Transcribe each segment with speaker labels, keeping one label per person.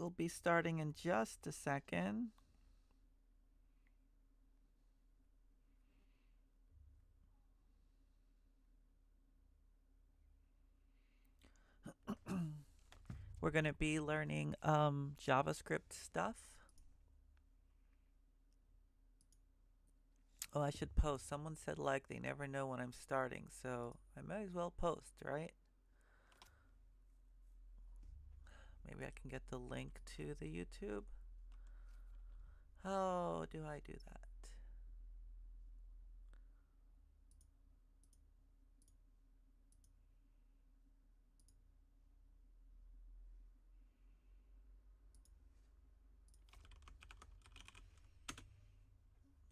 Speaker 1: will be starting in just a second. We're going to be learning JavaScript stuff. Oh, I should post. Someone said like they never know when I'm starting, so I might as well post, right? Maybe I can get the link to the YouTube. How do I do that?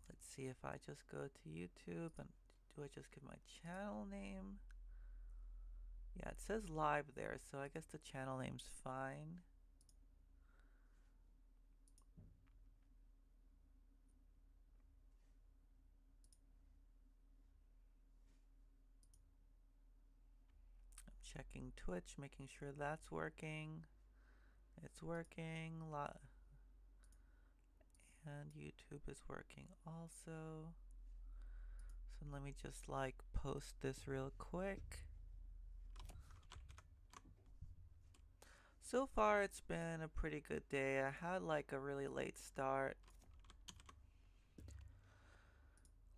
Speaker 1: Let's see if I just go to YouTube and do I just give my channel name? Yeah, it says live there, so I guess the channel name's fine. I'm checking Twitch, making sure that's working. It's working. And YouTube is working also. So let me just like post this real quick. So far it's been a pretty good day. I had like a really late start.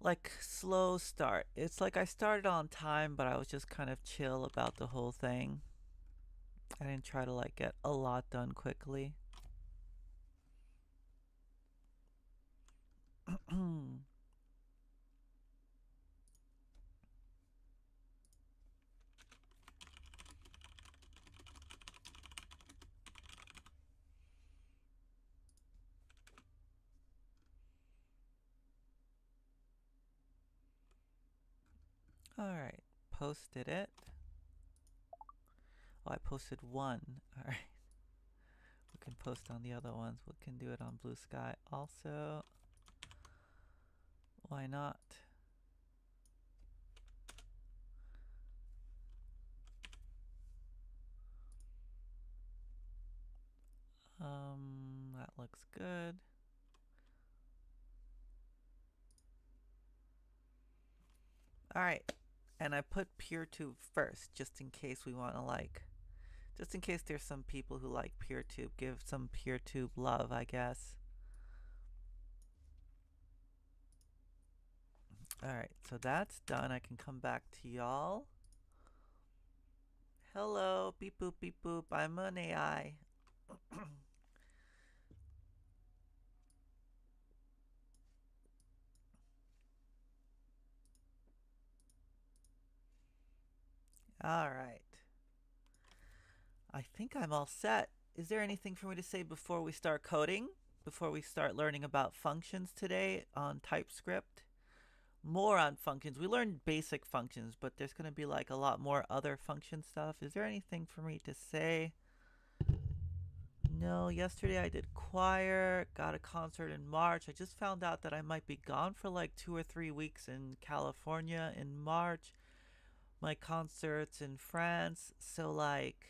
Speaker 1: Like slow start. It's like I started on time, but I was just kind of chill about the whole thing. I didn't try to like get a lot done quickly. Alright, posted it. Oh, I posted one. Alright. We can post on the other ones. We can do it on Blue Sky also. Why not? That looks good. Alright, and I put PeerTube first, just in case we want to like, just in case there's some people who like PeerTube, give some PeerTube love, I guess. Alright, so that's done. I can come back to y'all. Hello, beep boop, beep boop, I'm an AI. Alright. I think I'm all set. Is there anything for me to say before we start coding? Before we start learning about functions today on TypeScript? More on functions. We learned basic functions, but there's going to be like a lot more other function stuff. Is there anything for me to say? No, yesterday I did choir, got a concert in March. I just found out that I might be gone for like 2 or 3 weeks in California in March. My concert's in France, so like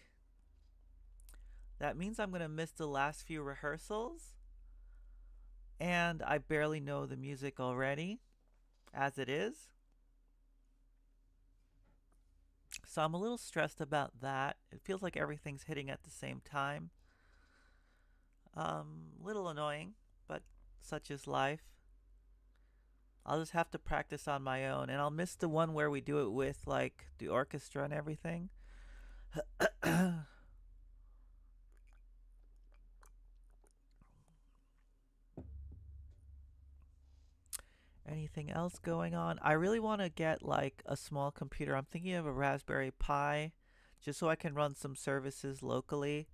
Speaker 1: that means I'm going to miss the last few rehearsals. And I barely know the music already, as it is. So I'm a little stressed about that. It feels like everything's hitting at the same time. Little annoying, but such is life. I'll just have to practice on my own, and I'll miss the one where we do it with like the orchestra and everything. Anything else going on? I really want to get like a small computer. I'm thinking of a Raspberry Pi just so I can run some services locally.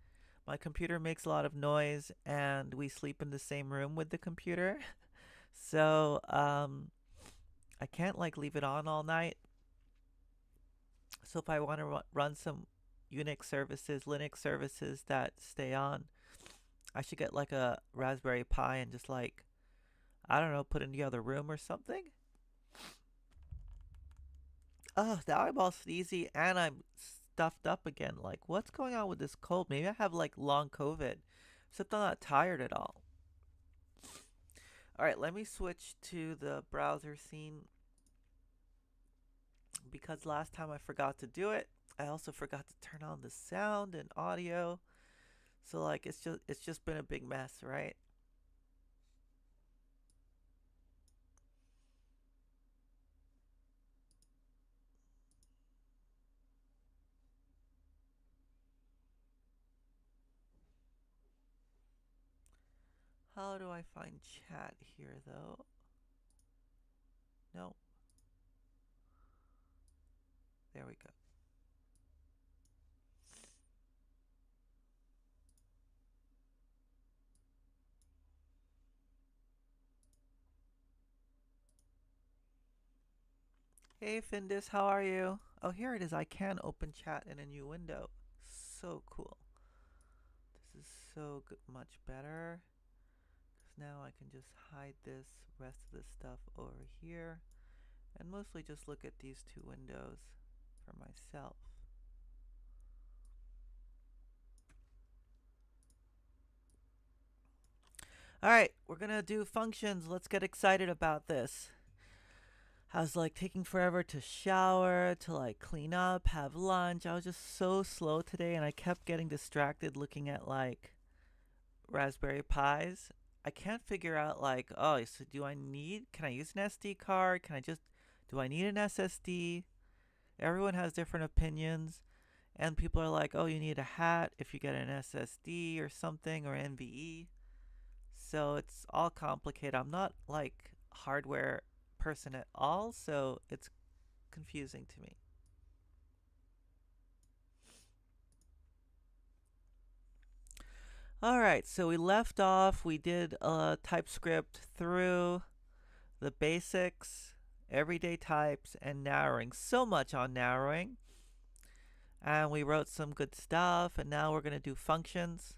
Speaker 1: My computer makes a lot of noise and we sleep in the same room with the computer. So, I can't like leave it on all night. So if I want to run some Unix services, Linux services that stay on, I should get like a Raspberry Pi and just like, I don't know, put in the other room or something. Oh, now I'm all sneezy and I'm stuffed up again. Like, what's going on with this cold? Maybe I have like long COVID Except I'm not tired at all. All right, let me switch to the browser scene because last time I forgot to do it. I also forgot to turn on the sound and audio. So like it's just been a big mess, right? How do I find chat here though? No, there we go. Hey Findus, how are you? Oh, here it is. I can open chat in a new window. So cool. This is so good, much better. Because now I can just hide this rest of the stuff over here and mostly just look at these two windows for myself. All right, we're gonna do functions. Let's get excited about this. I was like taking forever to shower, to like clean up, have lunch. I was just so slow today and I kept getting distracted looking at like Raspberry Pis. I can't figure out like, oh, so can I use an SD card? Do I need an SSD? Everyone has different opinions. And people are like, oh, you need a hat if you get an SSD or something or NVE. So it's all complicated. I'm not like hardware person at all, so it's confusing to me. All right, so we left off. We did TypeScript through the basics, everyday types, and narrowing. So much on narrowing. And we wrote some good stuff, and now we're going to do functions.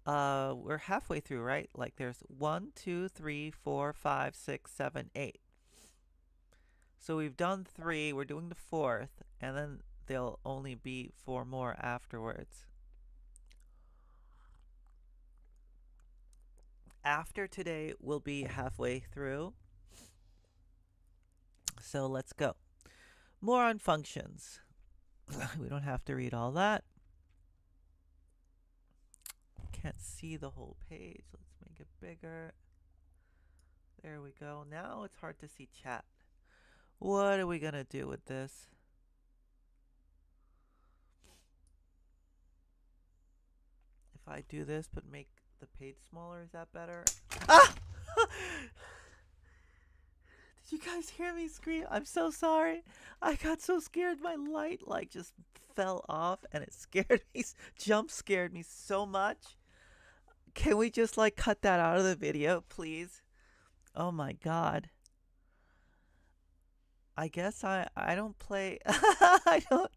Speaker 1: We're halfway through, right? Like there's 1, 2, 3, 4, 5, 6, 7, 8. So we've done 3, we're doing the 4th, and then there'll only be 4 more afterwards. After today, we'll be halfway through. So let's go. More on functions. We don't have to read all that. Can't see the whole page. Let's make it bigger. There we go. Now it's hard to see chat. What are we going to do with this? If I do this but make the page smaller, is that better? Ah! Did you guys hear me scream? I'm so sorry. I got so scared my light like just fell off and it scared me, jump scared me so much. Can we just like cut that out of the video, please? Oh my god. I guess I don't play I don't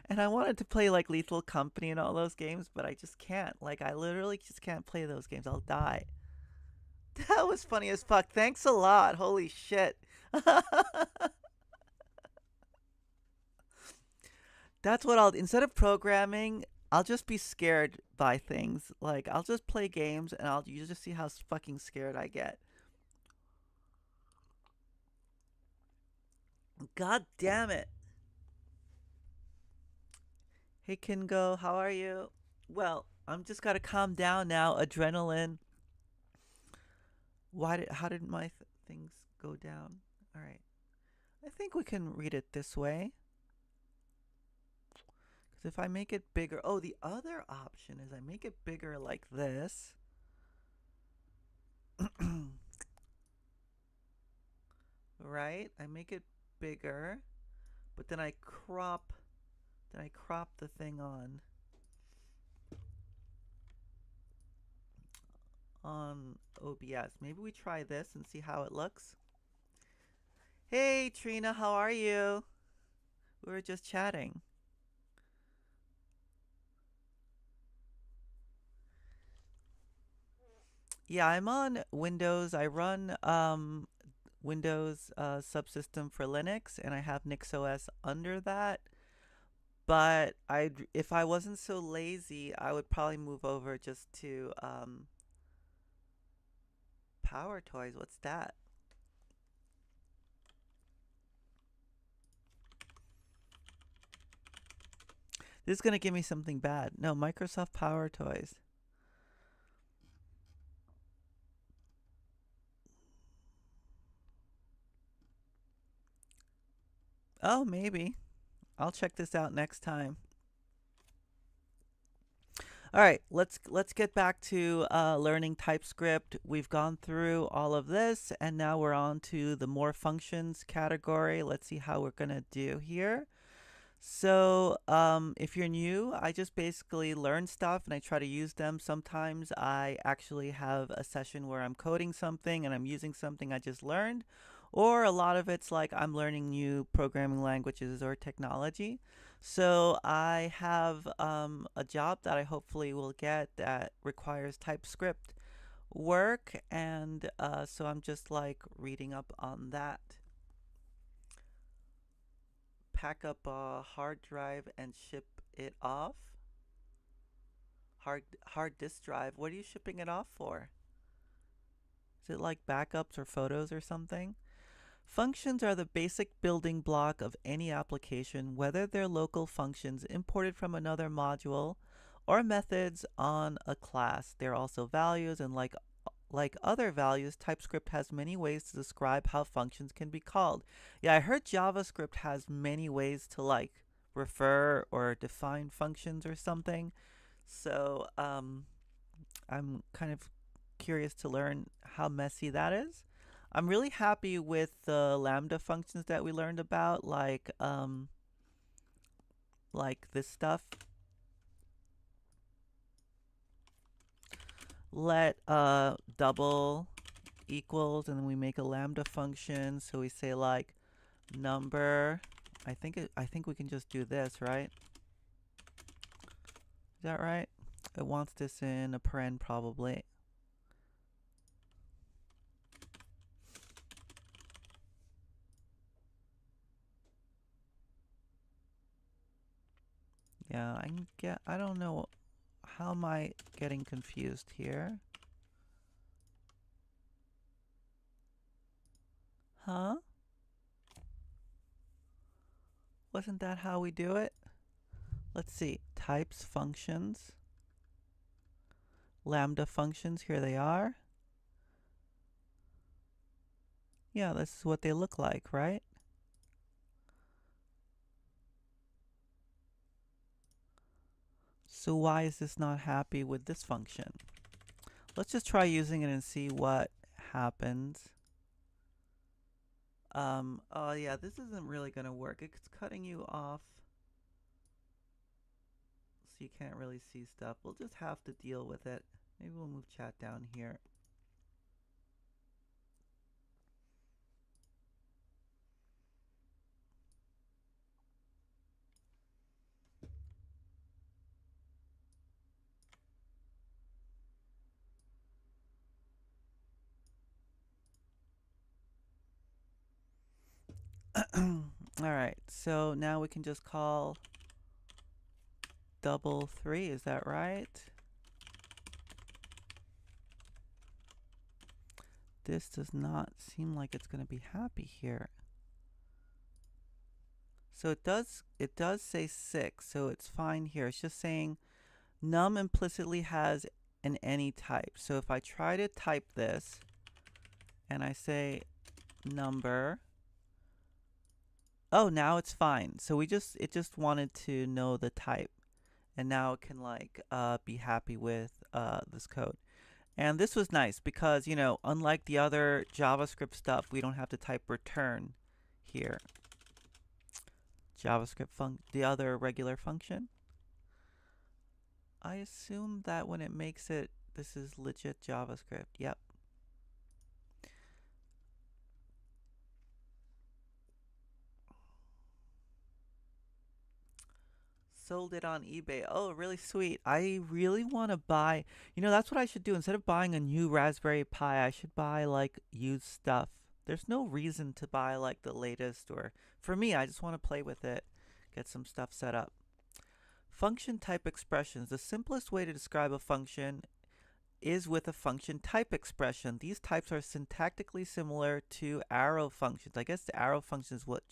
Speaker 1: and I wanted to play like Lethal Company and all those games, but I just can't. Like I literally just can't play those games. I'll die. That was funny as fuck. Thanks a lot. Holy shit. That's what instead of programming, I'll just be scared by things. Like I'll just play games and you just see how fucking scared I get. God damn it. Hey Kingo, how are you? Well, I'm just gotta calm down now. Adrenaline. How did my things go down? All right. I think we can read it this way. Because if I make it bigger, oh, the other option is I make it bigger like this. Right? I make it bigger, but then I crop the thing on OBS. Maybe we try this and see how it looks. Hey Trina, how are you? We were just chatting. Yeah, I'm on Windows. I run Windows subsystem for Linux, and I have NixOS under that. But if I wasn't so lazy, I would probably move over just to Power Toys. What's that? This is gonna give me something bad. No, Microsoft Power Toys. Oh, maybe. I'll check this out next time. All right, let's get back to learning TypeScript. We've gone through all of this, and now we're on to the more functions category. Let's see how we're gonna do here. So, if you're new, I just basically learn stuff and I try to use them. Sometimes I actually have a session where I'm coding something and I'm using something I just learned, or a lot of it's like I'm learning new programming languages or technology. So, I have a job that I hopefully will get that requires TypeScript work, and so I'm just like reading up on that. Pack up a hard drive and ship it off. Hard disk drive. What are you shipping it off for? Is it like backups or photos or something? Functions are the basic building block of any application, whether they're local functions imported from another module or methods on a class. They're also values, and like other values, TypeScript has many ways to describe how functions can be called. Yeah, I heard JavaScript has many ways to like refer or define functions or something. So I'm kind of curious to learn how messy that is. I'm really happy with the Lambda functions that we learned about, like this stuff. Let double equals, and then we make a Lambda function. So we say like number. I think we can just do this, right? Is that right? It wants this in a paren probably. Yeah, I don't know, how am I getting confused here? Huh? Wasn't that how we do it? Let's see. Types, functions, Lambda functions, here they are. Yeah, this is what they look like, right? So why is this not happy with this function? Let's just try using it and see what happens. Oh yeah, this isn't really gonna work. It's cutting you off, so you can't really see stuff. We'll just have to deal with it. Maybe we'll move chat down here. Alright, so now we can just call double 3, is that right? This does not seem like it's going to be happy here. So it does say 6, so it's fine here. It's just saying num implicitly has an any type. So if I try to type this and I say number, oh, now it's fine. So it just wanted to know the type, and now it can like be happy with this code. And this was nice because, you know, unlike the other JavaScript stuff, we don't have to type return here. The other regular function. I assume that when it makes it, this is legit JavaScript. Yep. Sold it on eBay. Oh, really sweet. I really want to buy, you know, that's what I should do. Instead of buying a new Raspberry Pi, I should buy like used stuff. There's no reason to buy like the latest, or for me, I just want to play with it, get some stuff set up. Function type expressions. The simplest way to describe a function is with a function type expression. These types are syntactically similar to arrow functions. I guess the arrow function is what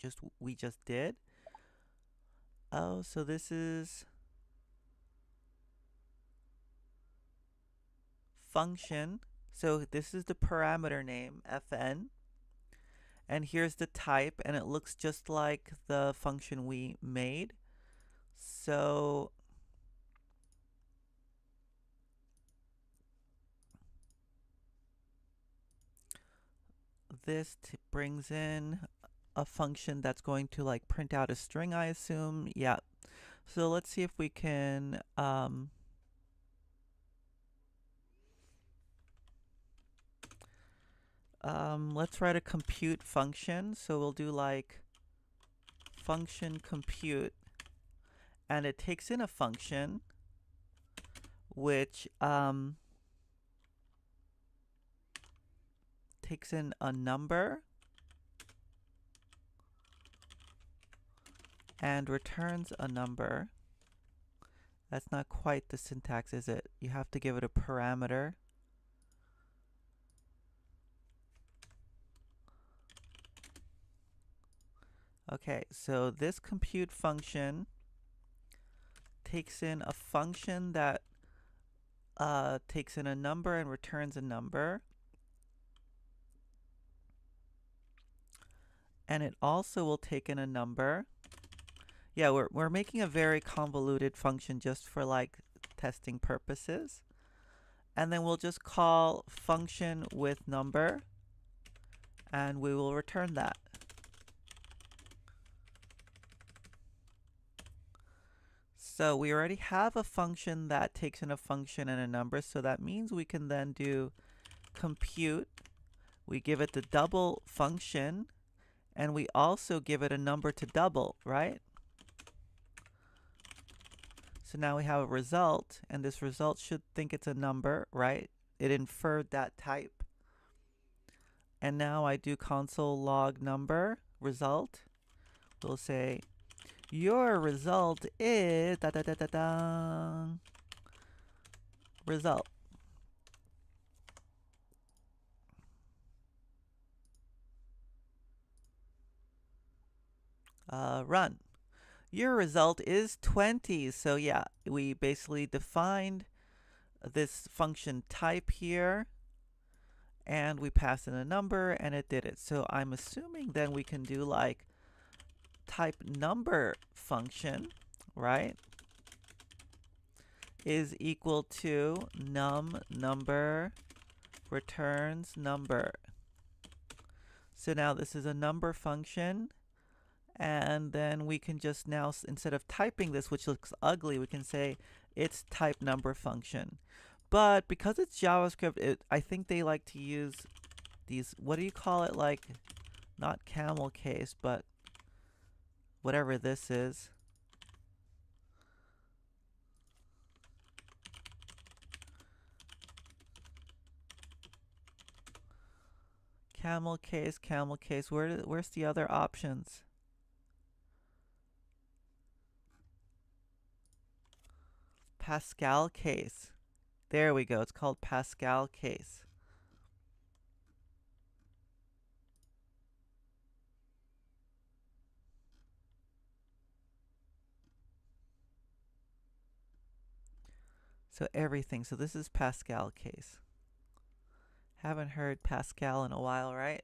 Speaker 1: we just did. Oh, so this is function. So this is the parameter name, fn. And here's the type, and it looks just like the function we made. So this brings in a function that's going to like print out a string, I assume. Yeah. So let's see if we can let's write a compute function. So we'll do like function compute, and it takes in a function which takes in a number and returns a number. That's not quite the syntax, is it? You have to give it a parameter. Okay, so this compute function takes in a function that takes in a number and returns a number. And it also will take in a number. Yeah, we're making a very convoluted function just for like testing purposes. And then we'll just call function with number, and we will return that. So we already have a function that takes in a function and a number, so that means we can then do compute. We give it the double function, and we also give it a number to double, right? So now we have a result, and this result should think it's a number, right? It inferred that type. And now I do console log number result. We'll say your result is da da da da da result. Run. Your result is 20. So yeah, we basically defined this function type here, and we passed in a number, and it did it. So I'm assuming then we can do like type number function, right, is equal to num number returns number. So now this is a number function, and then we can just now, instead of typing this, which looks ugly, we can say it's type number function. But because it's JavaScript, I think they like to use these, what do you call it, like, not camel case, but whatever this is. Camel case, where's the other options? Pascal case. There we go, it's called Pascal case. So everything, so this is Pascal case. Haven't heard Pascal in a while, right?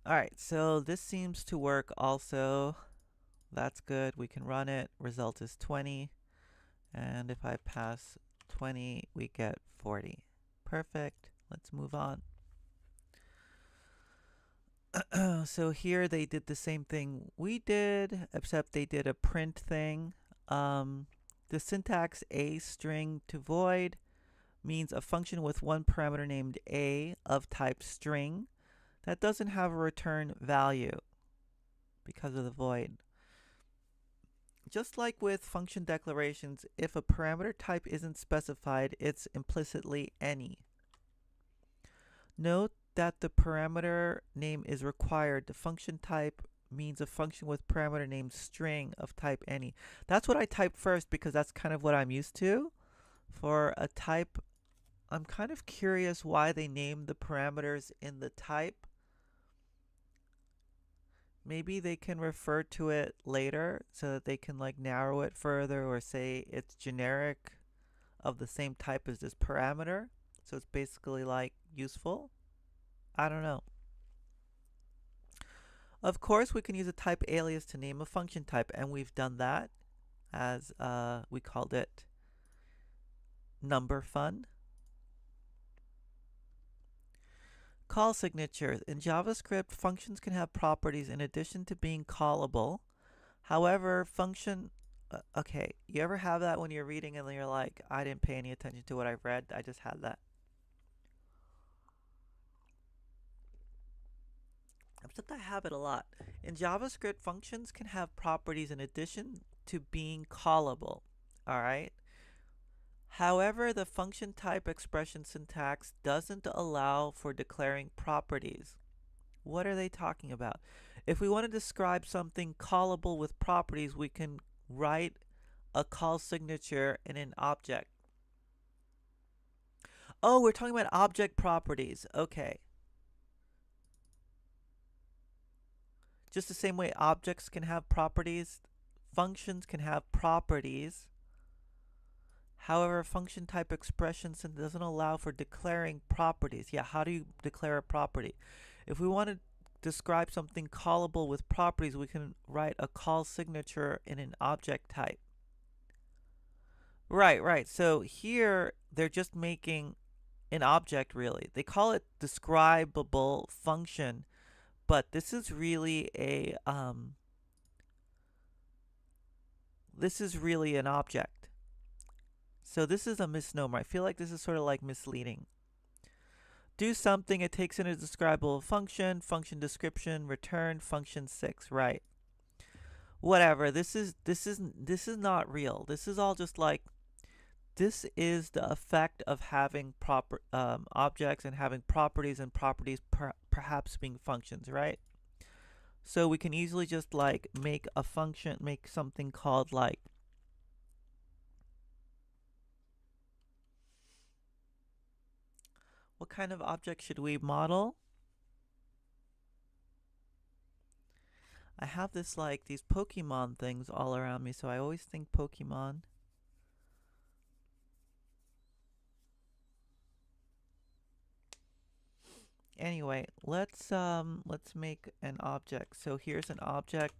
Speaker 1: Alright, so this seems to work also. That's good, we can run it. Result is 20. And if I pass 20, we get 40. Perfect. Let's move on. So here they did the same thing we did, except they did a print thing. The syntax a string to void means a function with one parameter named a of type string that doesn't have a return value because of the void. Just like with function declarations, if a parameter type isn't specified, it's implicitly any. Note that the parameter name is required. The function type means a function with parameter named string of type any. That's what I type first because that's kind of what I'm used to. For a type, I'm kind of curious why they named the parameters in the type. Maybe they can refer to it later so that they can like narrow it further or say it's generic of the same type as this parameter. So it's basically like useful. I don't know. Of course, we can use a type alias to name a function type, and we've done that as we called it number fun. Call signatures. In JavaScript, functions can have properties in addition to being callable. However, okay, you ever have that when you're reading and you're like, I didn't pay any attention to what I read, I just had that. Except I have it a lot. In JavaScript, functions can have properties in addition to being callable. All right. However, the function type expression syntax doesn't allow for declaring properties. What are they talking about? If we want to describe something callable with properties, we can write a call signature in an object. Oh, we're talking about object properties. Okay. Just the same way objects can have properties, functions can have properties. However, function type expressions doesn't allow for declaring properties. Yeah, how do you declare a property? If we want to describe something callable with properties, we can write a call signature in an object type. Right. So here they're just making an object really. They call it describable function, but this is really an object. So this is a misnomer. I feel like this is sort of like misleading. Do something, it takes in a describable function, function description, return, function 6, right? Whatever. This is not real. This is all just like, this is the effect of having proper objects and having properties, and properties perhaps being functions, right? So we can easily just like make a function, make something called like what kind of object should we model? I have this like these Pokemon things all around me, so I always think Pokemon. Anyway, let's make an object. So here's an object.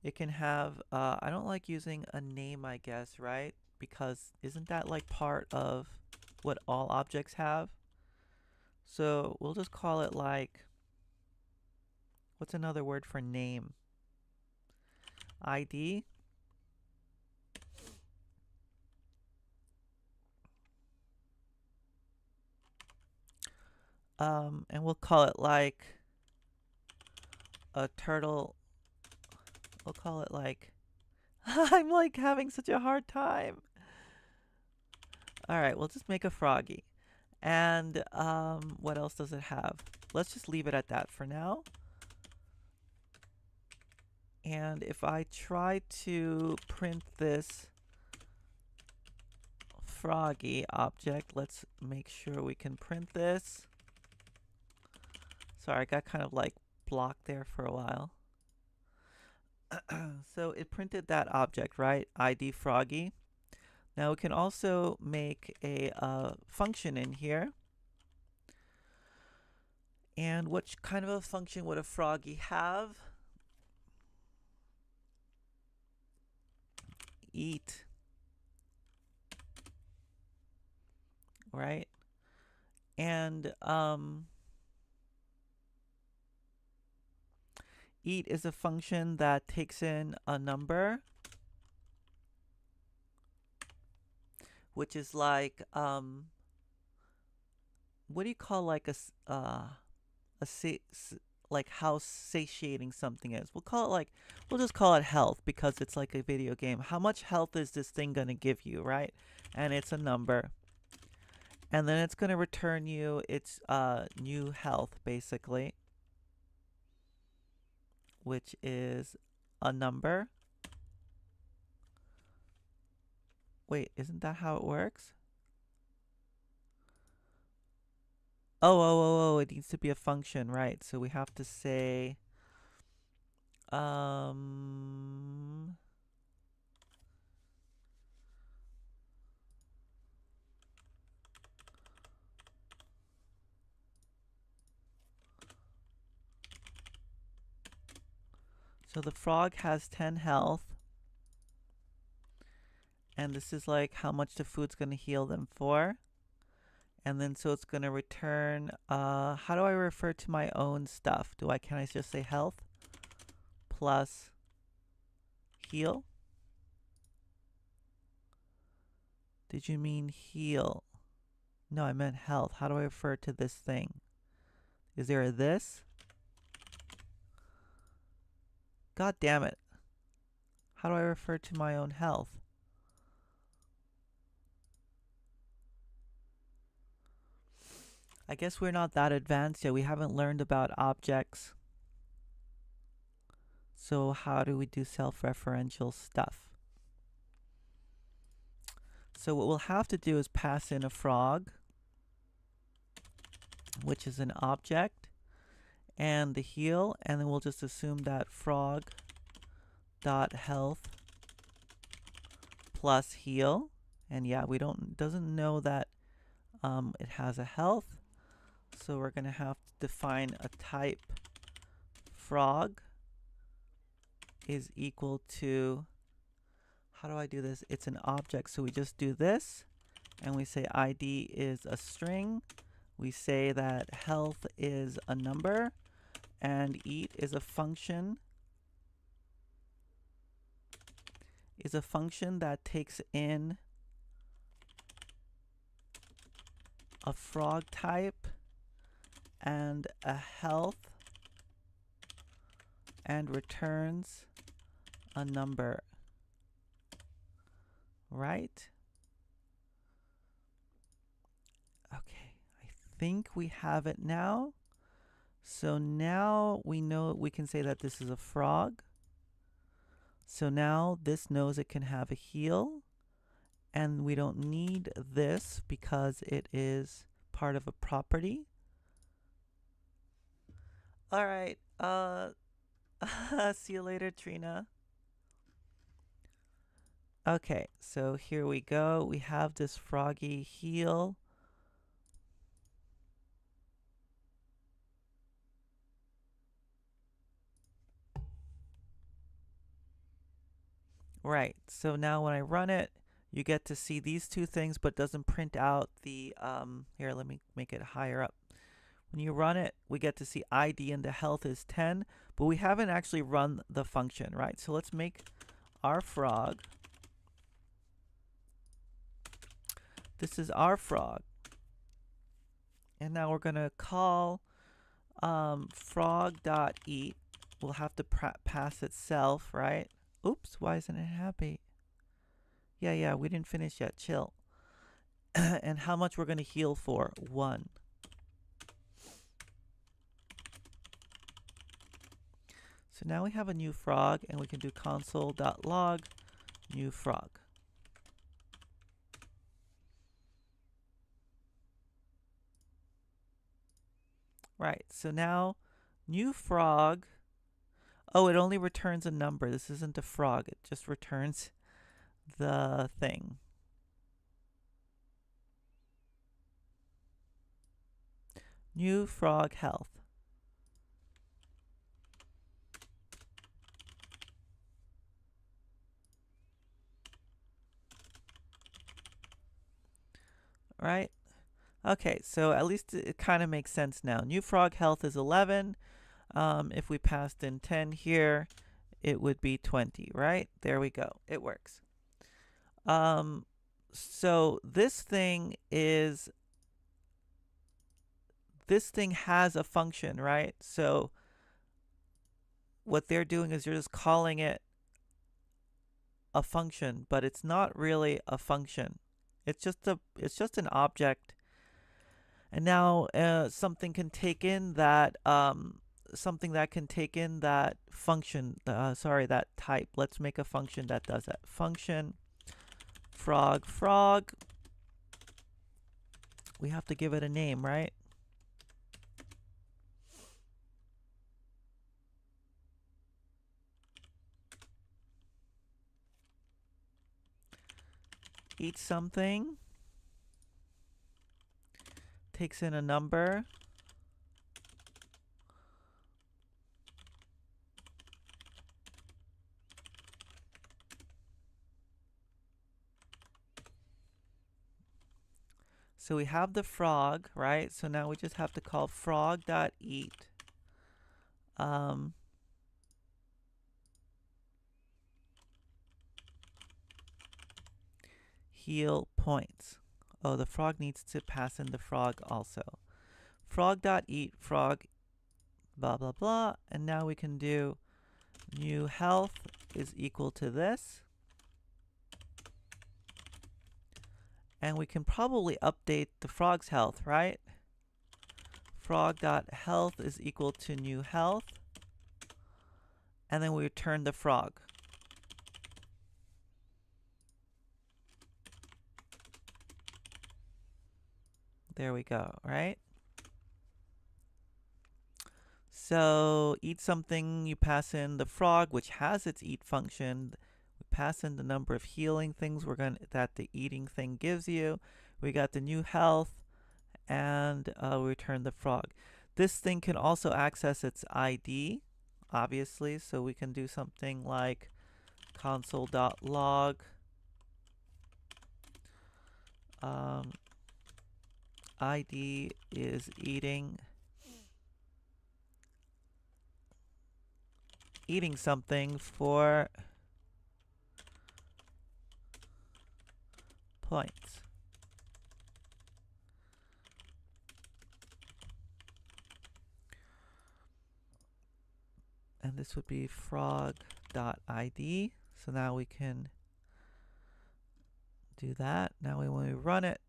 Speaker 1: It can have I don't like using a name, I guess, right? Because isn't that like part of what all objects have? So we'll just call it like, what's another word for name? ID. And we'll call it like a turtle. We'll call it like, I'm like having such a hard time. All right, we'll just make a froggy. And what else does it have? Let's just leave it at that for now. And if I try to print this froggy object, let's make sure we can print this. Sorry, I got kind of like blocked there for a while. So it printed that object, right? ID froggy. Now we can also make a function in here. And what kind of a function would a froggy have? Eat. Right? And eat is a function that takes in a number, which is like what do you call like like how satiating something is. We'll just call it health because it's like a video game. How much health is this thing gonna give you, right? And it's a number. And then it's gonna return you its new health, basically. which is a number. Wait, isn't that how it works? Oh, it needs to be a function, right? So we have to say, um, so the frog has 10 health, and this is like how much the food's going to heal them for. And then so it's going to return, how do I refer to my own stuff? Can I just say health plus heal? Did you mean heal? No, I meant health. How do I refer to this thing? Is there a this? God damn it. How do I refer to my own health? I guess we're not that advanced yet. We haven't learned about objects. So how do we do self-referential stuff? So what we'll have to do is pass in a frog, which is an object, and the heal, and then we'll just assume that frog dot health plus heal. And yeah, doesn't know that it has a health. So we're going to have to define a type frog is equal to, how do I do this? It's an object, so we just do this, and we say ID is a string. We say that health is a number, and eat is a function. Is a function that takes in a frog type and a health and returns a number. Right? Okay, I think we have it now. So now we know we can say that this is a frog. So now this knows it can have a heal, and we don't need this because it is part of a property. All right, see you later, Trina. Okay, so here we go. We have this froggy heal. Right, so now when I run it, you get to see these two things, but doesn't print out the, here, let me make it higher up. When you run it, we get to see ID and the health is 10, but we haven't actually run the function, right? So let's make our frog. This is our frog. And now we're going to call frog.eat. We'll have to pass itself, right? Oops, why isn't it happy? Yeah, we didn't finish yet. Chill. And how much we're going to heal for? 1. So now we have a new frog, and we can do console.log new frog. Right, so now new frog. Oh, it only returns a number. This isn't a frog. It just returns the thing. New frog health. Right? Okay, so at least it kind of makes sense now. New frog health is 11. If we passed in 10 here, it would be 20, right? There we go. It works. So this thing has a function, right? So what they're doing is you're just calling it a function, but it's not really a function. It's just an object. And now something can take in that something that can take in that function, sorry, that type. Let's make a function that does that. Function frog. We have to give it a name, right? Eats something. Takes in a number. So we have the frog, right? So now we just have to call frog.eat. Heal points. Oh, the frog needs to pass in the frog also. Frog.eat frog, blah, blah, blah. And now we can do new health is equal to this. And we can probably update the frog's health, right? Frog.health is equal to new health. And then we return the frog. There we go, right? So eat something, you pass in the frog, which has its eat function. We pass in the number of healing things that the eating thing gives you. We got the new health, and we return the frog. This thing can also access its ID, obviously, so we can do something like console.log ID is eating something for points. And this would be frog.id. So now we can do that. Now when we run it,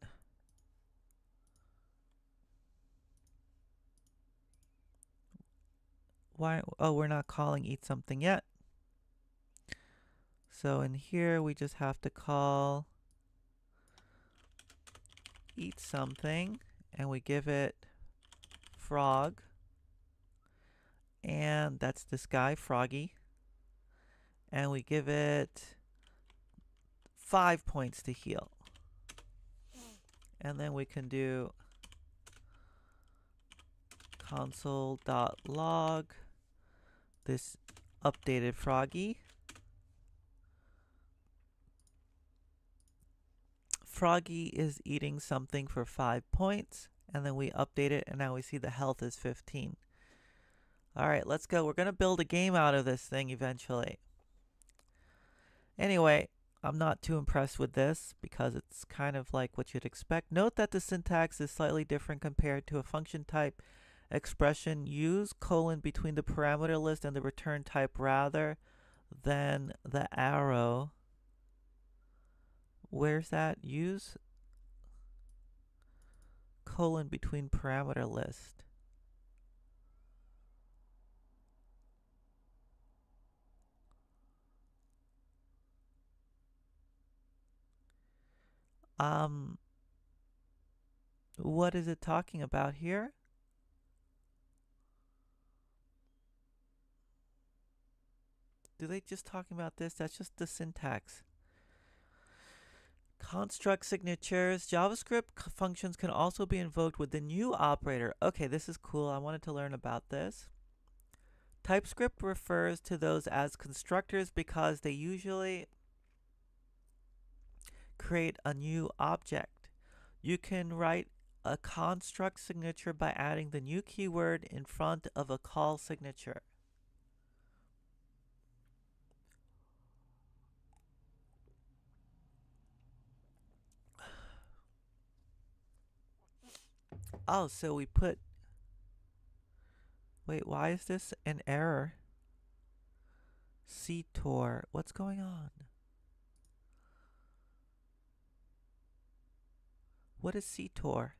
Speaker 1: we're not calling eat something yet. So in here we just have to call eat something, and we give it frog, and that's this guy, Froggy, and we give it 5 points to heal. And then we can do console.log this updated Froggy. Froggy is eating something for 5 points, and then we update it, and now we see the health is 15. Alright, let's go. We're going to build a game out of this thing eventually. Anyway, I'm not too impressed with this because it's kind of like what you'd expect. Note that the syntax is slightly different compared to a function type expression. Use colon between the parameter list and the return type rather than the arrow. Where's that? Use colon between parameter list. What is it talking about here? Do they just talking about this? That's just the syntax. Construct signatures. JavaScript functions can also be invoked with the new operator. Okay, this is cool. I wanted to learn about this. TypeScript refers to those as constructors because they usually create a new object. You can write a construct signature by adding the new keyword in front of a call signature. Oh, so we put... Wait, why is this an error? CTOR. What's going on? What is CTOR?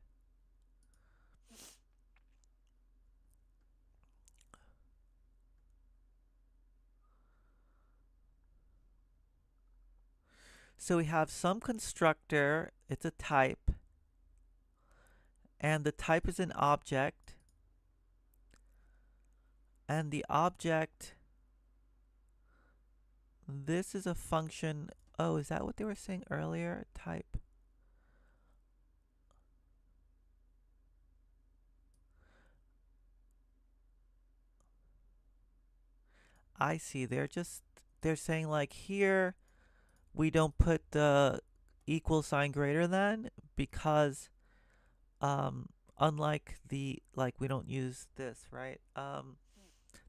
Speaker 1: So we have some constructor, it's a type, and the type is an object, and the object, this is a function. Oh, is that what they were saying earlier? Type. I see. They're saying like here we don't put the equal sign greater than because um unlike the like we don't use this, right?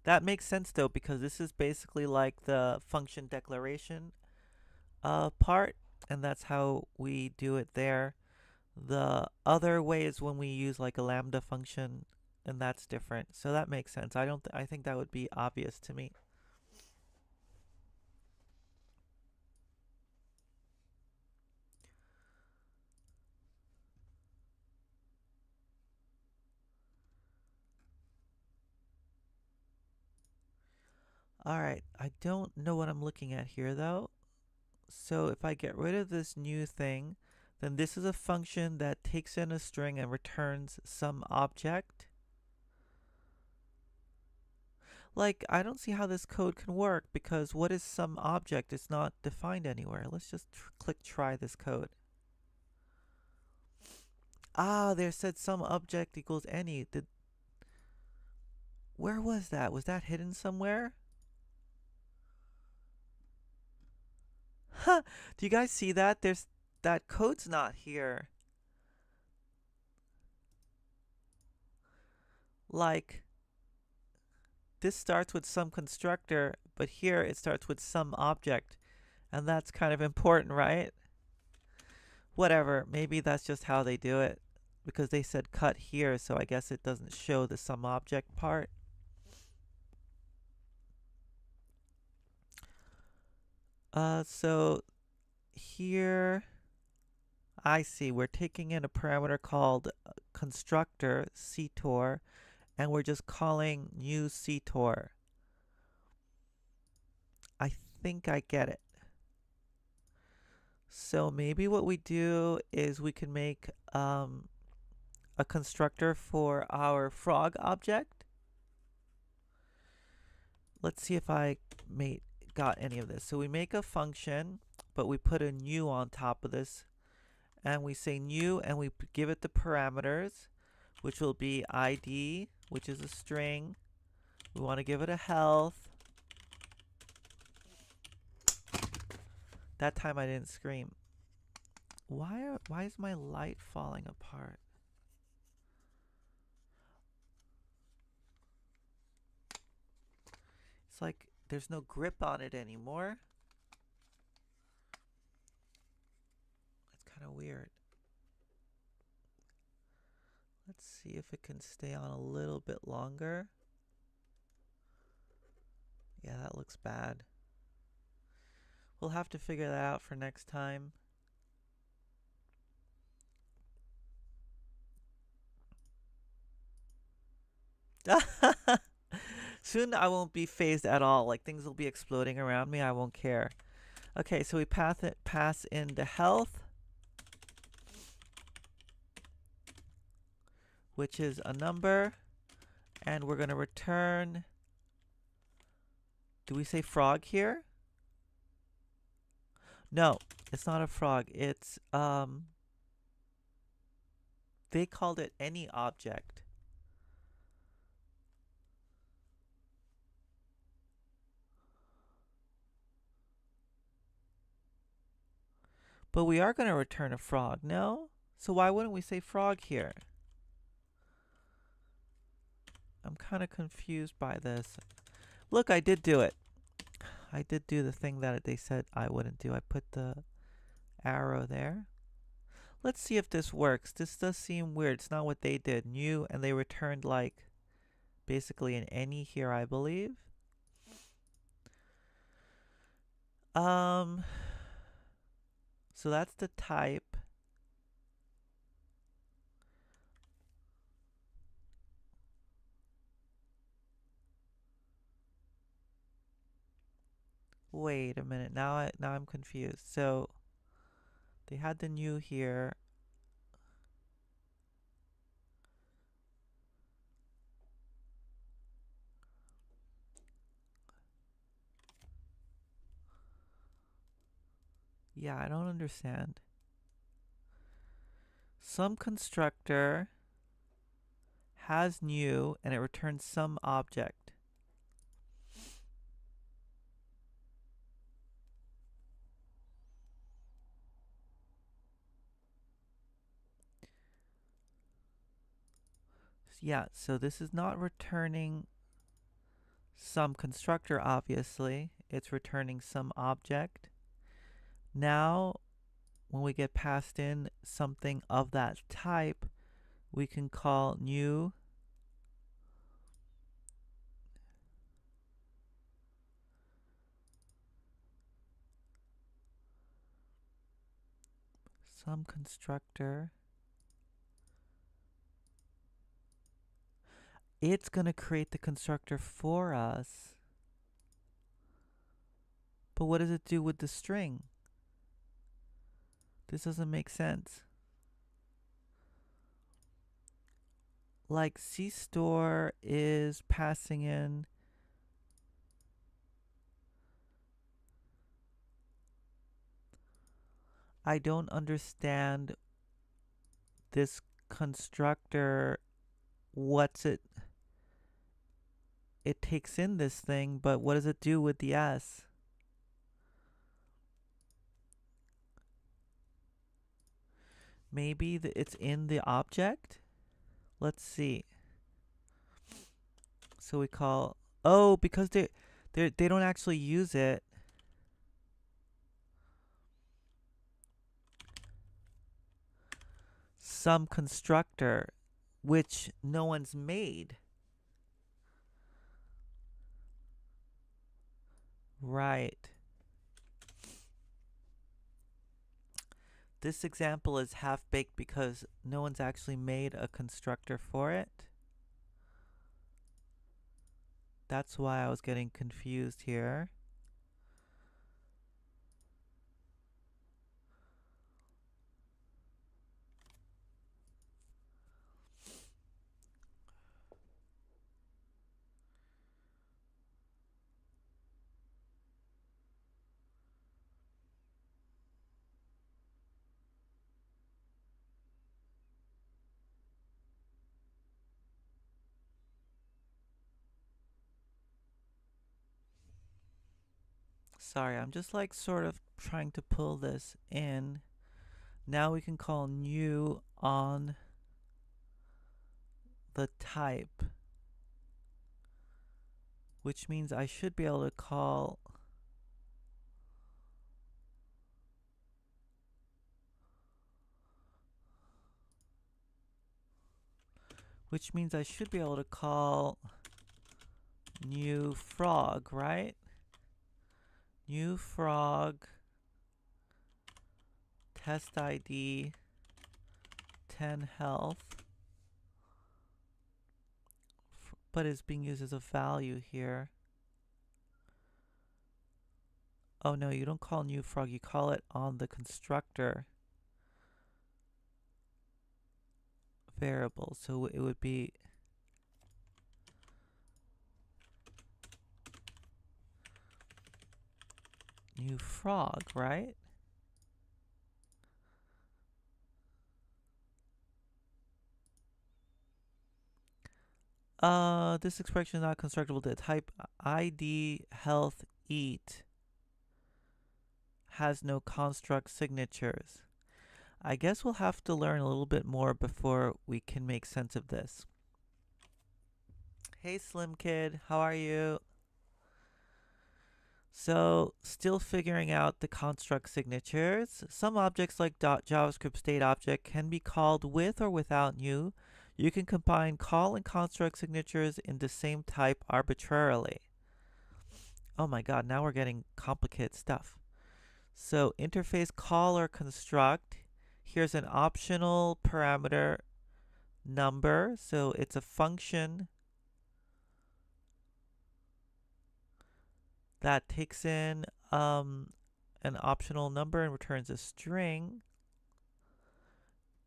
Speaker 1: That makes sense though because this is basically like the function declaration part, and that's how we do it there. The other way is when we use like a lambda function, and that's different. So that makes sense. I think that would be obvious to me. All right, I don't know what I'm looking at here though. So if I get rid of this new thing, then this is a function that takes in a string and returns some object. Like, I don't see how this code can work because what is some object? It's not defined anywhere. Let's just click try this code. Ah, there said some object equals any. Where was that? Was that hidden somewhere? Huh. Do you guys see that? That code's not here. Like, this starts with some constructor, but here it starts with some object. And that's kind of important, right? Whatever. Maybe that's just how they do it. Because they said cut here, so I guess it doesn't show the some object part. So here, I see. We're taking in a parameter called constructor, ctor, and we're just calling new ctor. I think I get it. So maybe what we do is we can make a constructor for our frog object. Let's see if I got any of this. So we make a function, but we put a new on top of this, and we say new, and we give it the parameters, which will be ID, which is a string. We want to give it a health. That time I didn't scream. Why is my light falling apart? It's like there's no grip on it anymore. It's kind of weird. Let's see if it can stay on a little bit longer. Yeah, that looks bad. We'll have to figure that out for next time. Soon I won't be phased at all. Like things will be exploding around me. I won't care. Okay, so we pass in the health, which is a number, and we're going to return. Do we say frog here? No, it's not a frog. It's they called it any object. But we are going to return a frog, no? So why wouldn't we say frog here? I'm kind of confused by this. Look, I did do it. I did do the thing that they said I wouldn't do. I put the arrow there. Let's see if this works. This does seem weird. It's not what they did. New, and they returned like basically an any here, I believe. So that's the type. Wait a minute. Now I'm confused. So They had the new here. Yeah, I don't understand. Some constructor has new and it returns some object. Yeah, so this is not returning some constructor, obviously. It's returning some object. Now, when we get passed in something of that type, we can call new some constructor. It's going to create the constructor for us. But what does it do with the string? This doesn't make sense. Like CStore is passing in I don't understand this constructor. What's it takes in this thing, but what does it do with the S? Maybe it's in the object? Let's see. So we call, oh, because they don't actually use it. Some constructor, which no one's made. Right. This example is half-baked because no one's actually made a constructor for it. That's why I was getting confused here. Sorry, I'm just like sort of trying to pull this in. Now we can call new on the type, which means I should be able to call new frog, right? New frog test ID 10 health, but is being used as a value here. Oh no, you don't call new frog, you call it on the constructor variable. So it would be new frog, right? This expression is not constructible. The type ID health eat has no construct signatures. I guess we'll have to learn a little bit more before we can make sense of this. Hey Slim Kid, how are you? So, still figuring out the construct signatures. Some objects like .javascript state object can be called with or without new. You can combine call and construct signatures in the same type arbitrarily. Oh my god, now we're getting complicated stuff. So, interface call or construct. Here's an optional parameter number. So, it's a function that takes in an optional number and returns a string.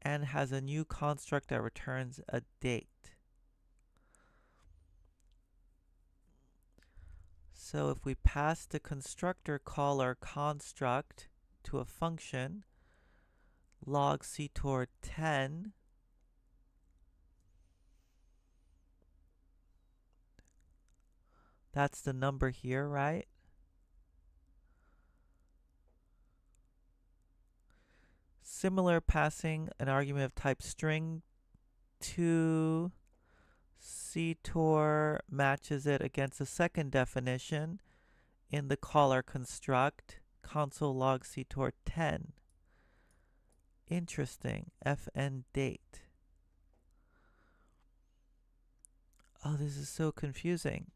Speaker 1: and has a new construct that returns a date. So if we pass the constructor caller construct to a function, log ctor 10, that's the number here, right? Similar, passing an argument of type string to ctor matches it against the second definition in the caller construct, console log ctor 10. Interesting. Fn date. Oh, this is so confusing.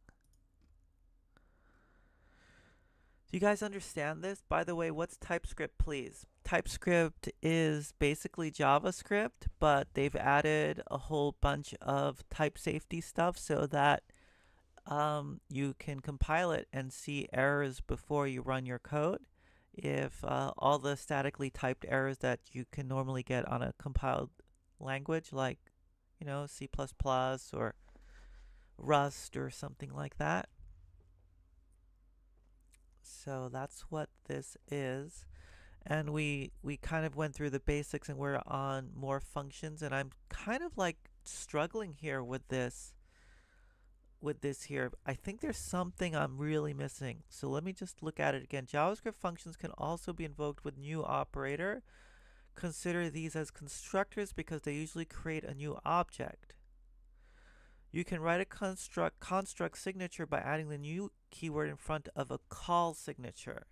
Speaker 1: Do you guys understand this? By the way, what's TypeScript, please? TypeScript is basically JavaScript, but they've added a whole bunch of type safety stuff so that you can compile it and see errors before you run your code. If all the statically typed errors that you can normally get on a compiled language like, you know, C++ or Rust or something like that. So that's what this is. And we kind of went through the basics and we're on more functions, and I'm kind of like struggling here with this here. I think there's something I'm really missing. So let me just look at it again. JavaScript functions can also be invoked with new operator. Consider these as constructors because they usually create a new object. You can write a construct signature by adding the new keyword in front of a call signature.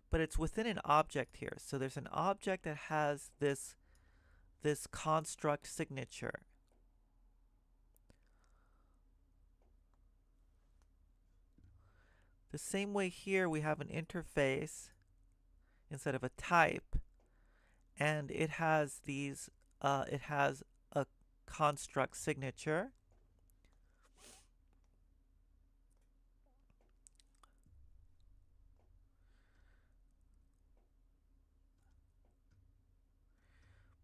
Speaker 1: But it's within an object here. So there's an object that has this construct signature. The same way here we have an interface instead of a type, and it has these it has a construct signature.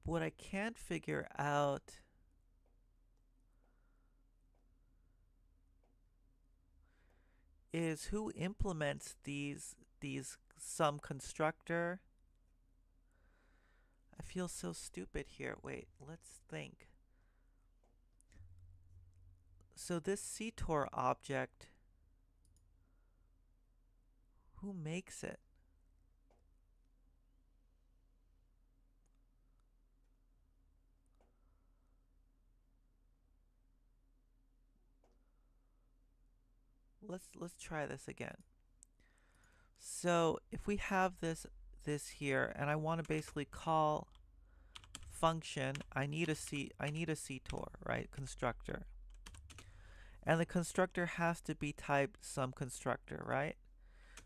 Speaker 1: What I can't figure out is who implements these some constructor. I feel so stupid here. Wait, let's think. So this ctor object, who makes it? Let's try this again. So if we have this here, and I want to basically call function, I need a ctor, right? Constructor. And the constructor has to be typed some constructor, right?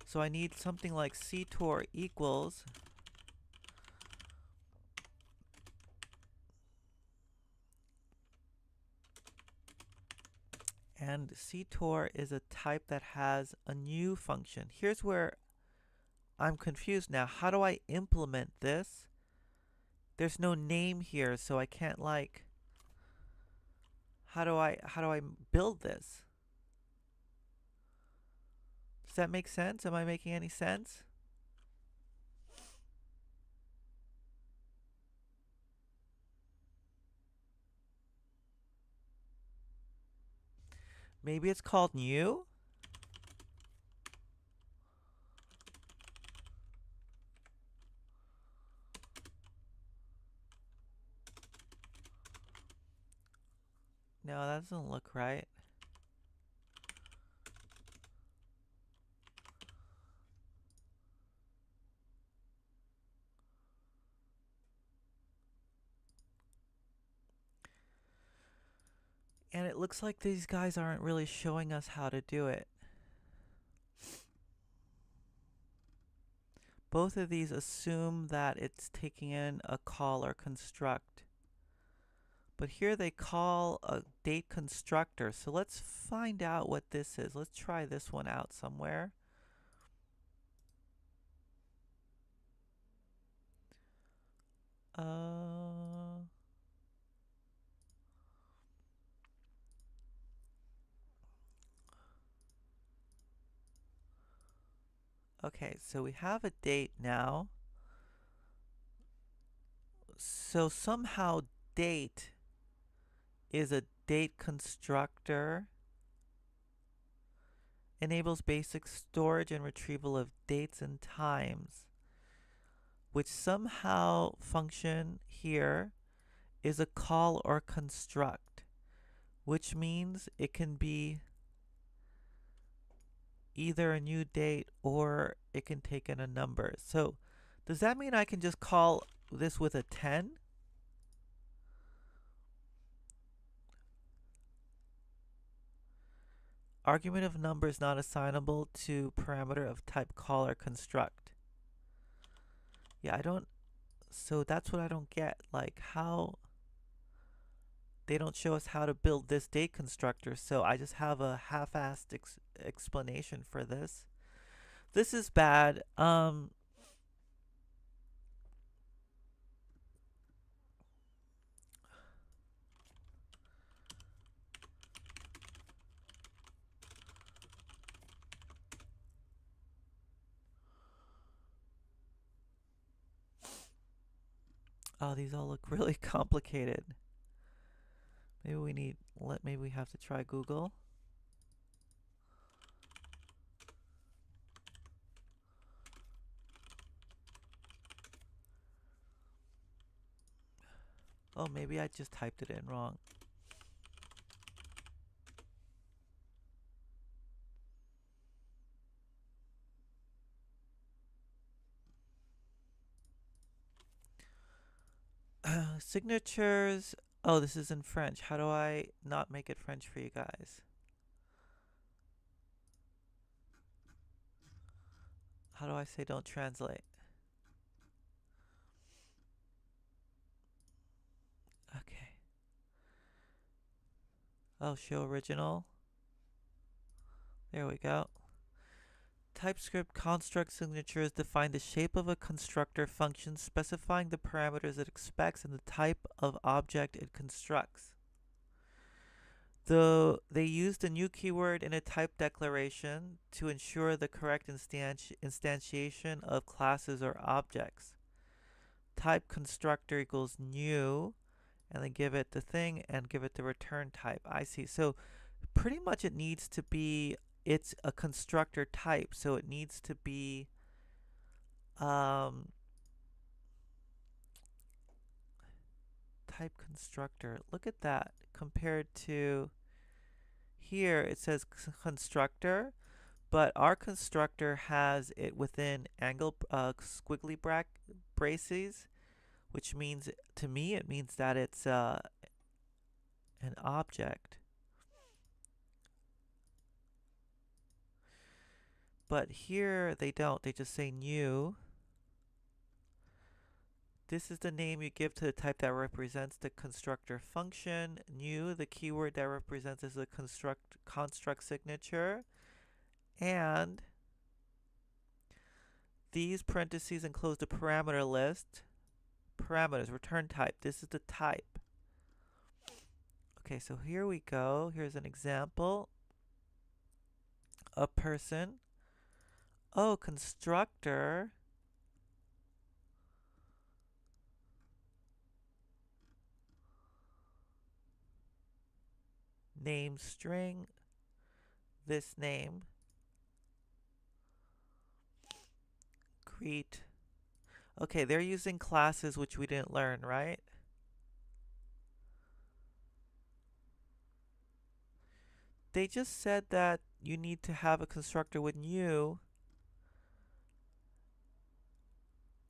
Speaker 1: So I need something like ctor equals, and ctor is a type that has a new function. Here's where I'm confused now. How do I implement this? There's no name here, so I can't like, how do I build this? Does that make sense? Am I making any sense? Maybe it's called new? No, that doesn't look right. And it looks like these guys aren't really showing us how to do it. Both of these assume that it's taking in a call or construct. But here they call a date constructor. So let's find out what this is. Let's try this one out somewhere. Okay, so we have a date now. So somehow date is a date constructor, enables basic storage and retrieval of dates and times, which somehow function here is a call or construct, which means it can be either a new date or it can take in a number. So does that mean I can just call this with a 10? Argument of number is not assignable to parameter of type call or construct. Yeah, I don't, so that's what I don't get. Like how they don't show us how to build this date constructor. So I just have a half-assed explanation for this. This is bad. Oh, these all look really complicated. Maybe we have to try Google. Oh, maybe I just typed it in wrong. Signatures. Oh, this is in French. How do I not make it French for you guys? How do I say don't translate? Okay. Oh, show original. There we go. TypeScript construct signatures define the shape of a constructor function specifying the parameters it expects and the type of object it constructs. Though they used a new keyword in a type declaration to ensure the correct instantiation of classes or objects. Type constructor equals new, and then give it the thing and give it the return type. I see. So pretty much it needs to be, it's a constructor type, so it needs to be type constructor. Look at that compared to here it says constructor, but our constructor has it within angle squiggly braces, which means to me it means that it's an object. But here they don't. They just say new. This is the name you give to the type that represents the constructor function. New, the keyword that represents is the construct signature. And these parentheses enclose the parameter list. Parameters, return type. This is the type. Okay, so here we go. Here's an example. A person. Oh, constructor. Name string. This name. Greet. Okay, they're using classes which we didn't learn, right? They just said that you need to have a constructor with new.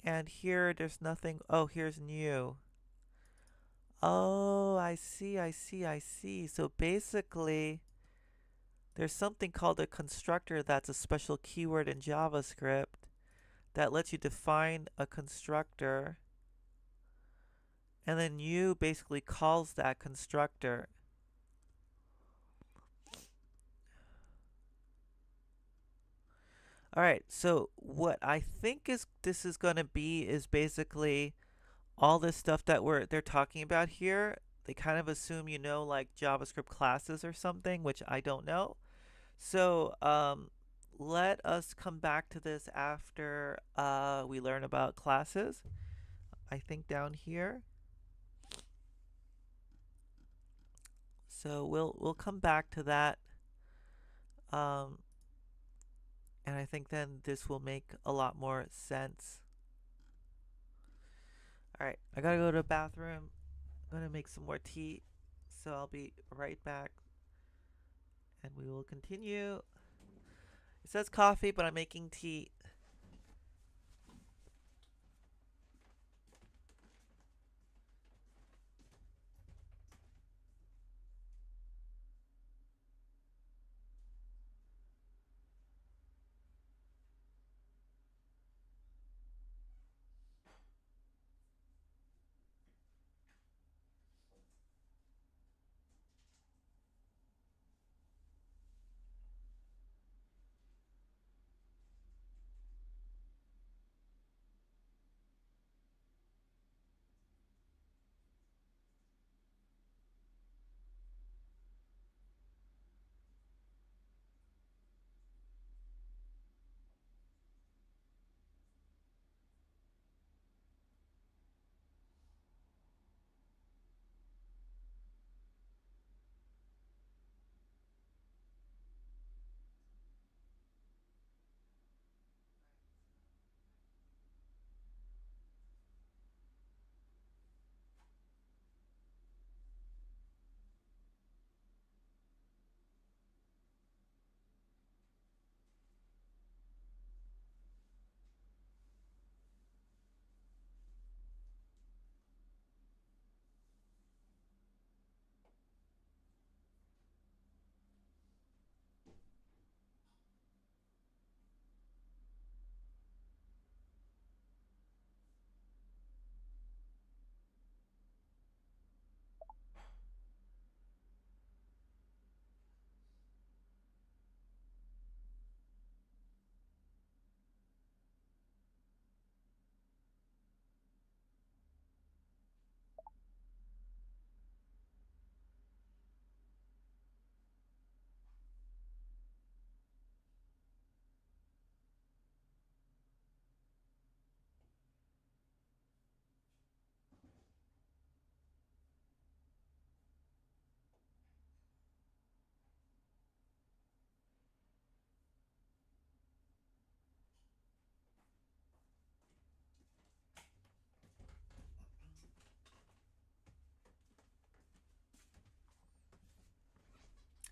Speaker 1: And here there's nothing. Oh, here's new. Oh, I see, I see, I see. So basically, there's something called a constructor that's a special keyword in JavaScript that lets you define a constructor. And then new basically calls that constructor. All right, so what I think is this is going to be is basically all this stuff that they're talking about here. They kind of assume you know like JavaScript classes or something, which I don't know. So let us come back to this after we learn about classes. I think down here. So we'll come back to that. Um, and I think then this will make a lot more sense. All right, I gotta go to the bathroom. I'm gonna make some more tea. So I'll be right back and we will continue. It says coffee, but I'm making tea.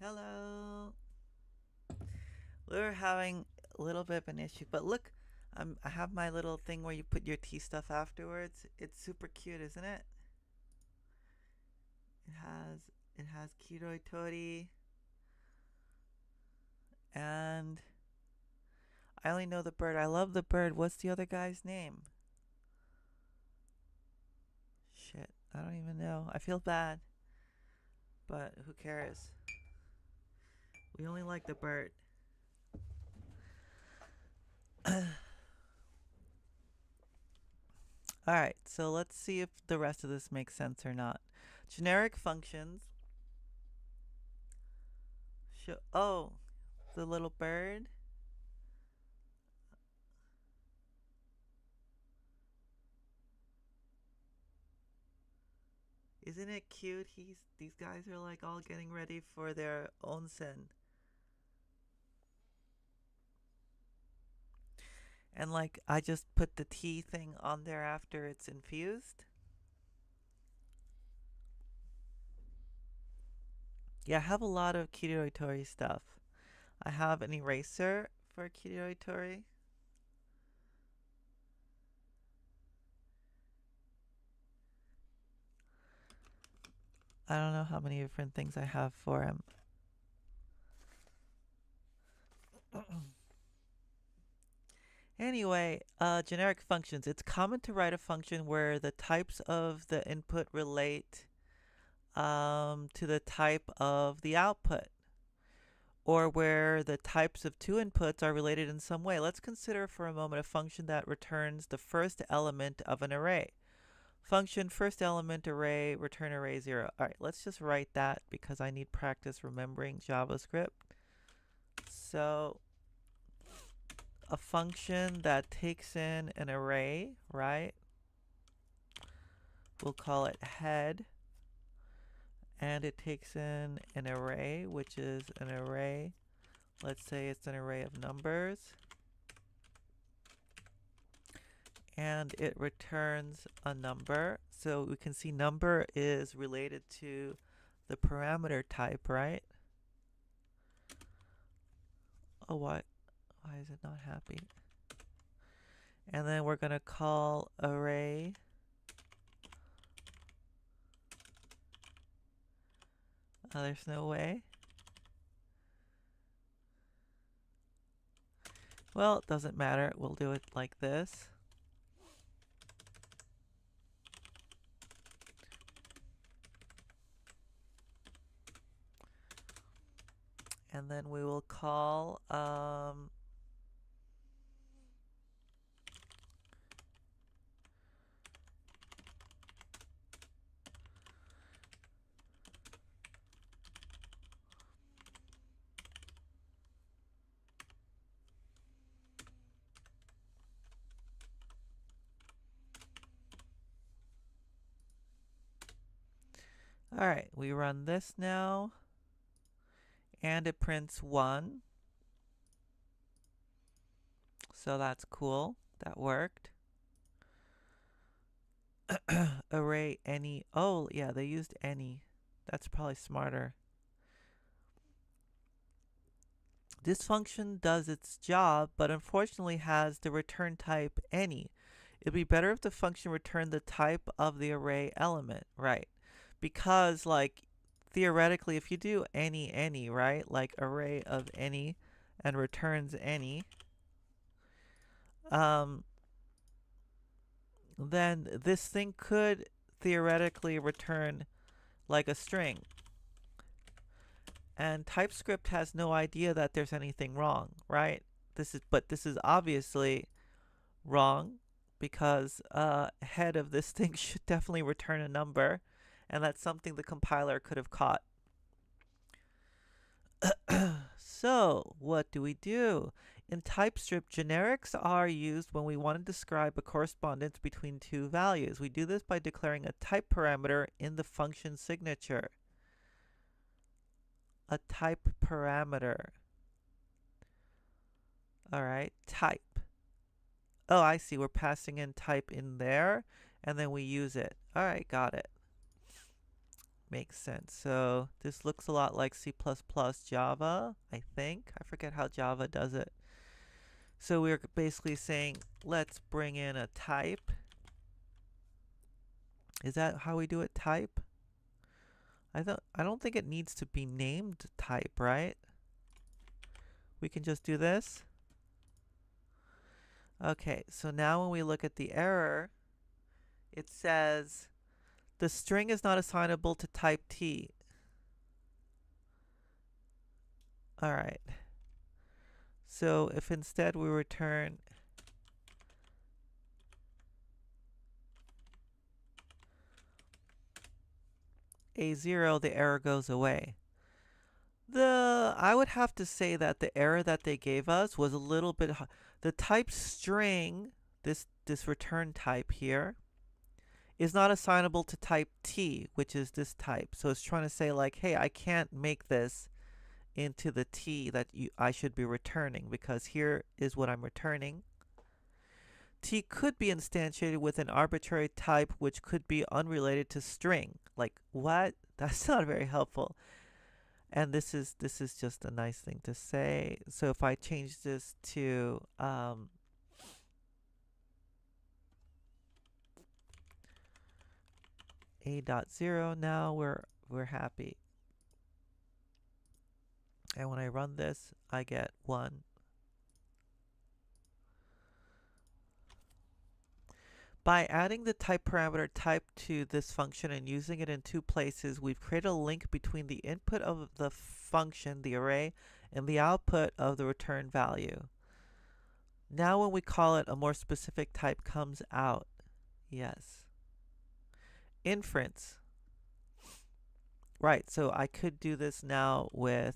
Speaker 1: Hello. We're having a little bit of an issue, but look, I have my little thing where you put your tea stuff afterwards. It's super cute, isn't it? It has it has kiroi tori, and I only know the bird. I love the bird. What's the other guy's name? Shit, I don't even know. I feel bad, but who cares? We only like the bird. All right, so let's see if the rest of this makes sense or not. Generic functions. Oh, the little bird. Isn't it cute? These guys are like all getting ready for their onsen. And like I just put the tea thing on there after it's infused. Yeah, I have a lot of Kiroi stuff. I have an eraser for Kiroi. I don't know how many different things I have for him. Anyway, generic functions. It's common to write a function where the types of the input relate to the type of the output, or where the types of two inputs are related in some way. Let's consider for a moment a function that returns the first element of an array. Function first element array, return array 0. All right, let's just write that because I need practice remembering JavaScript. So a function that takes in an array, right? We'll call it head. And it takes in an array, which is an array. Let's say it's an array of numbers. And it returns a number. So we can see number is related to the parameter type, right? Oh, why is it not happy? And then we're going to call array there's no way. Well, it doesn't matter. We'll do it like this. And then we will call all right, we run this now, and it prints 1. So that's cool. That worked. Array any. Oh, yeah, they used any. That's probably smarter. This function does its job, but unfortunately has the return type any. It'd be better if the function returned the type of the array element, right? Because, like, theoretically, if you do any, right, like array of any and returns any, then this thing could theoretically return like a string. And TypeScript has no idea that there's anything wrong, right? But this is obviously wrong because head of this thing should definitely return a number, and that's something the compiler could have caught. So what do we do? In TypeScript, generics are used when we want to describe a correspondence between two values. We do this by declaring a type parameter in the function signature. A type parameter. All right, type. Oh, I see. We're passing in type in there, and then we use it. All right, got it. Makes sense. So this looks a lot like C++ Java, I think. I forget how Java does it. So we're basically saying, let's bring in a type. Is that how we do it? Type? I don't think it needs to be named type, right? We can just do this. Okay, so now when we look at the error, it says the string is not assignable to type T. All right. So if instead we return A0, the error goes away. I would have to say that the error that they gave us was a little bit the type string, this return type here, is not assignable to type T, which is this type. So it's trying to say like, hey, I can't make this into the T that I should be returning because here is what I'm returning. T could be instantiated with an arbitrary type which could be unrelated to string. Like what? That's not very helpful. And this is just a nice thing to say. So if I change this to A.0, now we're happy. And when I run this, I get 1. By adding the type parameter type to this function and using it in 2 places, we've created a link between the input of the function, the array, and the output of the return value. Now when we call it, a more specific type comes out. Yes. Inference. Right, so I could do this now with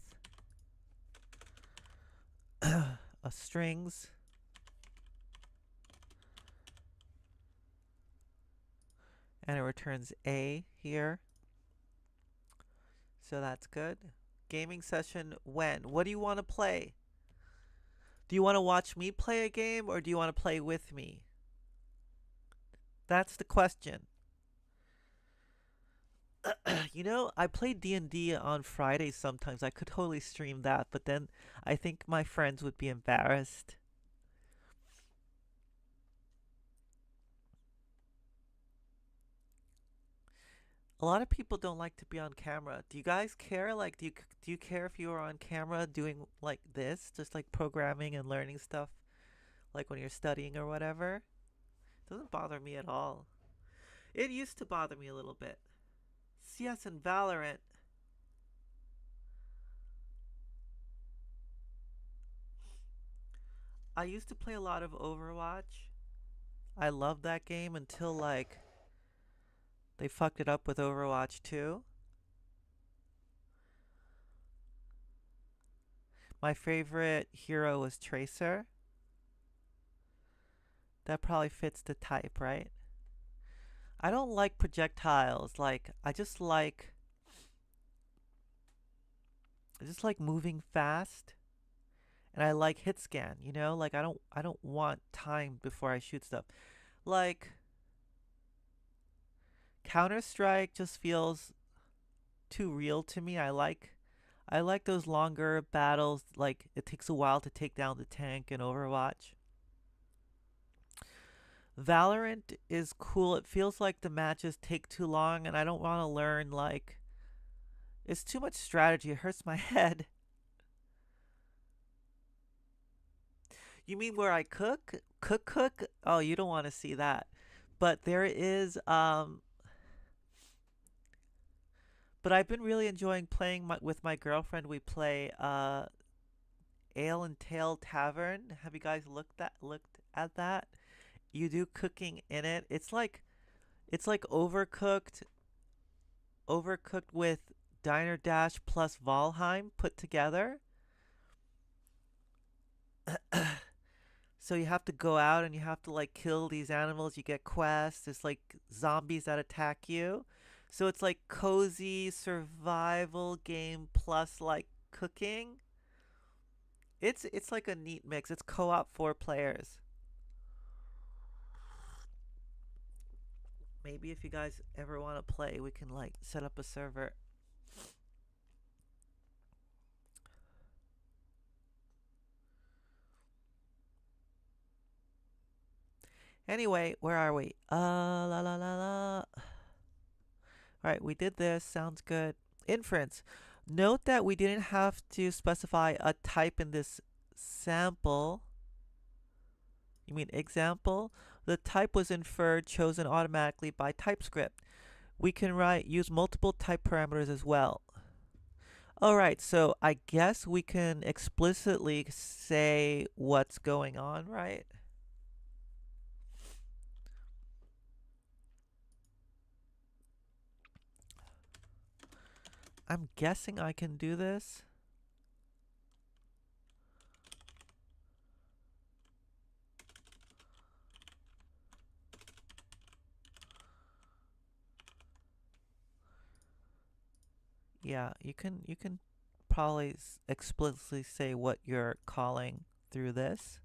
Speaker 1: a strings and it returns A here. So that's good. Gaming session when? What do you want to play? Do you want to watch me play a game or do you want to play with me? That's the question. You know, I play D&D on Fridays sometimes. I could totally stream that, but then I think my friends would be embarrassed. A lot of people don't like to be on camera. Do you guys care? Like, do you care if you are on camera doing like this, just like programming and learning stuff, like when you're studying or whatever? It doesn't bother me at all. It used to bother me a little bit. CS and Valorant. I used to play a lot of Overwatch. I loved that game until like they fucked it up with Overwatch 2. My favorite hero was Tracer. That probably fits the type, right? I don't like projectiles. Like I just like moving fast and I like hit scan, you know? Like I don't want time before I shoot stuff. Like Counter-Strike just feels too real to me. I like those longer battles like it takes a while to take down the tank in Overwatch. Valorant is cool. It feels like the matches take too long and I don't want to learn like it's too much strategy. It hurts my head. You mean where I cook? Cook? Oh, you don't want to see that. But there is but I've been really enjoying playing with my girlfriend. We play Ale and Tail Tavern. Have you guys looked at that? You do cooking in it. It's like overcooked with Diner Dash plus Valheim put together. So you have to go out and you have to like kill these animals. You get quests. There's like zombies that attack you. So it's like cozy survival game plus like cooking. It's like a neat mix. It's co-op 4 players. Maybe if you guys ever want to play, we can like set up a server. Anyway, where are we? La la la la. All right, we did this. Sounds good. Inference. Note that we didn't have to specify a type in this sample. You mean example? The type was inferred, chosen automatically by TypeScript. We can use multiple type parameters as well. All right, so I guess we can explicitly say what's going on, right? I'm guessing I can do this. Yeah, you can probably explicitly say what you're calling through this.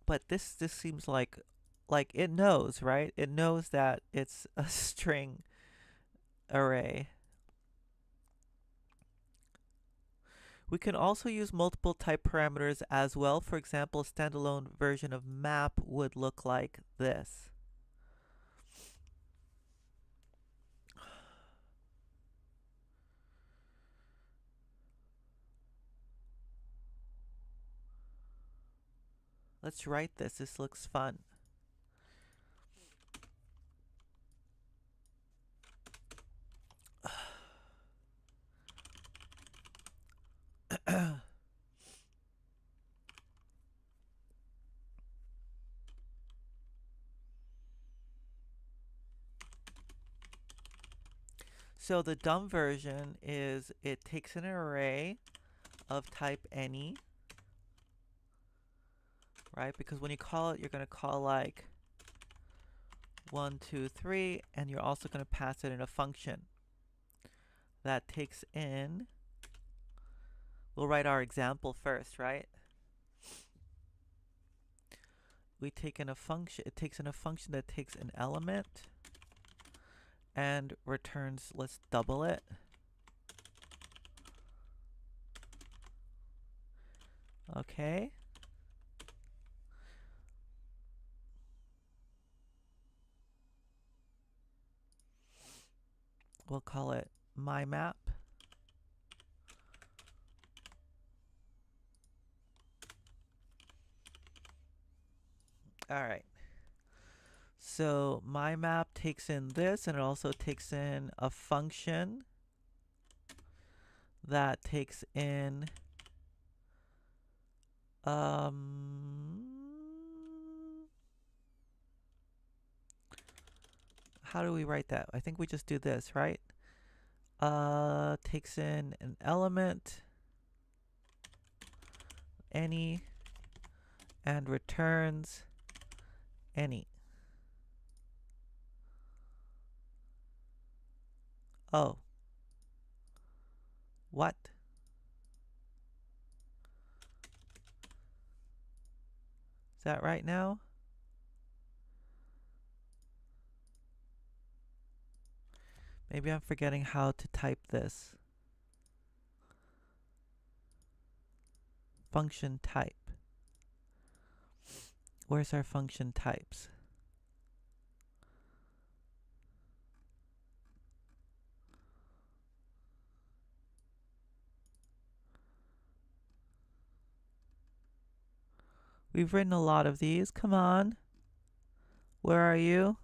Speaker 1: But this seems like it knows, right? It knows that it's a string array. We can also use multiple type parameters as well. For example, a standalone version of map would look like this. Let's write this. This looks fun. So the dumb version is it takes an array of type any right? Because when you call it, you're going to call like 1, 2, 3, and you're also going to pass it in a function that takes in, we'll write our example first, right? We take in a function, it takes in a function that takes an element and returns, let's double it. Okay. We'll call it my map. All right. So my map takes in this, and it also takes in a function that takes in how do we write that? I think we just do this, right? Takes in an element, any, and returns any. Oh. What? Is that right now? Maybe I'm forgetting how to type this. Function type. Where's our function types? We've written a lot of these. Come on. Where are you?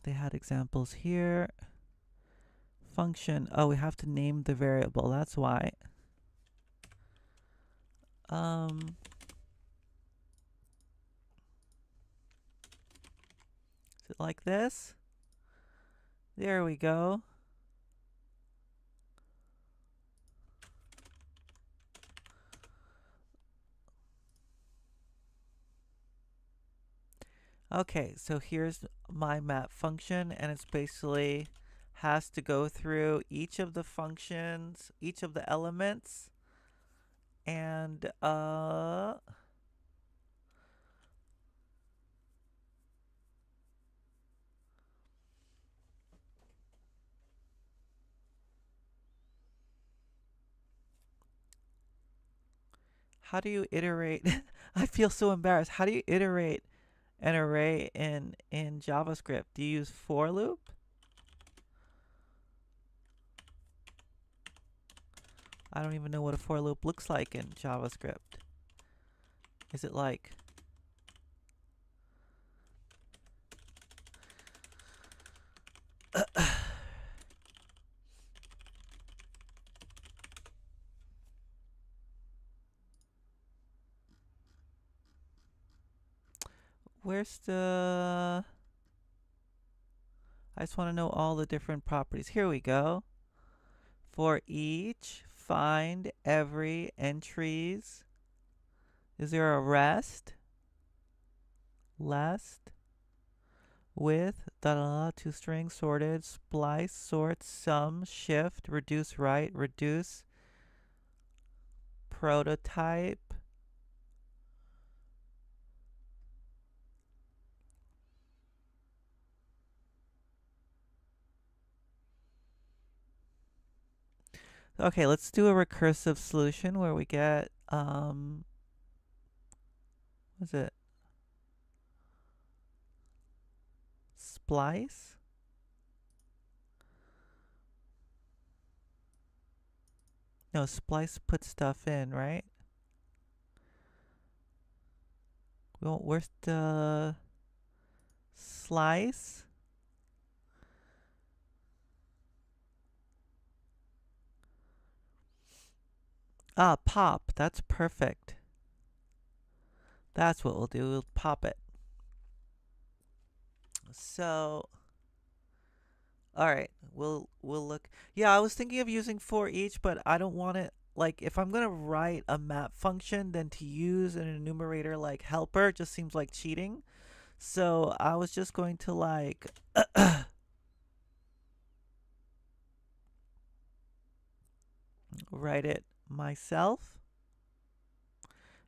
Speaker 1: They had examples here. Function. Oh, we have to name the variable. That's why. Is it like this? There we go. Okay, so here's my map function, and it's basically has to go through each of the functions, each of the elements, and how do you iterate? I feel so embarrassed. How do you iterate an array in JavaScript? Do you use for loop? I don't even know what a for loop looks like in JavaScript. Is it like where's the I just want to know all the different properties. Here we go. For each, find every entries. Is there a rest? Lest with to string sorted, splice, sort, sum, shift, reduce, write, reduce, prototype. Okay, let's do a recursive solution where we get what's it? Splice. No, splice puts stuff in, right? Well, where's the slice? Ah, pop. That's perfect. That's what we'll do. We'll pop it. So, all right, we'll look. Yeah, I was thinking of using for each, but I don't want it like if I'm gonna write a map function, then to use an enumerator like helper just seems like cheating. So I was just going to like write it myself,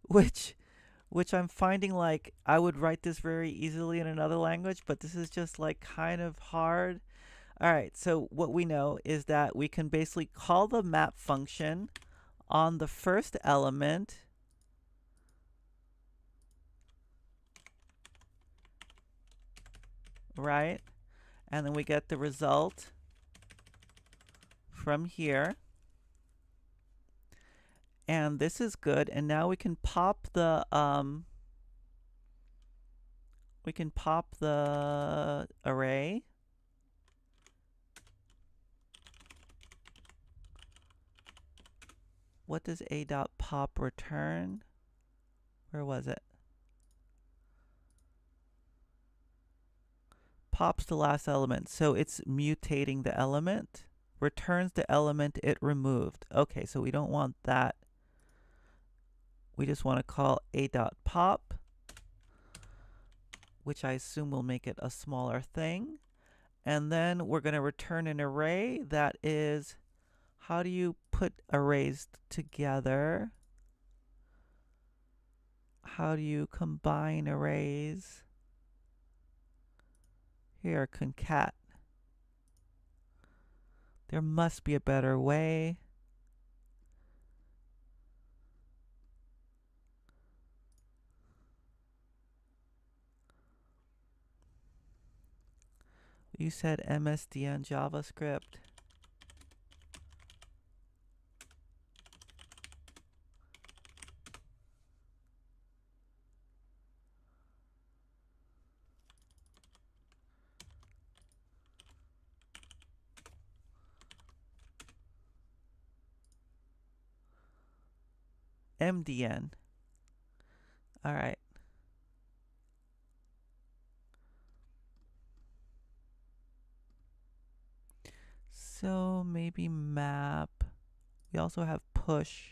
Speaker 1: which I'm finding like I would write this very easily in another language, but this is just like kind of hard. All right, so what we know is that we can basically call the map function on the first element, right? And then we get the result from here. And this is good. And now we can pop the array. What does a dot pop return? Where was it? Pops the last element. So it's mutating the element. Returns the element it removed. Okay, so we don't want that. We just want to call a dot pop, which I assume will make it a smaller thing. And then we're going to return an array that is, how do you put arrays together? How do you combine arrays? Here, concat. There must be a better way. You said MSDN JavaScript. MDN. All right. So maybe map. We also have push.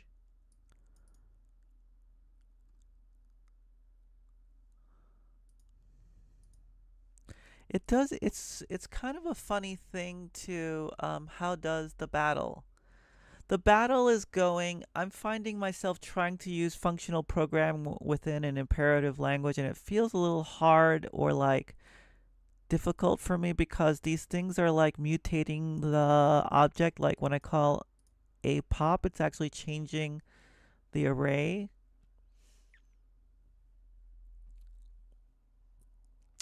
Speaker 1: It does. It's kind of a funny thing to how does the battle? The battle is going. I'm finding myself trying to use functional programming within an imperative language, and it feels a little hard or like difficult for me because these things are like mutating the object. Like when I call a pop, it's actually changing the array.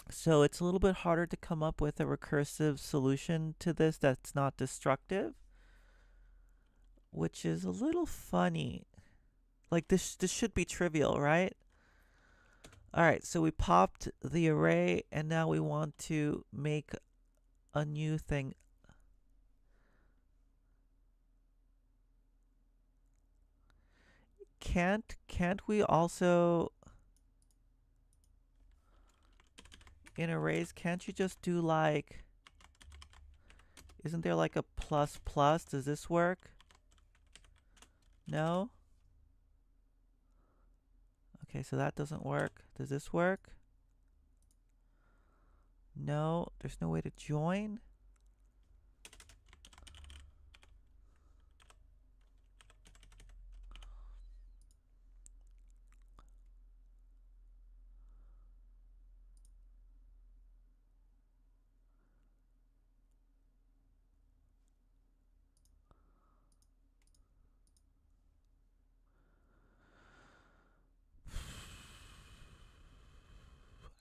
Speaker 1: So it's a little bit harder to come up with a recursive solution to this that's not destructive, which is a little funny. Like this should be trivial, right? All right, so we popped the array and now we want to make a new thing. Can't we also in arrays, can't you just do like, isn't there like a plus plus? Does this work? No? Okay, so that doesn't work. Does this work? No, there's no way to join.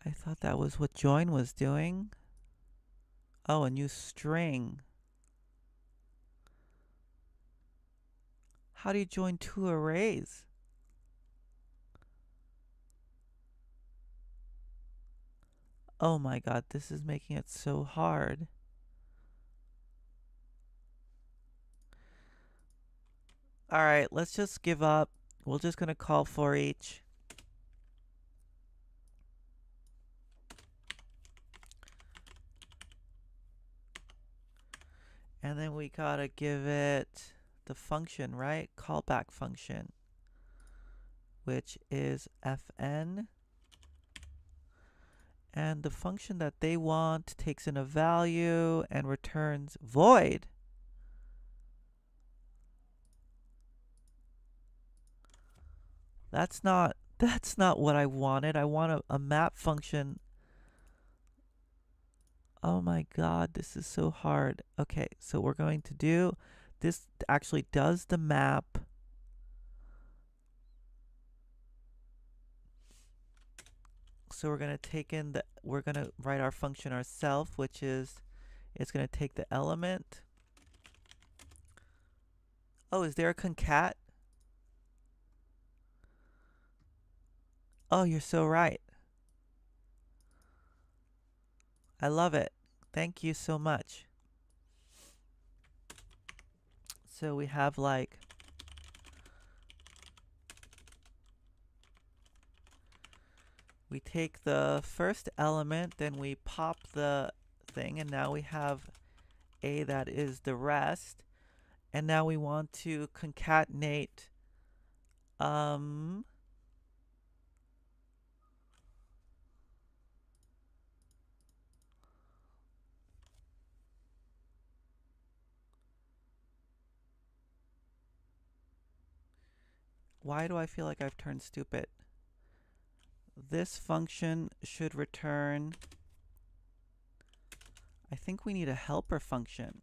Speaker 1: I thought that was what join was doing. Oh, a new string. How do you join two arrays? Oh my god, this is making it so hard. Alright, let's just give up. We're just gonna call for each. And then we gotta give it the function, right? Callback function, which is fn. And the function that they want takes in a value and returns void. That's not what I wanted. I want a map function. Oh my god, this is so hard. Okay, so we're going to do this. Actually does the map. So we're going to take in the, we're going to write our function ourselves, which is, it's going to take the element. Oh, is there a concat? Oh, you're so right. I love it. Thank you so much. So we have like, we take the first element, then we pop the thing, and now we have a that is the rest. And now we want to concatenate why do I feel like I've turned stupid? This function should return, I think we need a helper function.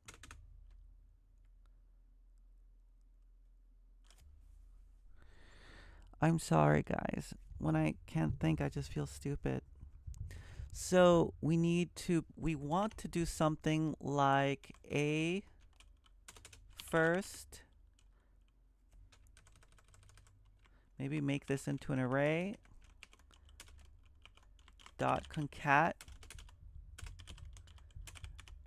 Speaker 1: I'm sorry, guys. When I can't think, I just feel stupid. So we want to do something like a first, maybe make this into an array, dot concat,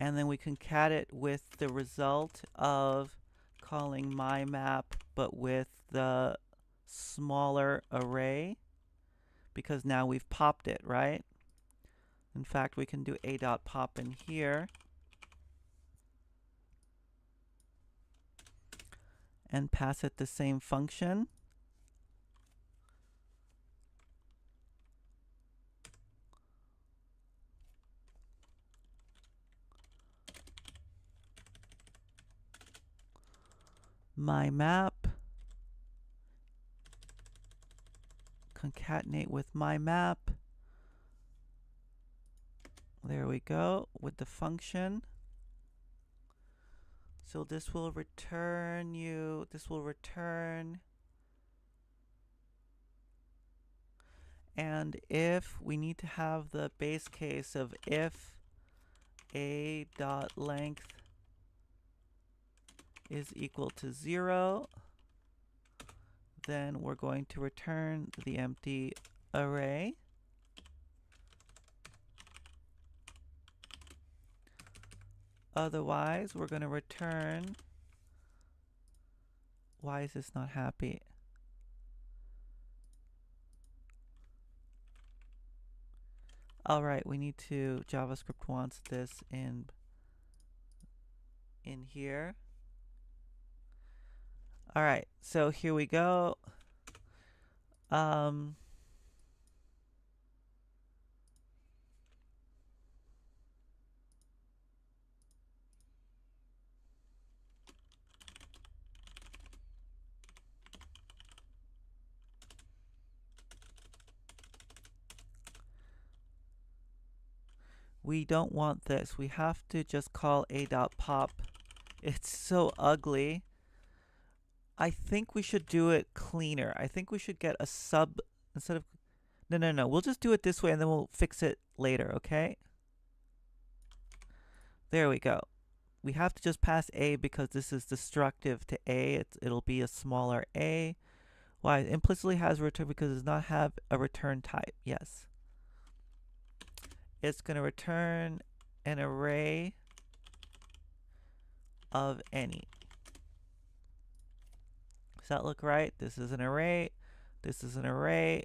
Speaker 1: and then we concat it with the result of calling mymap, but with the smaller array, because now we've popped it, right? In fact, we can do a.pop in here and pass it the same function. Mymap, concatenate with mymap. There we go with the function. So this will return and if we need to have the base case of if a dot length is equal to 0, then we're going to return the empty array. Otherwise, we're going to return, why is this not happy? All right, we need to, JavaScript wants this in here. All right, so here we go. We don't want this. We have to just call a.pop. It's so ugly. I think we should do it cleaner. I think we should get a sub instead of, no. We'll just do it this way and then we'll fix it later, okay? There we go. We have to just pass a because this is destructive to a. It'll be a smaller a. Why? It implicitly has return because it does not have a return type. Yes. It's going to return an array of any. Does that look right? This is an array. This is an array.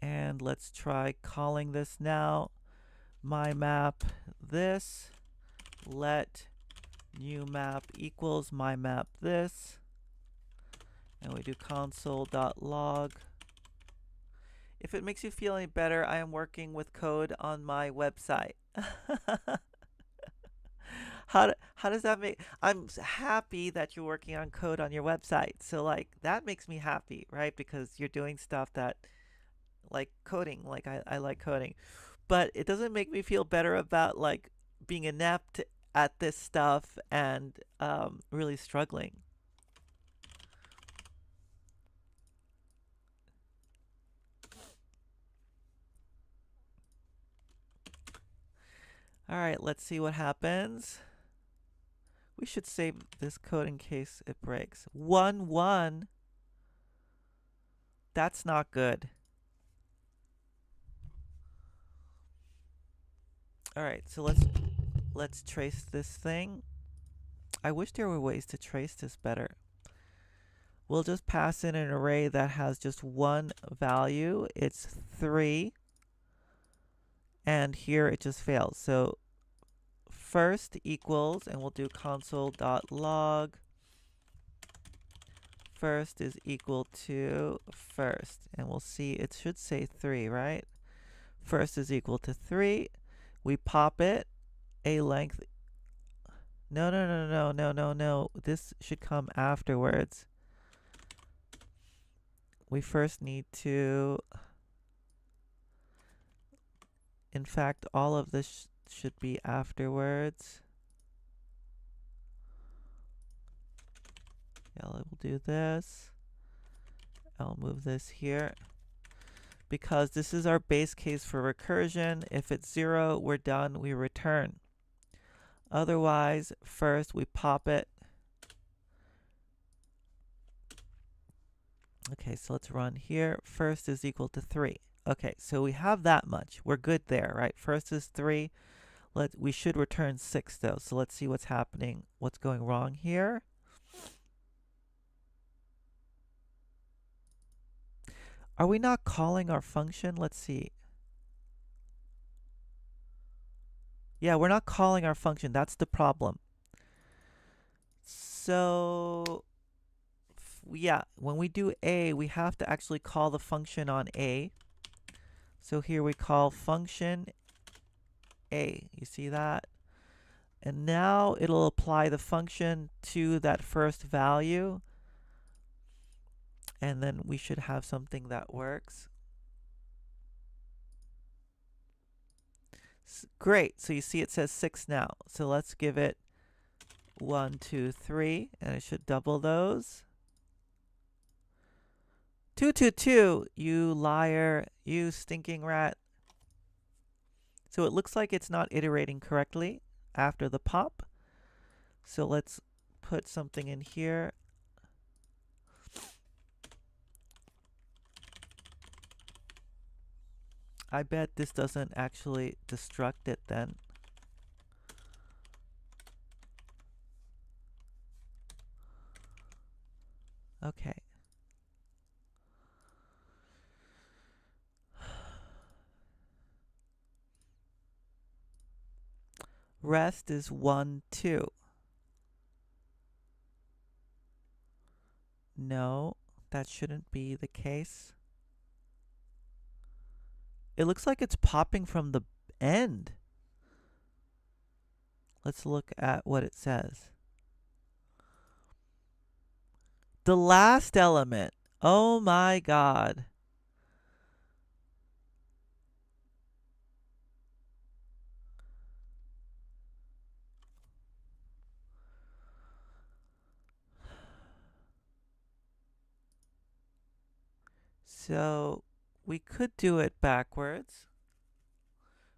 Speaker 1: And let's try calling this now. Mymap this. Let new map equals my map this, and we do console.log. If it makes you feel any better, I am working with code on my website. How does that make? I'm happy that you're working on code on your website. So like that makes me happy, right? Because you're doing stuff that like coding, like I like coding. But it doesn't make me feel better about like being inept at this stuff and really struggling. All right, let's see what happens. We should save this code in case it breaks. 1, 1. That's not good. All right, so let's trace this thing. I wish there were ways to trace this better. We'll just pass in an array that has just one value. It's 3. And here it just fails. So first equals, and we'll do console.log. First is equal to first. And we'll see, it should say 3, right? First is equal to 3. We pop it. A length. No. This should come afterwards. We first need to, in fact, all of this should be afterwards. Yeah, we'll do this. I'll move this here. Because this is our base case for recursion. If it's 0, we're done, we return. Otherwise, first we pop it. Okay, so let's run here. First is equal to 3. Okay, so we have that much. We're good there, right? First is 3. We should return 6 though. So let's see what's happening. What's going wrong here? Are we not calling our function? Let's see. Yeah, we're not calling our function. That's the problem. So yeah, when we do A, we have to actually call the function on A. So here we call function A. You see that? And now it'll apply the function to that first value. And then we should have something that works. Great. So you see it says 6 now. So let's give it 1, 2, 3. And it should double those. 2, 2, 2. You liar. You stinking rat. So it looks like it's not iterating correctly after the pop. So let's put something in here. I bet this doesn't actually destruct it then. Okay. Rest is 1, 2. No, that shouldn't be the case. It looks like it's popping from the end. Let's look at what it says. The last element. Oh my God. So we could do it backwards,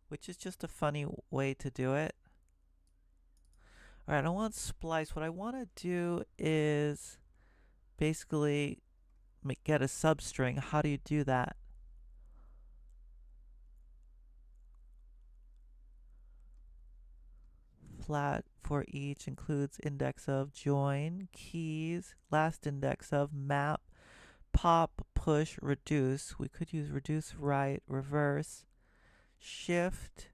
Speaker 1: which is just a funny way to do it. All right, I don't want splice. What I want to do is basically get a substring. How do you do that? Flat for each includes index of join, keys, last index of map, pop, push, reduce. We could use reduce right, reverse, shift.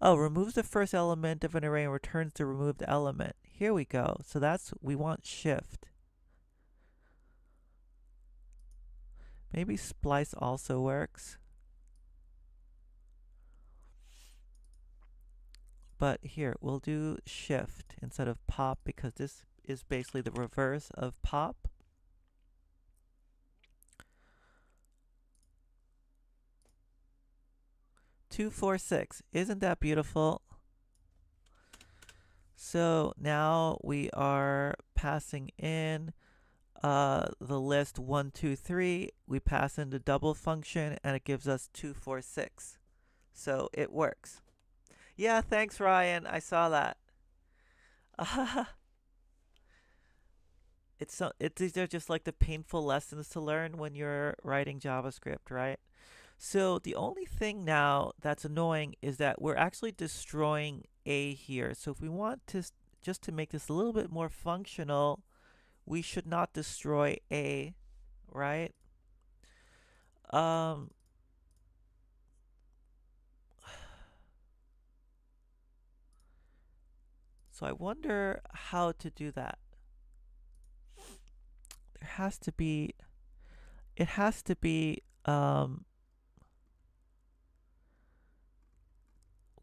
Speaker 1: Oh, removes the first element of an array and returns the removed element. Here we go. So we want shift. Maybe splice also works. But here, we'll do shift instead of pop because this is basically the reverse of pop. Two, four, six. Isn't that beautiful? So now we are passing in the list 1, 2, 3. We pass in the double function and it gives us 2, 4, 6. So it works. Yeah, thanks, Ryan. I saw that. These are just like the painful lessons to learn when you're writing JavaScript, right? So the only thing now that's annoying is that we're actually destroying A here. So if we want to just to make this a little bit more functional, we should not destroy A, right? Um, so I wonder how to do that. There has to be, it has to be,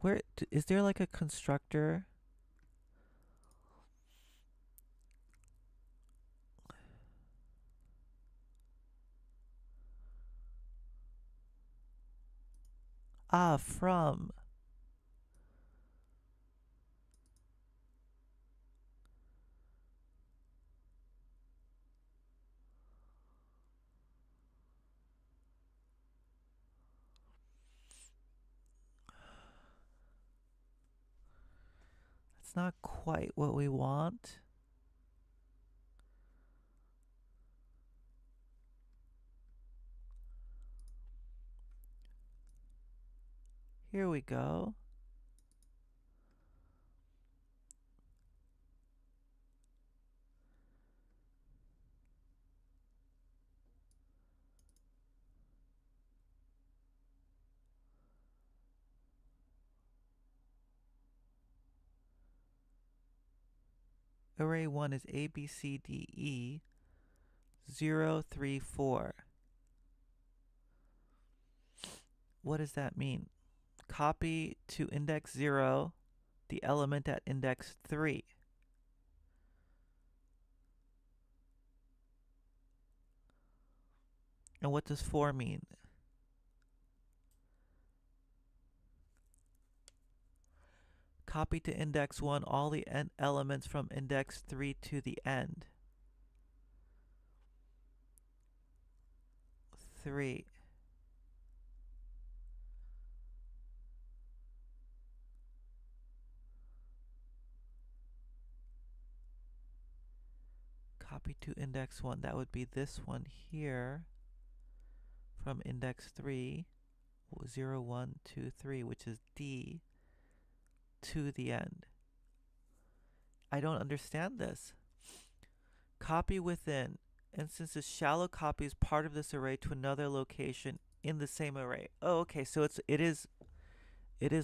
Speaker 1: where, is there like a constructor? Ah, from. It's not quite what we want. Here we go. Array 1 is A, B, C, D, E, 0, 3, 4. What does that mean? Copy to index 0 the element at index 3. And what does 4 mean? Copy to index 1 all the elements from index 3 to the end. 3. Copy to index 1. That would be this one here from index 3, 0, 1, 2, 3, which is D, to the end. I don't understand this. Copy within. And since the shallow copy is part of this array to another location in the same array. Oh, okay, so it is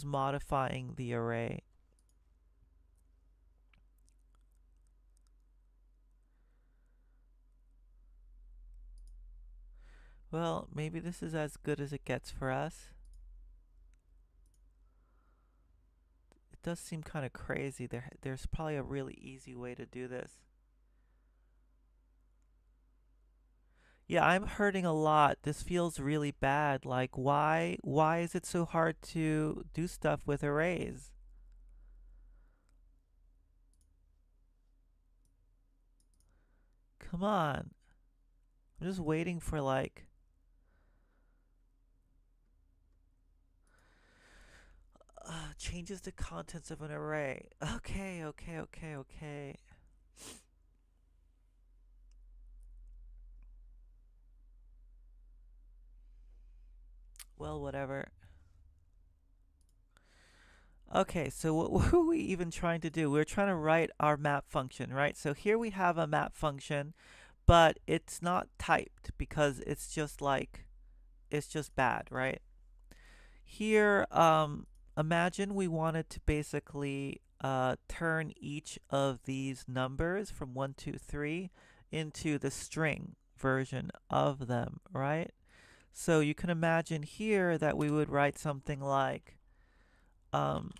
Speaker 1: modifying the array. Well, maybe this is as good as it gets for us. It does seem kind of crazy. There's probably a really easy way to do this. Yeah, I'm hurting a lot. This feels really bad. Like, why is it so hard to do stuff with arrays? Come on. I'm just waiting for like changes the contents of an array. Okay, okay, okay, okay. Well, whatever. Okay, so what were we even trying to do? We were trying to write our map function, right? So here we have a map function, but it's not typed because it's just bad, right? Here, Imagine we wanted to basically turn each of these numbers from 1, 2, 3 into the string version of them, right? So you can imagine here that we would write something like um,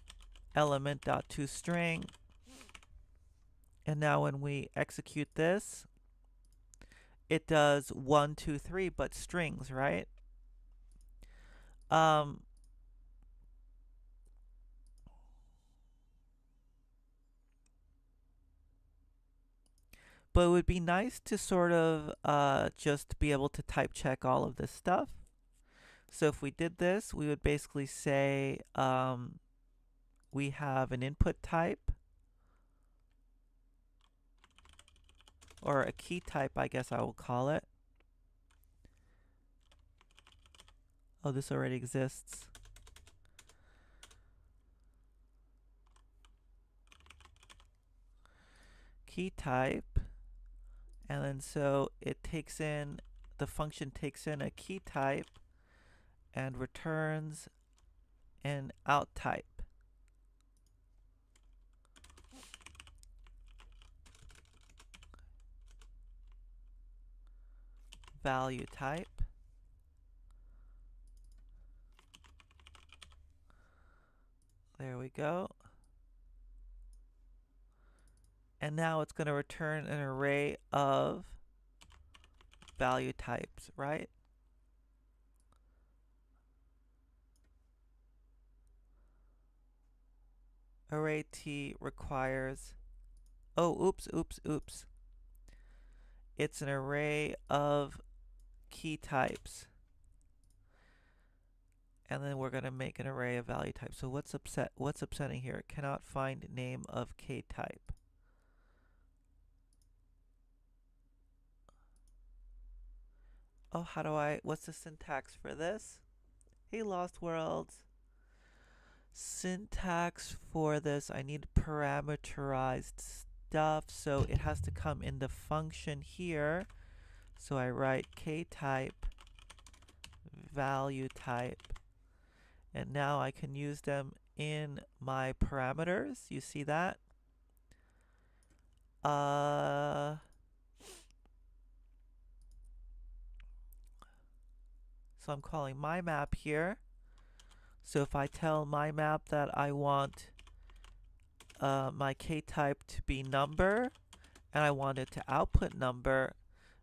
Speaker 1: element.toString, and now when we execute this, it does 1, 2, 3, but strings, right? Um, but it would be nice to sort of just be able to type check all of this stuff. So if we did this, we would basically say we have an input type, or a key type, I guess I will call it. Oh, this already exists. Key type, and then so it takes in, the function takes in a key type and returns an out type. Value type. There we go. And now it's going to return an array of value types, right? Array T requires, oh, oops. It's an array of key types. And then we're going to make an array of value types. So what's upsetting here? It cannot find name of k type. Oh, what's the syntax for this? Hey, Lost Worlds. Syntax for this, I need parameterized stuff, so it has to come in the function here. So I write k type, value type, and now I can use them in my parameters. You see that? So I'm calling my map here. So if I tell my map that I want my k type to be number, and I want it to output number,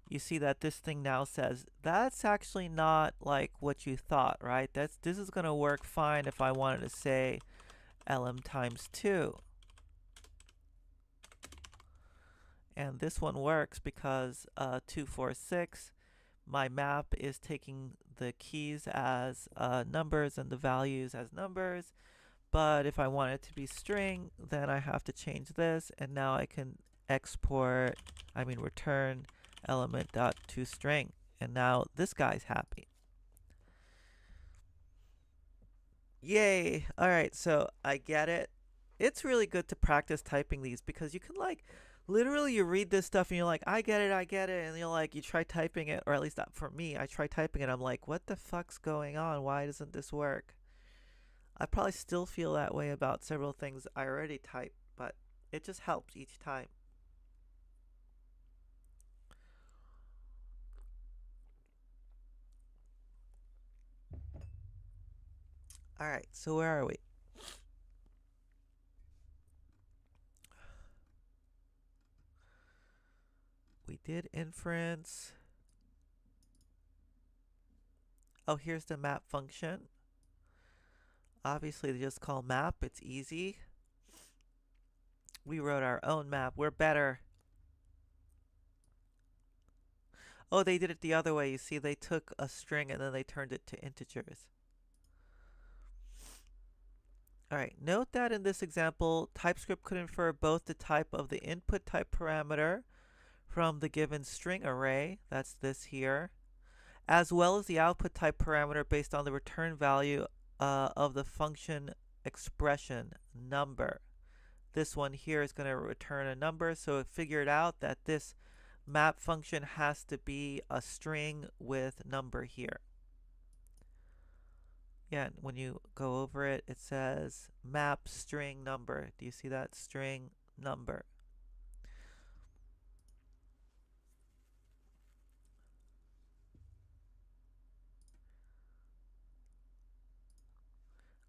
Speaker 1: you see that this thing now says that's actually not like what you thought, right? This is going to work fine if I wanted to say lm times 2. And this one works because 2, 4, 6, my map is taking the keys as numbers and the values as numbers. But if I want it to be string, then I have to change this, and now I can return element.toString. And now this guy's happy. Yay! Alright, so I get it. It's really good to practice typing these because you can literally you read this stuff and you're like, I get it, and you're like, you try typing it, or at least for me, I try typing it, I'm like, what the fuck's going on? Why doesn't this work? I probably still feel that way about several things I already typed, but it just helps each time. Alright, so where are we? We did inference. Oh, here's the map function. Obviously, they just call map. It's easy. We wrote our own map. We're better. Oh, they did it the other way. You see, they took a string and then they turned it to integers. Alright, note that in this example, TypeScript could infer both the type of the input type parameter from the given string array, that's this here, as well as the output type parameter based on the return value of the function expression number. This one here is going to return a number, so it figured out that this map function has to be a string with number here. Yeah, when you go over it, it says map string number. Do you see that? String number.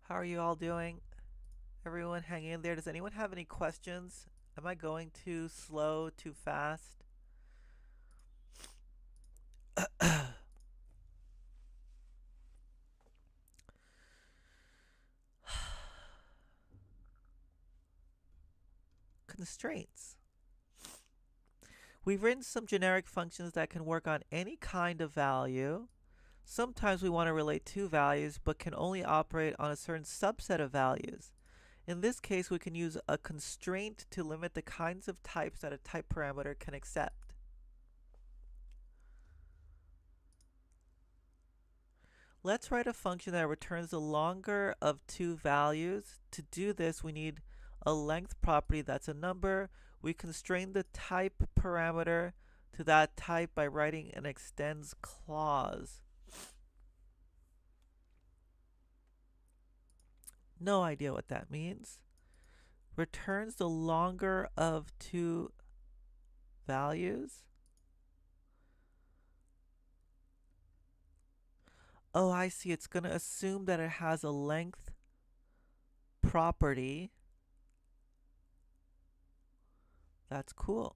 Speaker 1: How are you all doing? Everyone hanging in there. Does anyone have any questions? Am I going too slow, too fast? Constraints. We've written some generic functions that can work on any kind of value. Sometimes we want to relate two values, but can only operate on a certain subset of values. In this case, we can use a constraint to limit the kinds of types that a type parameter can accept. Let's write a function that returns the longer of two values. To do this, we need a length property that's a number. We constrain the type parameter to that type by writing an extends clause. No idea what that means. Returns the longer of two values. Oh, I see. It's going to assume that it has a length property. That's cool.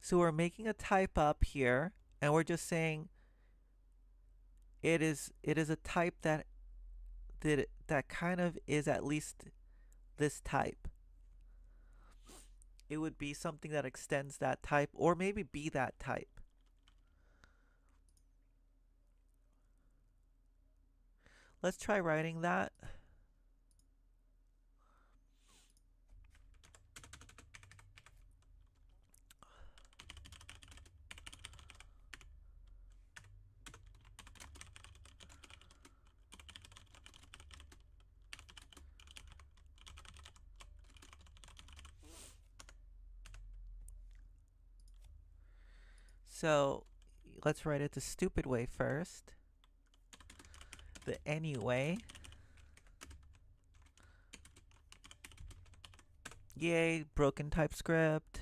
Speaker 1: So we're making a type up here, and we're just saying it is a type that kind of is at least this type. It would be something that extends that type, or maybe be that type. Let's try writing that. So let's write it the stupid way first. The anyway. Yay, broken TypeScript.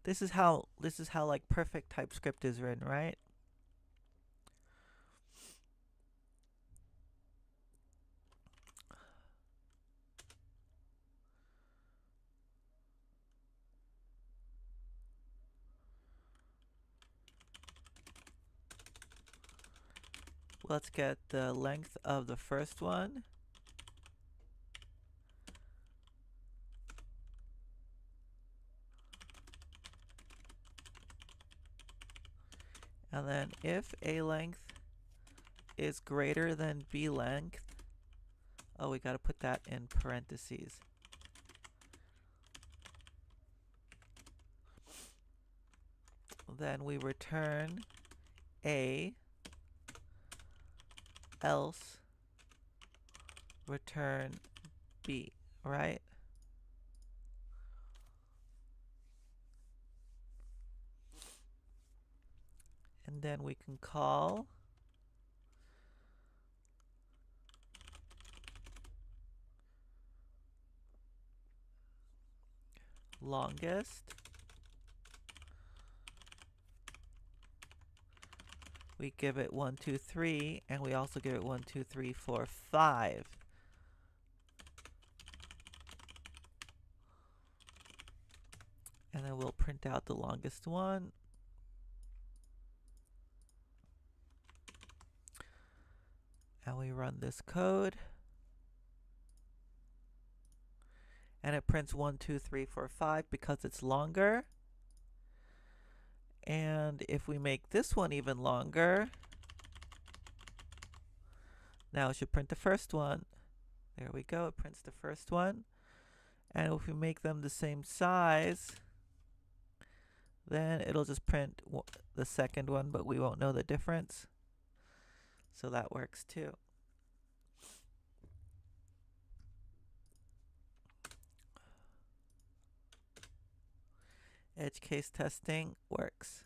Speaker 1: This is how like perfect TypeScript is written, right? Let's get the length of the first one. And then if a length is greater than b length, oh, we got to put that in parentheses. Then we return a, else return b, right? And then we can call longest. We give it 1, 2, 3, and we also give it 1, 2, 3, 4, 5. And then we'll print out the longest one. And we run this code. And it prints 1, 2, 3, 4, 5 because it's longer. And if we make this one even longer, now it should print the first one. There we go, it prints the first one. And if we make them the same size, then it'll just print the second one, but we won't know the difference. So that works too. Edge case testing works.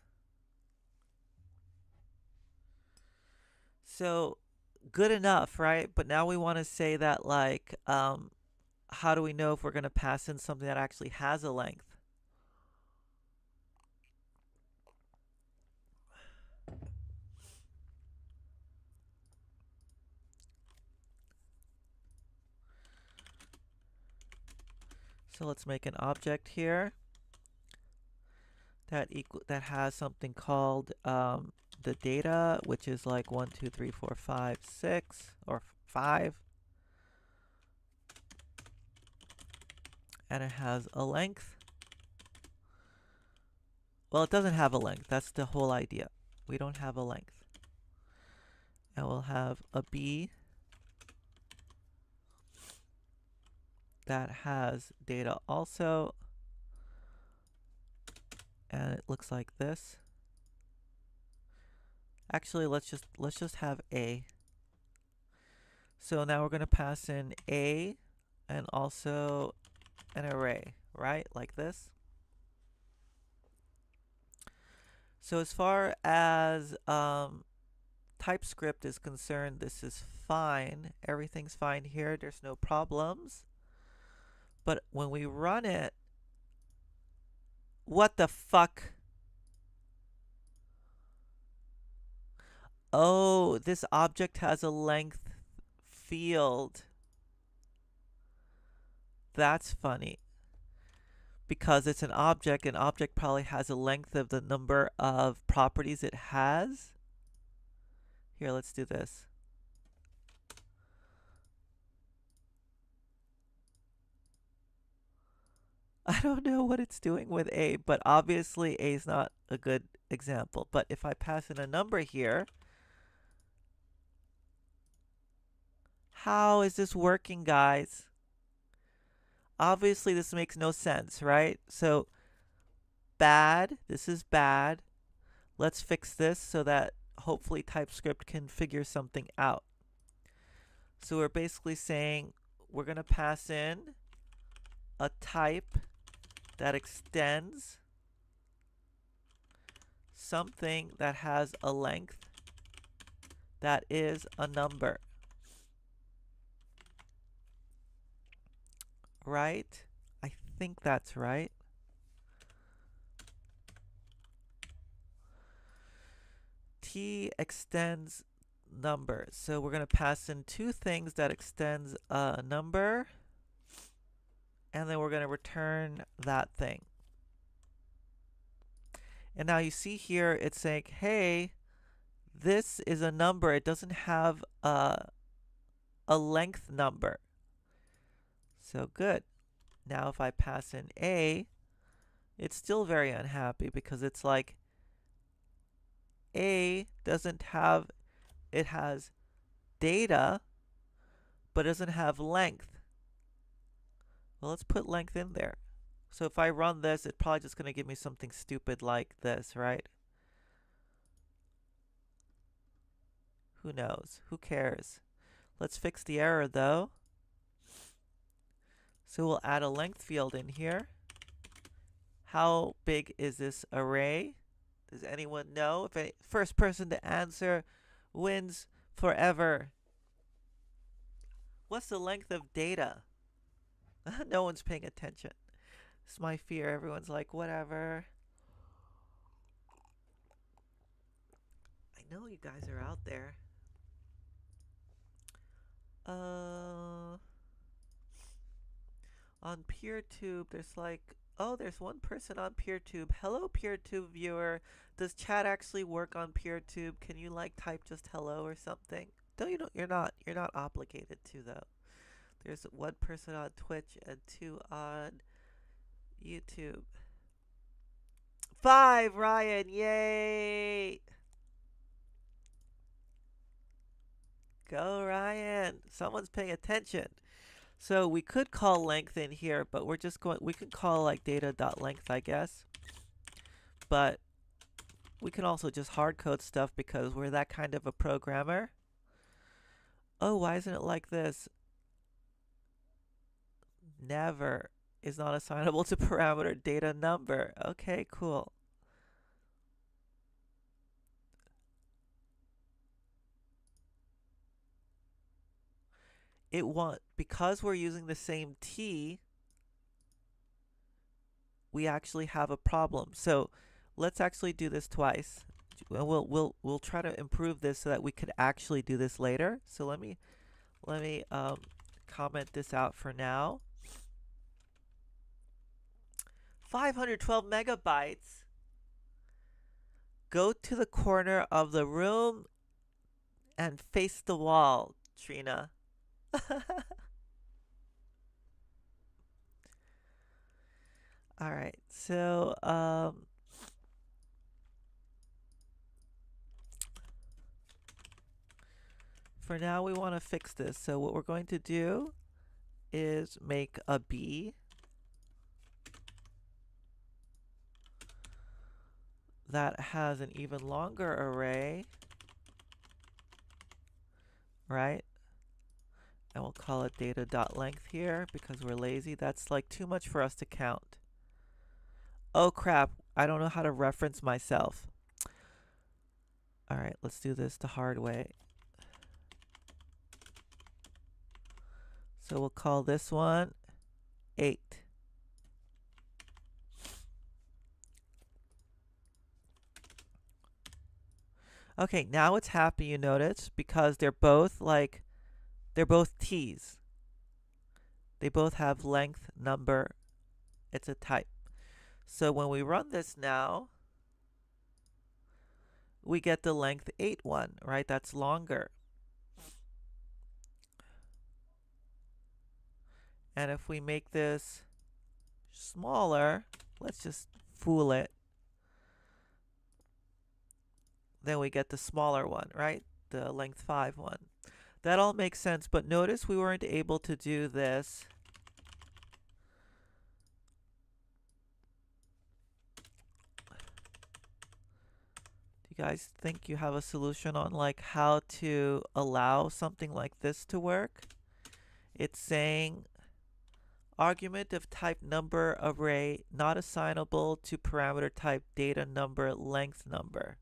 Speaker 1: So good enough, right? But now we want to say that like, how do we know if we're going to pass in something that actually has a length? So let's make an object here that has something called the data, which is like 1, 2, 3, 4, 5, 6, or 5. And it has a length. Well, it doesn't have a length. That's the whole idea. We don't have a length. And we'll have a B that has data also. And it looks like this. Actually, let's just have A. So now we're going to pass in A and also an array, right? Like this. So as far as TypeScript is concerned, this is fine. Everything's fine here. There's no problems. But when we run it, what the fuck? Oh, this object has a length field. That's funny. Because it's an object probably has a length of the number of properties it has. Here, let's do this. I don't know what it's doing with A, but obviously A is not a good example. But if I pass in a number here, how is this working, guys? Obviously this makes no sense, right? So bad, this is bad. Let's fix this so that hopefully TypeScript can figure something out. So we're basically saying we're going to pass in a type that extends something that has a length that is a number. Right? I think that's right. T extends number. So we're going to pass in two things that extends a number, and then we're going to return that thing. And now you see here it's saying, hey, this is a number. It doesn't have a length number. So good. Now if I pass in A, it's still very unhappy because it's like A doesn't have, it has data, but doesn't have length. Well, let's put length in there. So if I run this, it's probably just going to give me something stupid like this, right? Who knows? Who cares? Let's fix the error though. So we'll add a length field in here. How big is this array? Does anyone know? If any first person to answer wins forever. What's the length of data? No one's paying attention. It's my fear. Everyone's like, whatever. I know you guys are out there. On PeerTube, there's like, oh, there's one person on PeerTube. Hello, PeerTube viewer. Does chat actually work on PeerTube? Can you like type just hello or something? No, you're not obligated to though. There's one person on Twitch and 2 on YouTube. 5, Ryan, yay! Go, Ryan. Someone's paying attention. So we could call length in here, but we're just going, we could call like data.length, I guess. But we can also just hard code stuff because we're that kind of a programmer. Oh, why isn't it like this? Never. is not assignable to parameter data number. Okay, cool. Because we're using the same t, we actually have a problem. So let's actually do this twice. We'll try to improve this so that we could actually do this later. So let me comment this out for now. 512 megabytes. Go to the corner of the room and face the wall, Trina. All right. So for now we want to fix this. So what we're going to do is make a B that has an even longer array, right? And we'll call it data.length here because we're lazy. That's like too much for us to count. Oh crap, I don't know how to reference myself. All right, let's do this the hard way. So we'll call this one 8. Okay, now it's happy, you notice, because they're both t's. They both have length, number, it's a type. So when we run this now, we get the length 8 one, right? That's longer. And if we make this smaller, let's just fool it, then we get the smaller one, right? The length 5 one. That all makes sense, but notice we weren't able to do this. Do you guys think you have a solution on like how to allow something like this to work? It's saying argument of type number array not assignable to parameter type data number length number.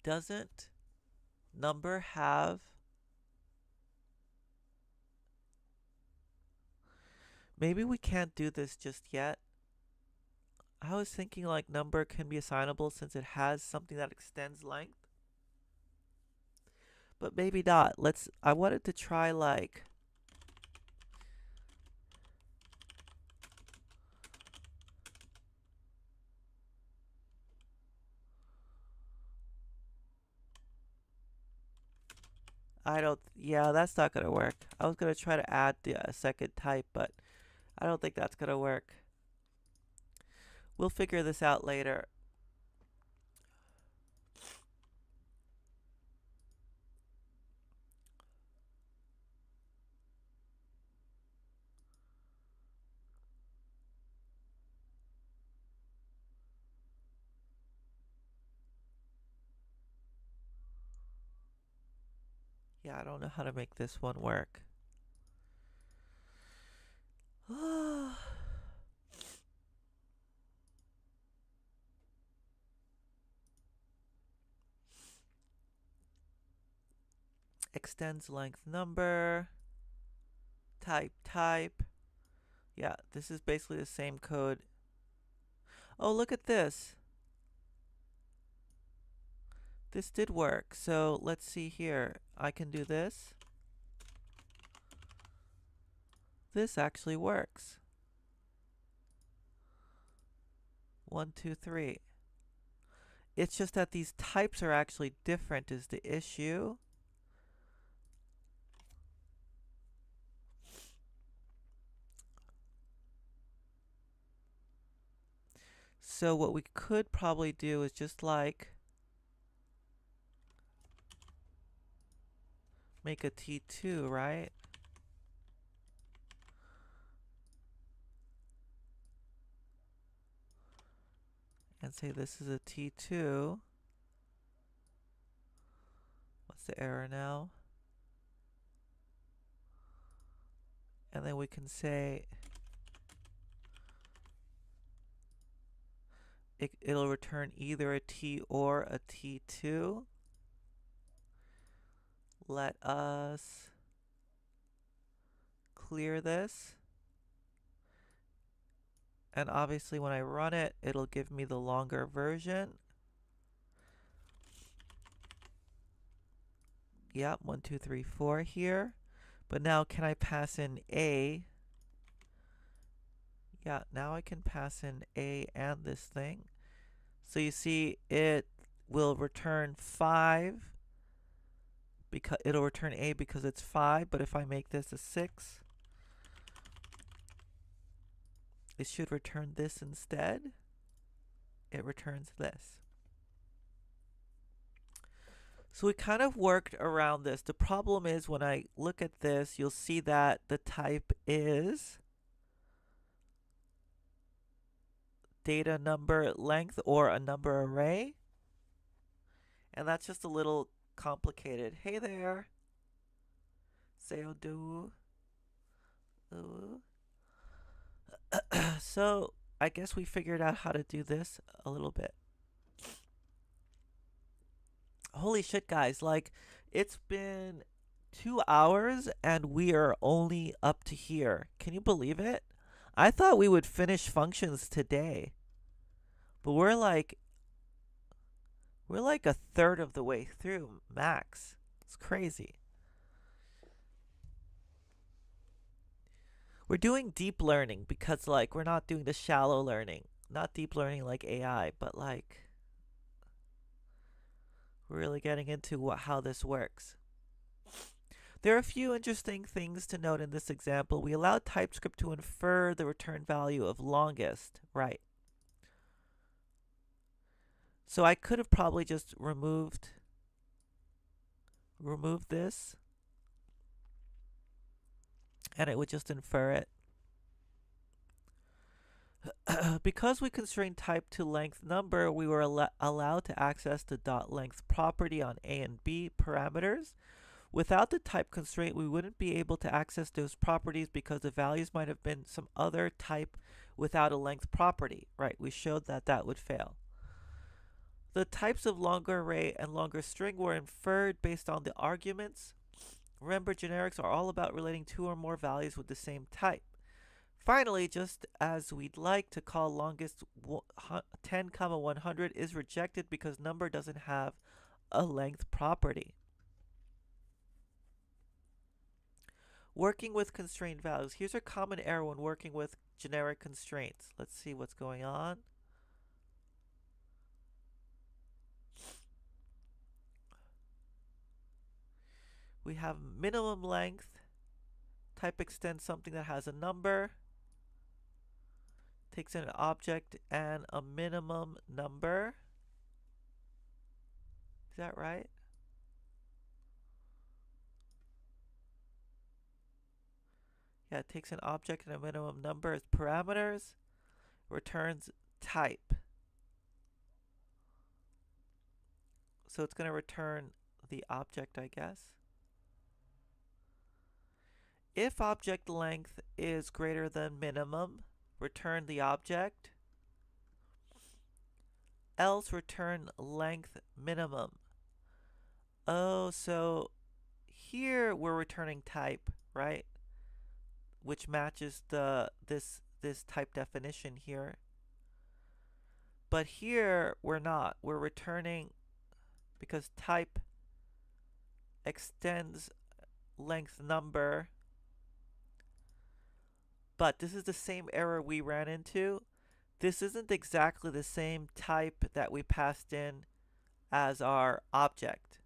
Speaker 1: Doesn't number have... Maybe we can't do this just yet. I was thinking like number can be assignable since it has something that extends length. But maybe not. I wanted to try like... yeah, that's not gonna work. I was gonna try to add the second type, but I don't think that's gonna work. We'll figure this out later. Yeah, I don't know how to make this one work. Extends length number, type. Yeah, this is basically the same code. Oh, look at this. This did work. So let's see here. I can do this. This actually works. 1, 2, 3. It's just that these types are actually different is the issue. So what we could probably do is just like make a T2, right? And say this is a T2. What's the error now? And then we can say it'll return either a T or a T2. Let us clear this. And obviously when I run it, it'll give me the longer version. Yep, 1, 2, 3, 4 here. But now can I pass in A? Yeah, now I can pass in A and this thing. So you see it will return 5 because it'll return A because it's 5, but if I make this a 6, it should return this instead. It returns this. So we kind of worked around this. The problem is when I look at this, you'll see that the type is data number length or a number array. And that's just a little complicated. Hey there. Seodu. So I guess we figured out how to do this a little bit. Holy shit, guys. Like, it's been 2 hours and we are only up to here. Can you believe it? I thought we would finish functions today. But we're like a third of the way through, max. It's crazy. We're doing deep learning because, like, we're not doing the shallow learning. Not deep learning like AI, but, like, we're really getting into how this works. There are a few interesting things to note in this example. We allowed TypeScript to infer the return value of longest, right? So I could have probably just removed this, and it would just infer it. Because we constrained type to length number, we were allowed to access the .length property on A and B parameters. Without the type constraint, we wouldn't be able to access those properties because the values might have been some other type without a length property. Right, we showed that that would fail. The types of longer array and longer string were inferred based on the arguments. Remember, generics are all about relating 2 or more values with the same type. Finally, just as we'd like to call longest 10, 100 is rejected because number doesn't have a length property. Working with constrained values. Here's a common error when working with generic constraints. Let's see what's going on. We have minimum length. Type extends something that has a number. Takes in an object and a minimum number. Is that right? Yeah, it takes an object and a minimum number as parameters. Returns type. So it's going to return the object, I guess. If object length is greater than minimum, return the object. Else return length minimum. Oh, so here we're returning type, right? Which matches this type definition here. But here we're not. We're returning because type extends length number. But this is the same error we ran into. This isn't exactly the same type that we passed in as our object.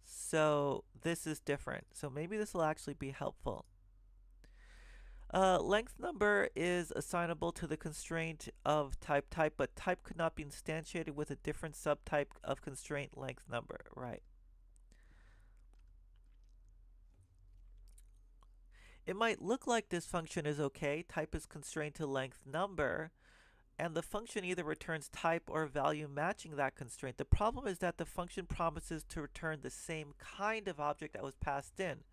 Speaker 1: So this is different. So maybe this will actually be helpful. Length number is assignable to the constraint of type, but type could not be instantiated with a different subtype of constraint length number, right? It might look like this function is okay. Type is constrained to length number, and the function either returns type or value matching that constraint. The problem is that the function promises to return the same kind of object that was passed in.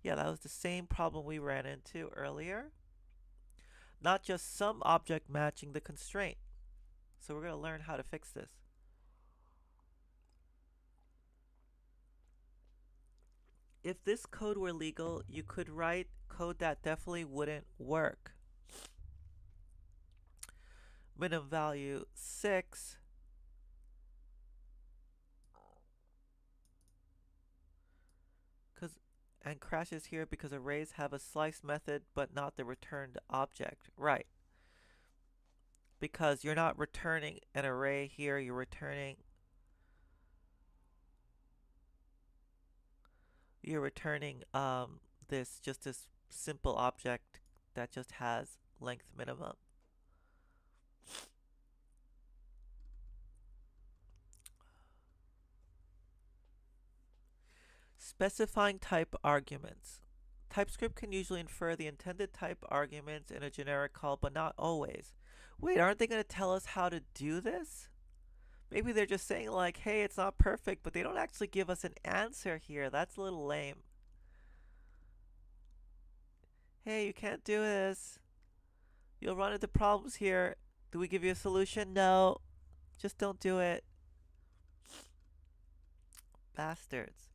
Speaker 1: Yeah, that was the same problem we ran into earlier. Not just some object matching the constraint. So we're going to learn how to fix this. If this code were legal, you could write code that definitely wouldn't work. Minimum value 6. And crashes here because arrays have a slice method but not the returned object. Right. Because you're not returning an array here, you're returning this simple object that just has length minimum. Specifying type arguments. TypeScript can usually infer the intended type arguments in a generic call, but not always. Wait, aren't they going to tell us how to do this? Maybe they're just saying like, hey, it's not perfect, but they don't actually give us an answer here. That's a little lame. Hey, you can't do this. You'll run into problems here. Do we give you a solution? No. Just don't do it. Bastards.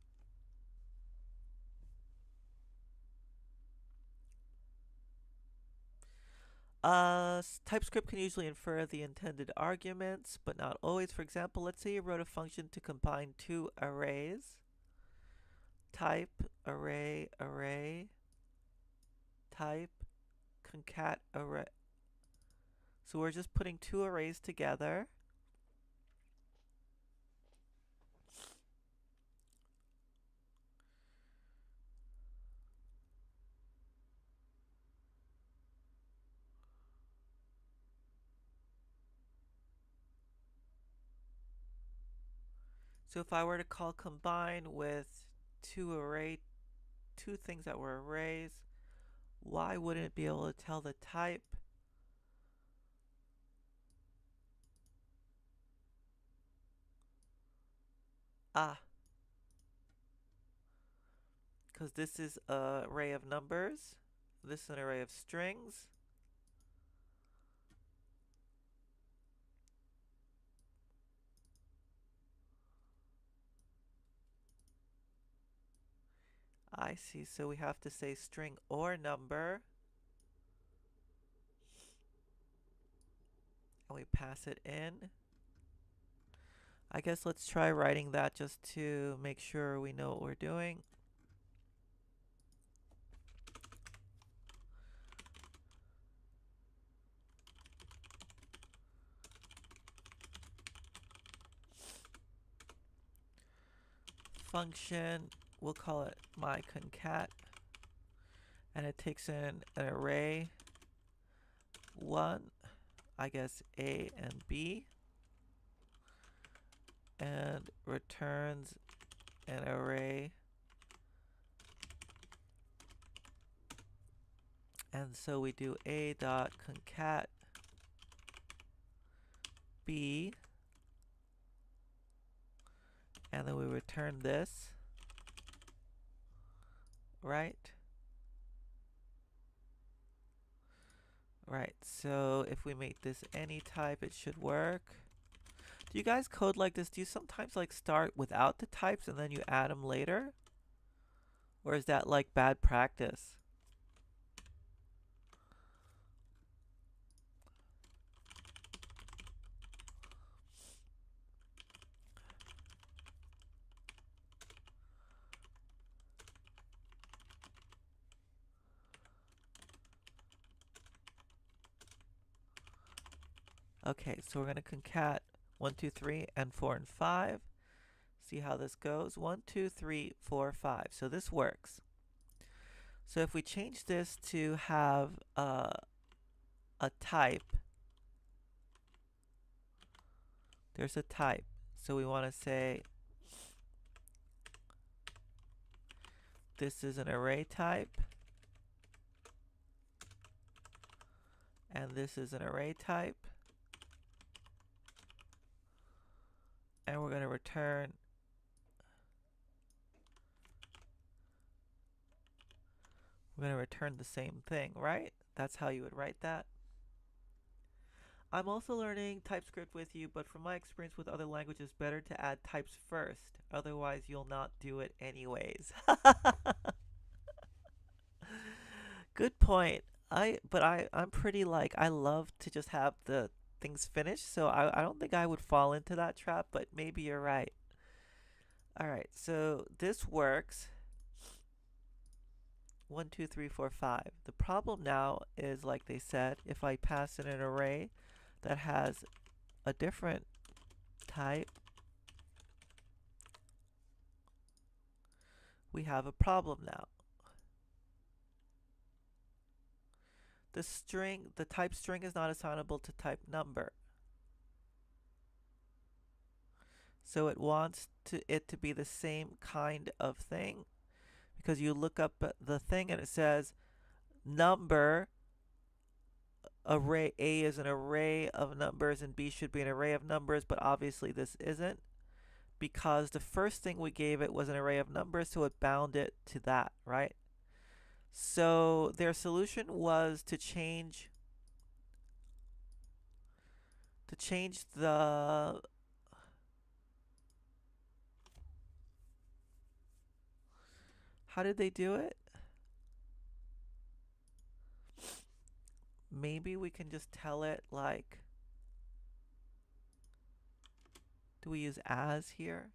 Speaker 1: TypeScript can usually infer the intended arguments, but not always. For example, let's say you wrote a function to combine two arrays. Type, array, array, type, concat array. So we're just putting two arrays together. So if I were to call combine with two things that were arrays, why wouldn't it be able to tell the type? Ah, because this is an array of numbers. This is an array of strings. I see, so we have to say string or number. And we pass it in. I guess let's try writing that just to make sure we know what we're doing. Function, we'll call it myConcat, and it takes in an array 1, I guess A and B, and returns an array. And so we do a dot concat b, and then we return this, right? Right, so if we make this any type, it should work. Do you guys code like this? Do you sometimes like start without the types and then you add them later? Or is that like bad practice? Okay, so we're going to concat 1, 2, 3, and 4 and 5. See how this goes. 1, 2, 3, 4, 5. So this works. So if we change this to have a type, there's a type. So we want to say this is an array type, and this is an array type, and we're going to return We're going to return the same thing, right? That's how you would write that. I'm also learning TypeScript with you, but from my experience with other languages, better to add types first. Otherwise, you'll not do it anyways. Good point. I'm pretty like I love to just have the things finished, so I don't think I would fall into that trap, but maybe you're right. All right, so this works. 1, 2, 3, 4, 5. The problem now is, like they said, if I pass in an array that has a different type, we have a problem now. The type string is not assignable to type number. So it wants it to be the same kind of thing, because you look up the thing and it says number array. A is an array of numbers and B should be an array of numbers, but obviously this isn't, because the first thing we gave it was an array of numbers, so it bound it to that, right? So their solution was to change the, how did they do it? Maybe we can just tell it, like, do we use as here?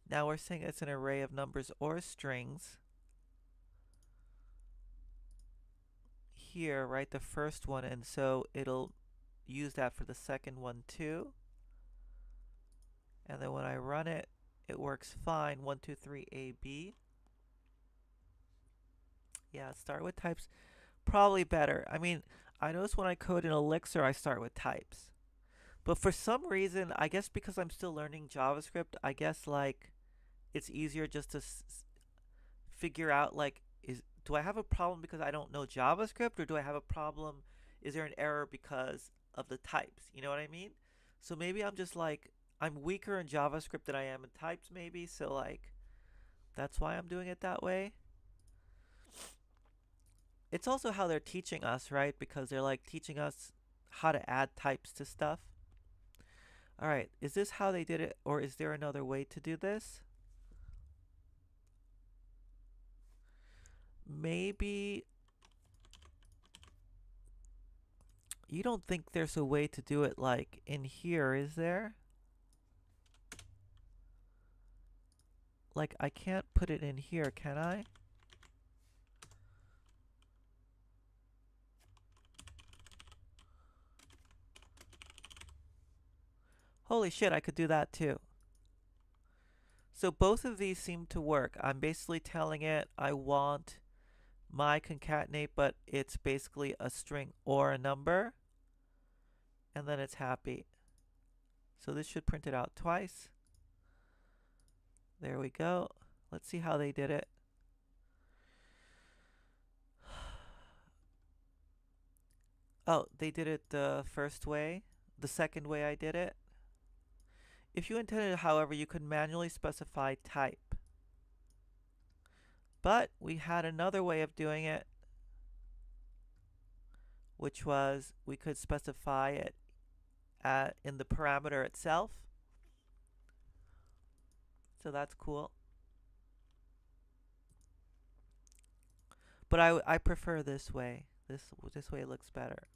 Speaker 1: Now we're saying it's an array of numbers or strings. Here, right, the first one, and so it'll use that for the second one too. And then when I run it, it works fine. 1, 2, 3, A, B. Yeah, start with types. Probably better. I mean, I notice when I code in Elixir, I start with types. But for some reason, I guess because I'm still learning JavaScript, I guess like it's easier just to figure out like, do I have a problem because I don't know JavaScript, or do I have a problem? Is there an error because of the types? You know what I mean? So maybe I'm just like, I'm weaker in JavaScript than I am in types, maybe. So like, that's why I'm doing it that way. It's also how they're teaching us, right? Because they're like teaching us how to add types to stuff. All right, is this how they did it, or is there another way to do this? Maybe you don't think there's a way to do it like in here, is there? Like, I can't put it in here, can I? Holy shit, I could do that too. So both of these seem to work. I'm basically telling it I want my concatenate, but it's basically a string or a number, and then it's happy. So this should print it out twice. There we go. Let's see how they did it. Oh, they did it the first way. The second way I did it. If you intended, however, you could manually specify type. But we had another way of doing it, which was we could specify it in the parameter itself. So that's cool. But I prefer this way. This way looks better.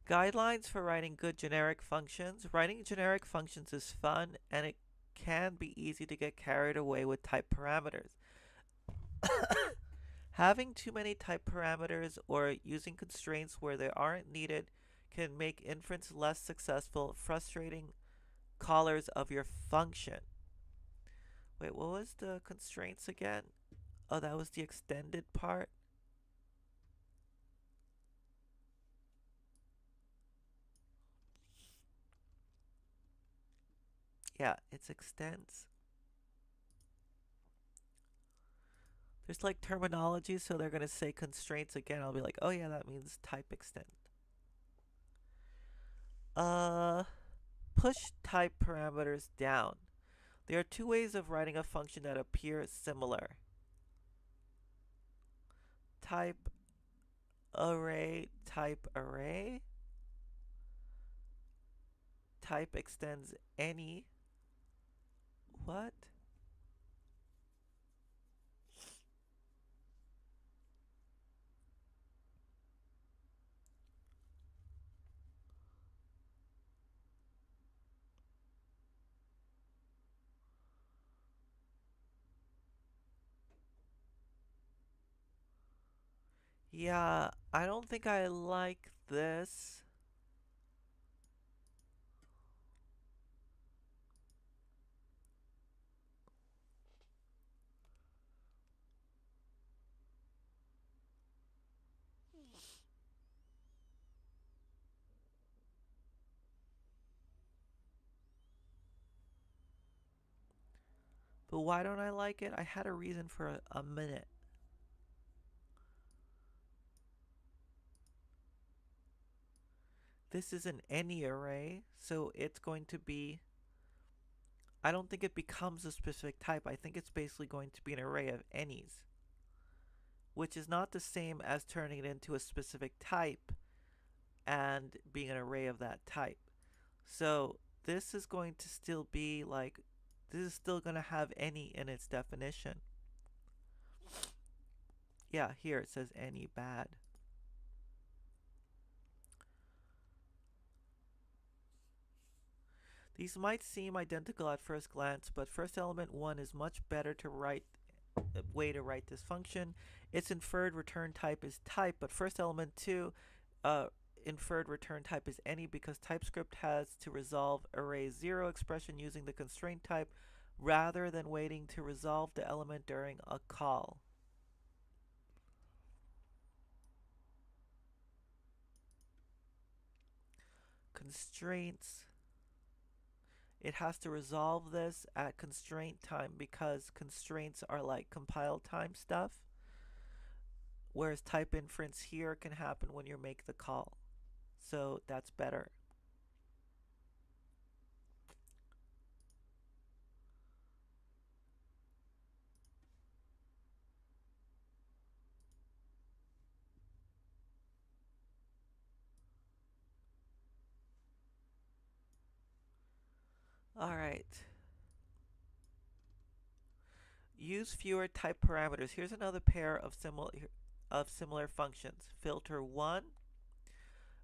Speaker 1: Guidelines for writing good generic functions. Writing generic functions is fun, and it can be easy to get carried away with type parameters. Having too many type parameters or using constraints where they aren't needed can make inference less successful, frustrating callers of your function. Wait, what was the constraints again? Oh, that was the extended part. Yeah, it's extends. There's like terminology, so they're gonna say constraints again. I'll be like, oh yeah, that means type extend. Uh, push type parameters down. There are two ways of writing a function that appear similar. Type array, type extends any. What? Yeah, I don't think I like this. But why don't I like it? I had a reason for a minute. This is an any array, so it's going to be, I don't think it becomes a specific type. I think it's basically going to be an array of any's, which is not the same as turning it into a specific type and being an array of that type. So this is going to still be like, this is still going to have any in its definition. Yeah, here it says any bad. These might seem identical at first glance, but first element 1 is much better to write way to write this function. Its inferred return type is type, but first element 2 uh, inferred return type is any because TypeScript has to resolve array 0 expression using the constraint type rather than waiting to resolve the element during a call. Constraints. It has to resolve this at constraint time because constraints are like compile time stuff, whereas type inference here can happen when you make the call. So that's better. All right. Use fewer type parameters. Here's another pair of similar functions. Filter 1,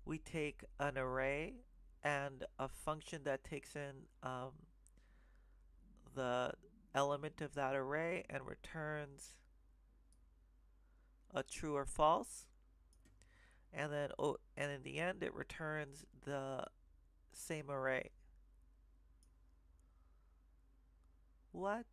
Speaker 1: we take an array and a function that takes in the element of that array and returns a true or false. And then and in the end it returns the same array. What?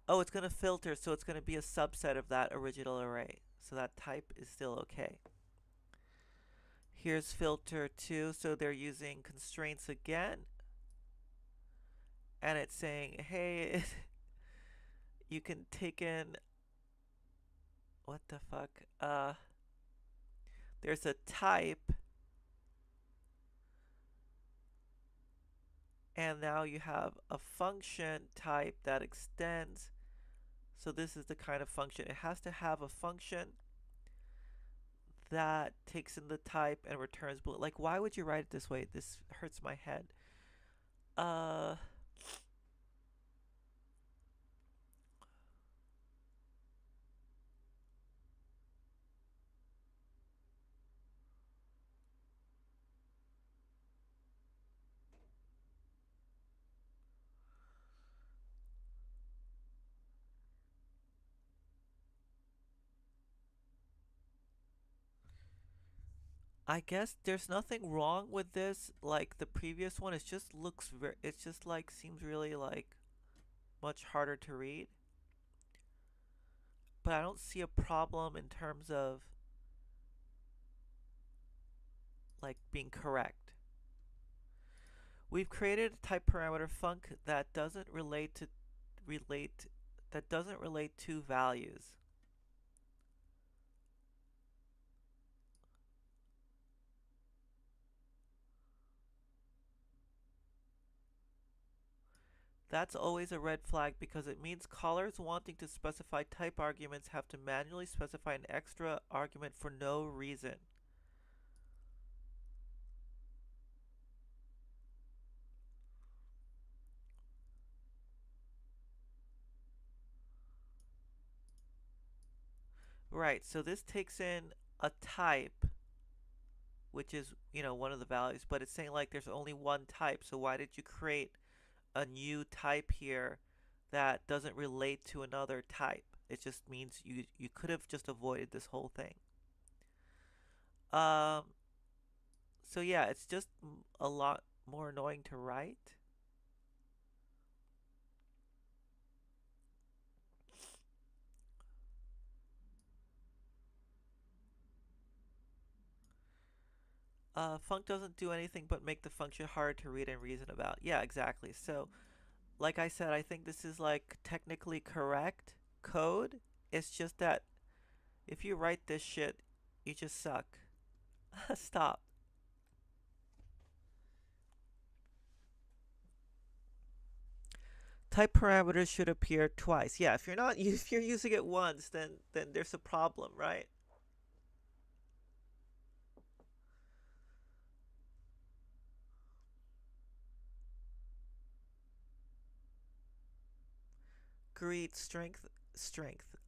Speaker 1: Oh, it's going to filter, so it's going to be a subset of that original array. So that type is still okay. Here's filter 2, so they're using constraints again. And it's saying, hey, you can take in, what the fuck? There's a type, and now you have a function type that extends. So this is the kind of function. It has to have a function that takes in the type and returns blue. Like, why would you write it this way? This hurts my head. Uh, I guess there's nothing wrong with this like the previous one. It just looks very, it's just like seems really like much harder to read. But I don't see a problem in terms of like being correct. We've created a type parameter func that doesn't relate that doesn't relate to values. That's always a red flag because it means callers wanting to specify type arguments have to manually specify an extra argument for no reason. Right, so this takes in a type, which is, one of the values, but it's saying like there's only one type, so why did you create a new type here that doesn't relate to another type? It just means you could have just avoided this whole thing. Um, so yeah, it's just a lot more annoying to write. Func doesn't do anything but make the function hard to read and reason about. Yeah, exactly. So, like I said, I think this is like technically correct code. It's just that if you write this shit, you just suck. Stop. Type parameters should appear twice. Yeah, if you're not if you're using it once, then there's a problem, right? Greet strength.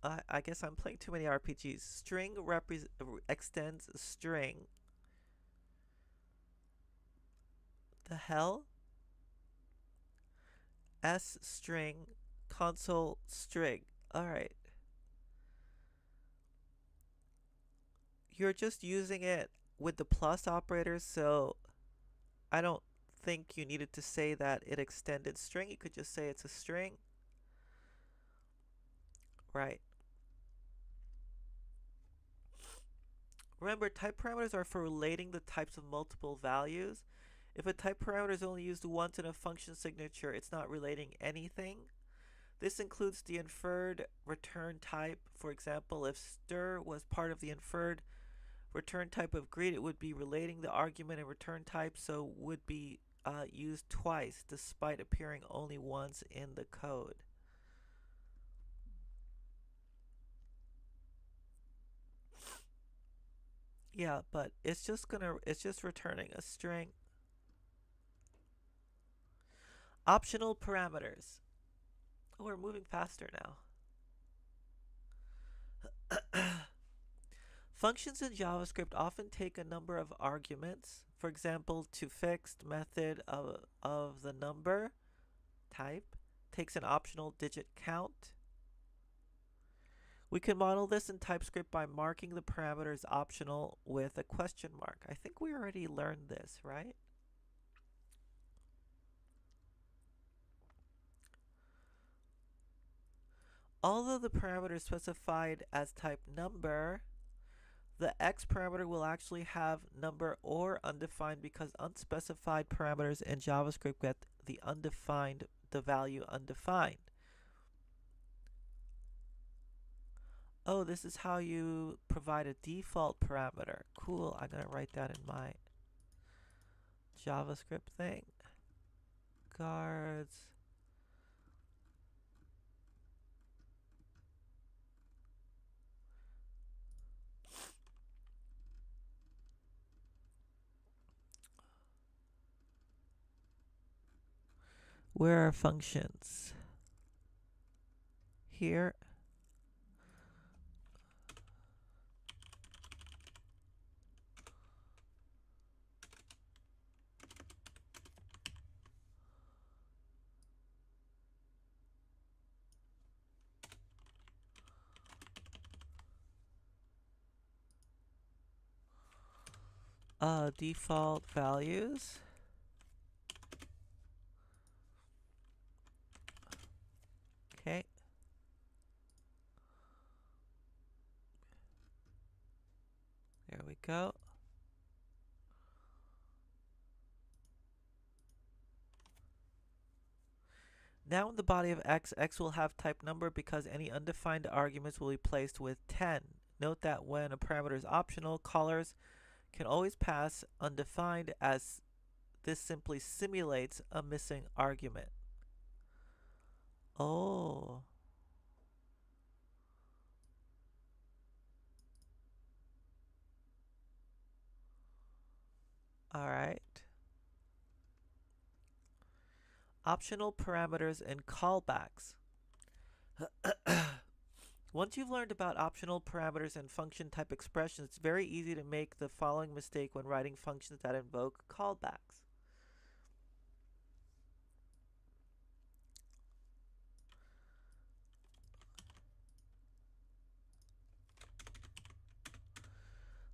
Speaker 1: I guess I'm playing too many RPGs. String extends string. The hell? S string console string. All right. You're just using it with the plus operators, so I don't think you needed to say that it extended string. You could just say it's a string. Right. Remember, type parameters are for relating the types of multiple values. If a type parameter is only used once in a function signature, it's not relating anything. This includes the inferred return type. For example, if stir was part of the inferred return type of greet, it would be relating the argument and return type, so would be used twice despite appearing only once in the code. Yeah, but it's just returning a string. Optional parameters. Oh, we're moving faster now. Functions in JavaScript often take a number of arguments. For example, to fixed method of the number type takes an optional digit count. We can model this in TypeScript by marking the parameters optional with a question mark. I think we already learned this, right? Although the parameter is specified as type number, the x parameter will actually have number or undefined because unspecified parameters in JavaScript get the value undefined. Oh, this is how you provide a default parameter. Cool, I'm going to write that in my JavaScript thing. Guards. Where are functions? Here. Default values. Okay. There we go. Now in the body of x, x will have type number because any undefined arguments will be placed with 10. Note that when a parameter is optional, callers can always pass undefined, as this simply simulates a missing argument. Oh. Alright. Optional parameters and callbacks. Once you've learned about optional parameters and function type expressions, it's very easy to make the following mistake when writing functions that invoke callbacks.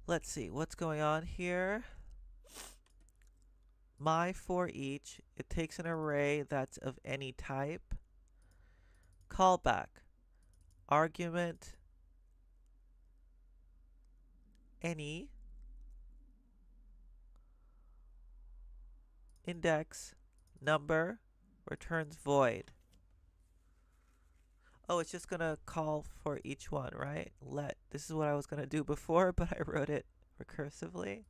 Speaker 1: Let's see what's going on here. My for each, it takes an array that's of any type. Callback, argument any, index number, returns void. Oh, it's just gonna call for each one, right? This is what I was gonna do before, but I wrote it recursively.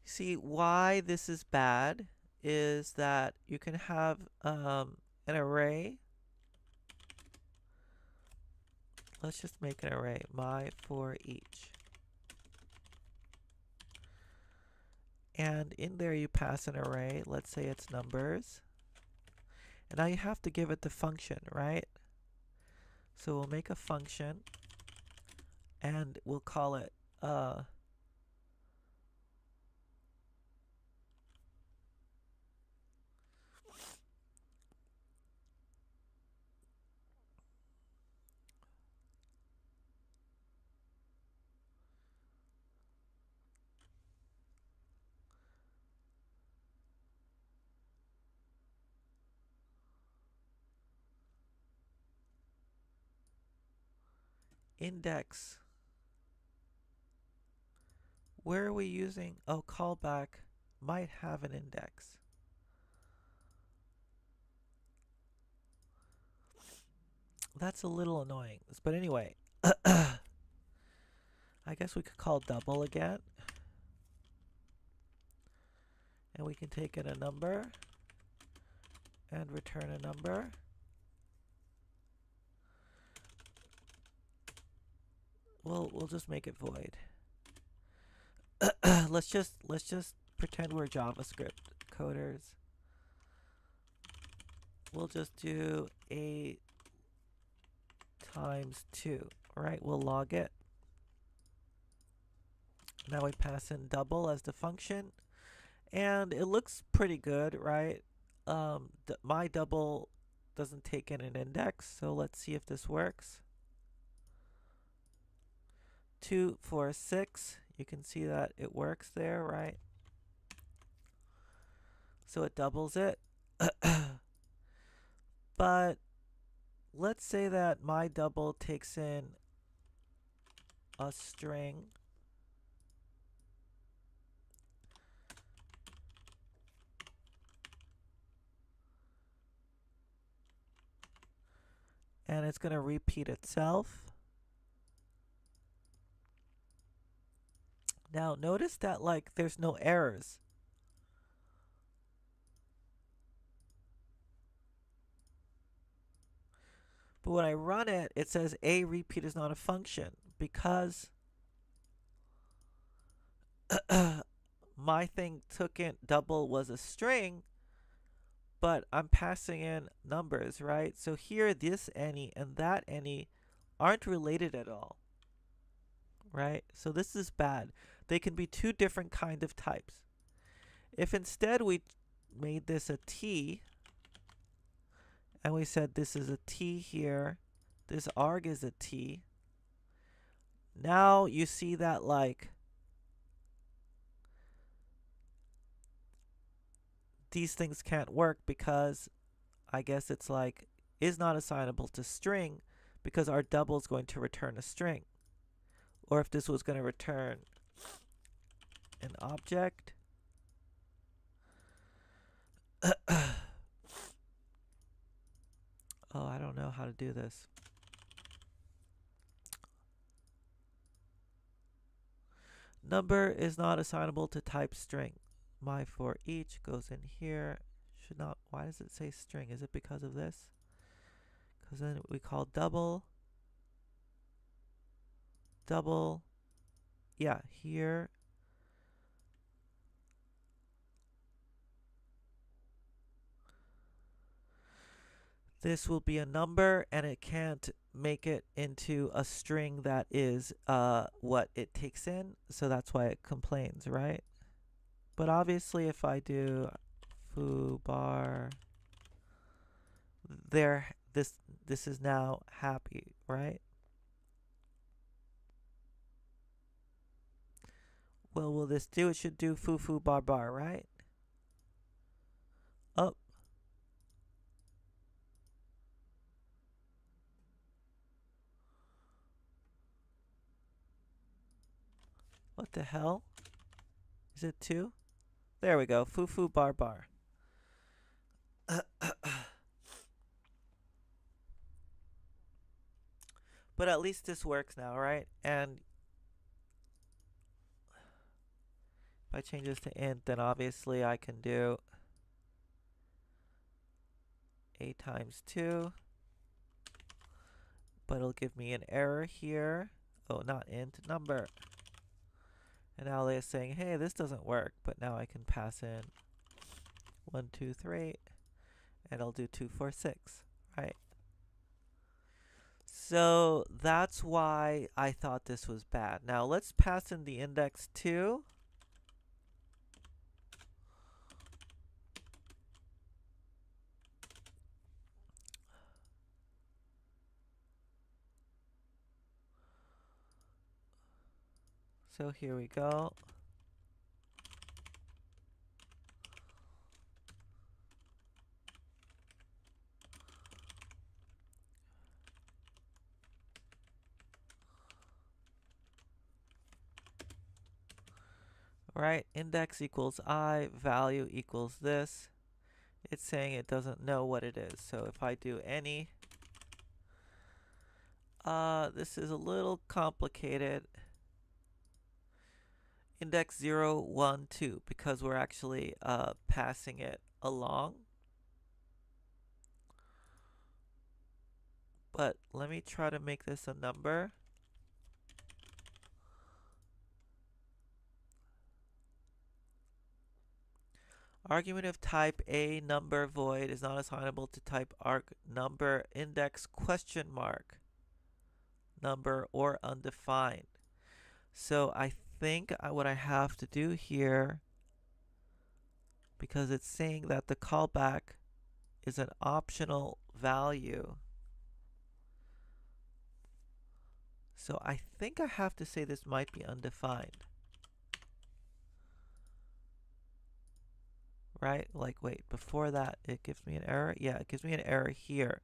Speaker 1: See, why this is bad is that you can have an array. Let's just make an array, my for each. And in there you pass an array, let's say it's numbers. And now you have to give it the function, right? So we'll make a function and we'll call it index. Where are we using? Oh, callback might have an index. That's a little annoying. But anyway, I guess we could call double again. And we can take in a number and return a number. We'll just make it void. let's just pretend we're JavaScript coders. We'll just do a times 2, right? We'll log it. Now we pass in double as the function, and it looks pretty good, right? My double doesn't take in an index, so let's see if this works. 2, 4, 6. You can see that it works there, right? So it doubles it. But let's say that my double takes in a string. And it's going to repeat itself. Now notice that like there's no errors. But when I run it, it says a repeat is not a function because my thing took in double was a string, but I'm passing in numbers, right? So here this any and that any aren't related at all, right? So this is bad. They can be two different kind of types. If instead we made this a t, and we said this is a t here, this arg is a t, now you see that like these things can't work because I guess it's like is not assignable to string because our double is going to return a string. Or if this was going to return an object, oh, I don't know how to do this. Number is not assignable to type string. My for each goes in here. Should not. Why does it say string? Is it because of this? Because then we call double. Double. Yeah, here. This will be a number, and it can't make it into a string that is what it takes in. So that's why it complains, right? But obviously, if I do foo bar, there, this is now happy, right? Well, will this do? It should do foo foo bar bar, right? Oh, what the hell? Is it 2? There we go. Foo foo bar bar. But at least this works now, right? And if I change this to int, then obviously I can do a times 2. But it'll give me an error here. Oh, not int, number. And now they're saying, hey, this doesn't work. But now I can pass in 1, 2, 3. And I'll do 2, 4, 6, right? So that's why I thought this was bad. Now let's pass in the index 2. So here we go. Right, index equals I, value equals this. It's saying it doesn't know what it is. So if I do any, this is a little complicated. Index 0, 1, 2, because we're actually passing it along. But let me try to make this a number. Argument of type a number void is not assignable to type arg number index question mark number or undefined. So I think what I have to do here, because it's saying that the callback is an optional value. So I think I have to say this might be undefined. Right? Like, wait, before that, it gives me an error? Yeah, it gives me an error here.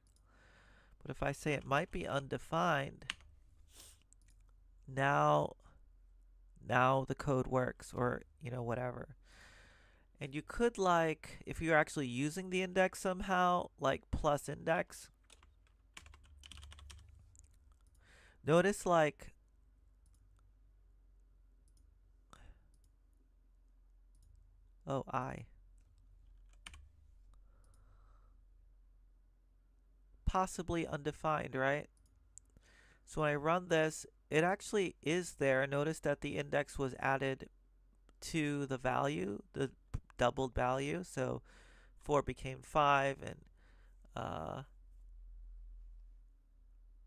Speaker 1: But if I say it might be undefined, now the code works, or, you know, whatever. And you could, like, if you're actually using the index somehow, like plus index, notice, like, oh, possibly undefined, right? So when I run this, it actually is there. Notice that the index was added to the value, the doubled value. So 4 became 5, and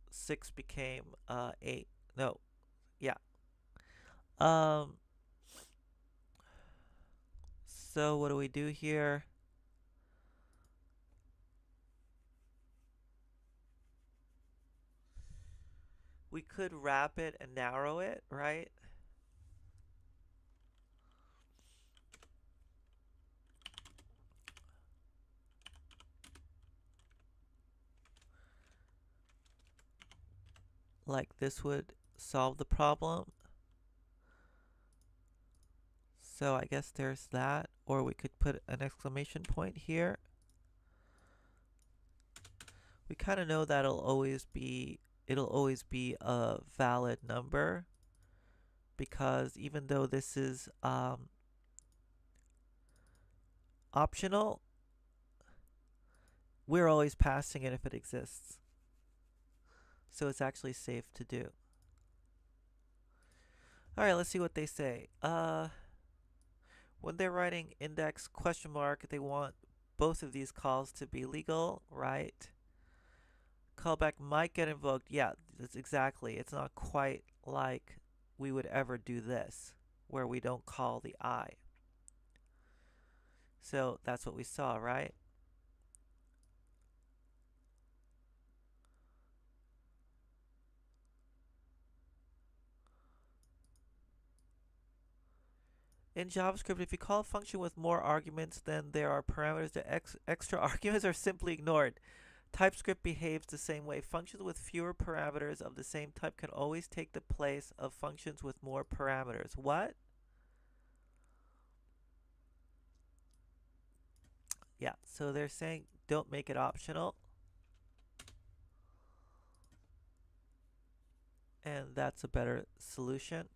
Speaker 1: 6 became 8. No, yeah. So what do we do here? We could wrap it and narrow it, right? like this would solve the problem. So I guess there's that, or we could put an exclamation point here. We kind of know that it'll always be a valid number, because even though this is optional, we're always passing it if it exists. So it's actually safe to do. Alright, let's see what they say. When they're writing index question mark, they want both of these calls to be legal, right? Callback might get invoked. Yeah, that's exactly. It's not quite like we would ever do this, where we don't call the I. So that's what we saw, right? In JavaScript, if you call a function with more arguments than there are parameters, the extra arguments are simply ignored. TypeScript behaves the same way. Functions with fewer parameters of the same type can always take the place of functions with more parameters. What? Yeah, so they're saying don't make it optional. And that's a better solution.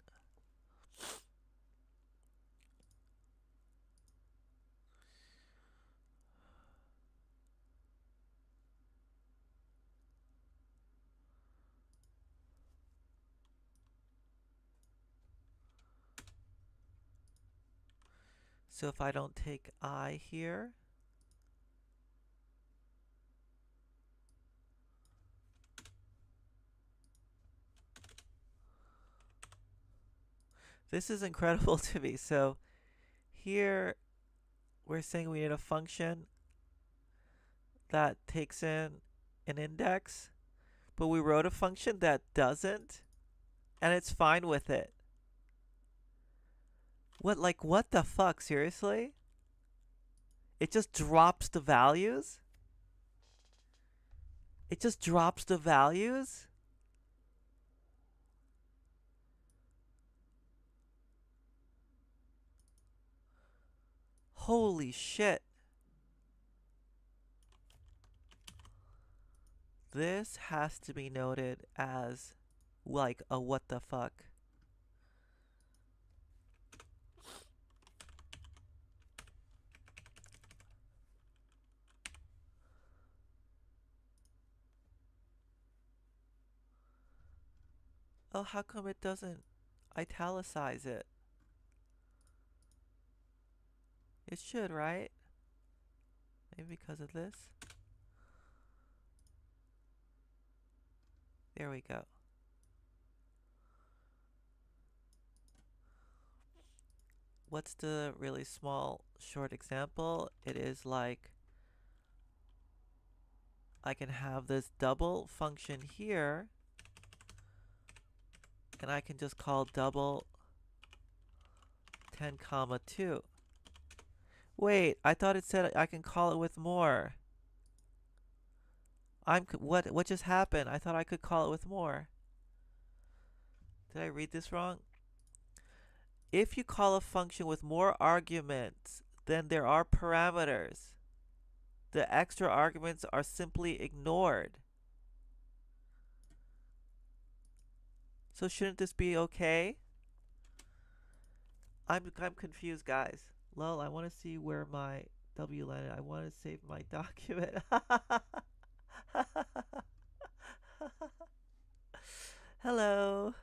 Speaker 1: So if I don't take I here, this is incredible to me. So here we're saying we need a function that takes in an index, but we wrote a function that doesn't, and it's fine with it. What the fuck, seriously? It just drops the values? It just drops the values? Holy shit. This has to be noted as like a what the fuck. Oh, how come it doesn't italicize it? It should, right? Maybe because of this. There we go. What's the really small, short example? It is like I can have this double function here, and I can just call double 10 comma 2. Wait, I thought it said I can call it with more. What just happened? I thought I could call it with more. Did I read this wrong? If you call a function with more arguments than there are parameters, the extra arguments are simply ignored. So shouldn't this be okay? I'm confused, guys. Lol, I want to see where my W landed. I want to save my document. Hello.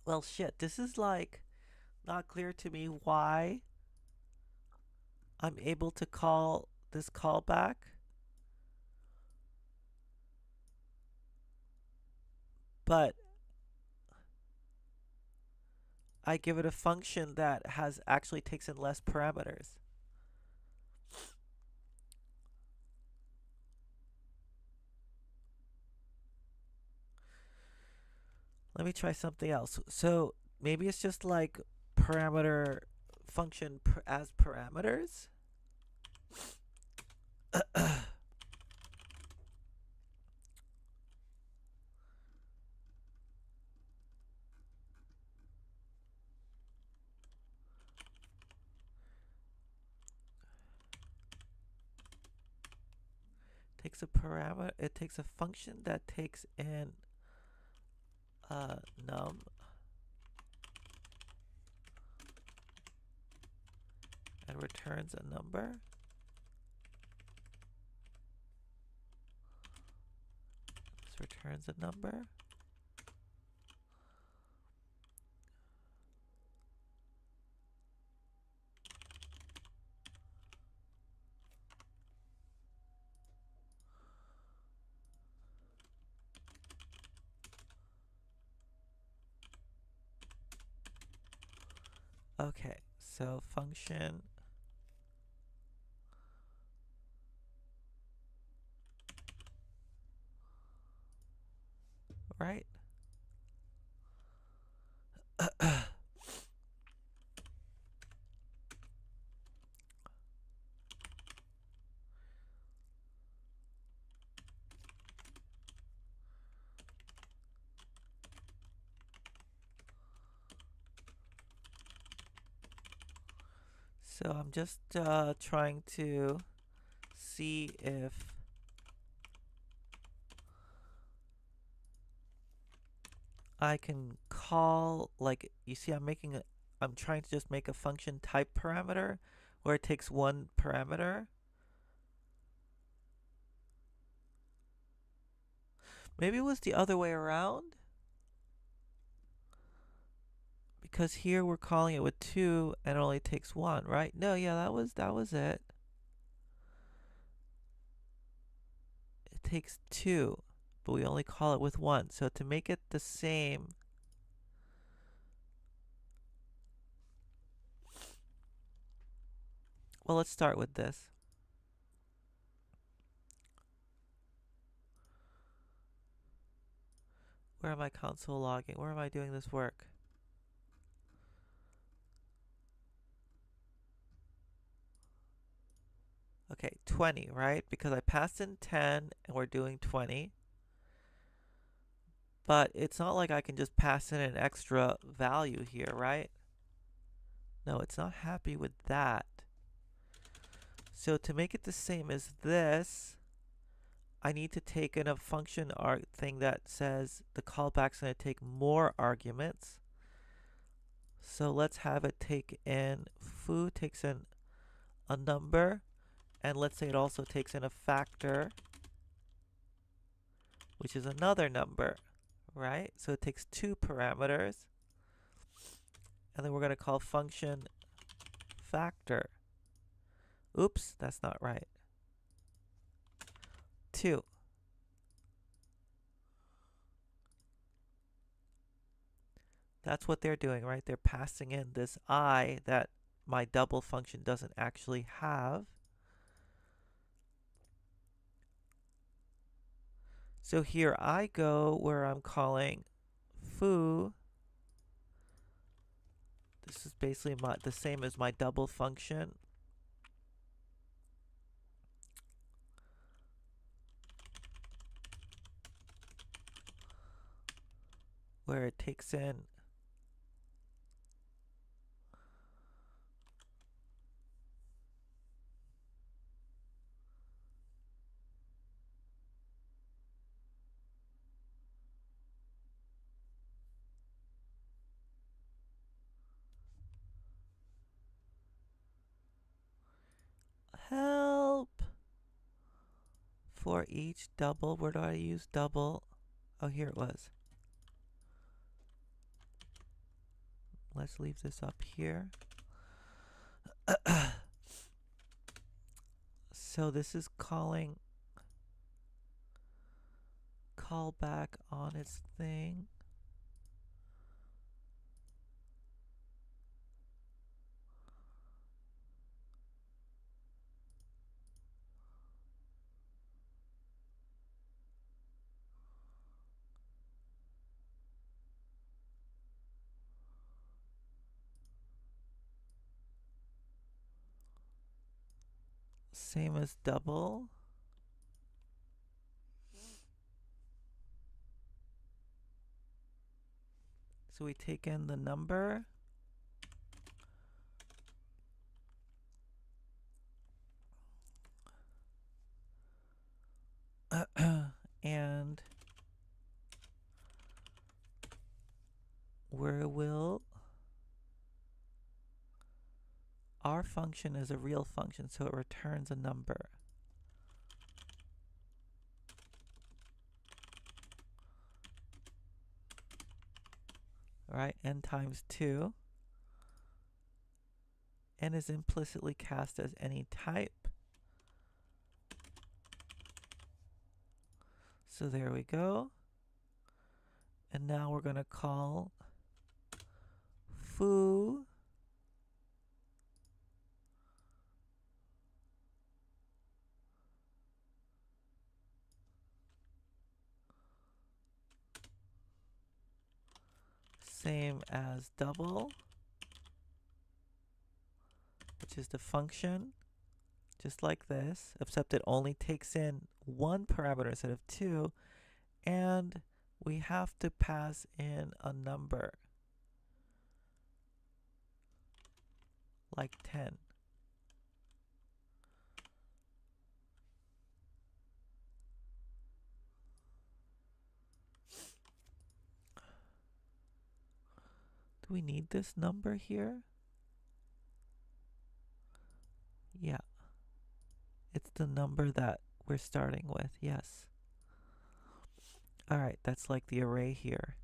Speaker 1: Well, shit, this is like not clear to me why I'm able to call this callback. But I give it a function that actually takes in less parameters. Let me try something else. So maybe it's just like parameter function as parameters. takes a parameter, it takes a function that takes in num and returns a number. This returns a number. Okay, so function right? So I'm just trying to see if I can call, like, you see I'm trying to just make a function type parameter where it takes one parameter. Maybe it was the other way around, because here we're calling it with two and it only takes one, right? No, yeah, that was it. It takes two, but we only call it with one. So to make it the same, well, let's start with this. Where am I console logging? Where am I doing this work? Okay, 20, right? Because I passed in 10 and we're doing 20. But it's not like I can just pass in an extra value here, right? No, it's not happy with that. So to make it the same as this, I need to take in a function thing that says the callback's going to take more arguments. So let's have it take in foo takes in a number, and let's say it also takes in a factor, which is another number, right? So it takes two parameters, and then we're going to call function factor. Oops, that's not right. 2. That's what they're doing, right? They're passing in this I that my double function doesn't actually have. So here I go where I'm calling foo. This is basically the same as my double function. Where it takes in help for each double. Where do I use double? Oh, here it was. Let's leave this up here. So this is calling callback on its thing. Same as double. So we take in the number. And where will our function is a real function, so it returns a number. Right, n times 2. N is implicitly cast as any type. So there we go. And now we're going to call foo same as double, which is the function, just like this, except it only takes in one parameter instead of two, and we have to pass in a number, like 10. Do we need this number here? Yeah. It's the number that we're starting with, yes. Alright, that's like the array here.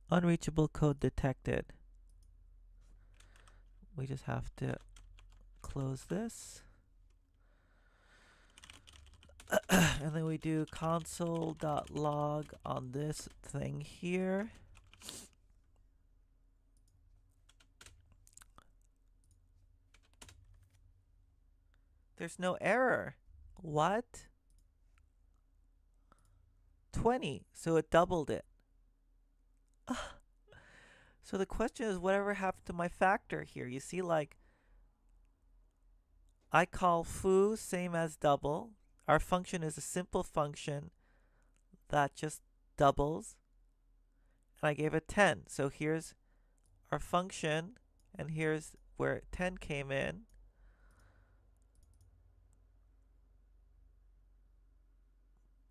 Speaker 1: Unreachable code detected. We just have to close this. And then we do console.log on this thing here. There's no error. What? 20. So it doubled it. So the question is, whatever happened to my factor here? You see, like, I call foo same as double. Our function is a simple function that just doubles. And I gave it 10. So here's our function, and here's where 10 came in.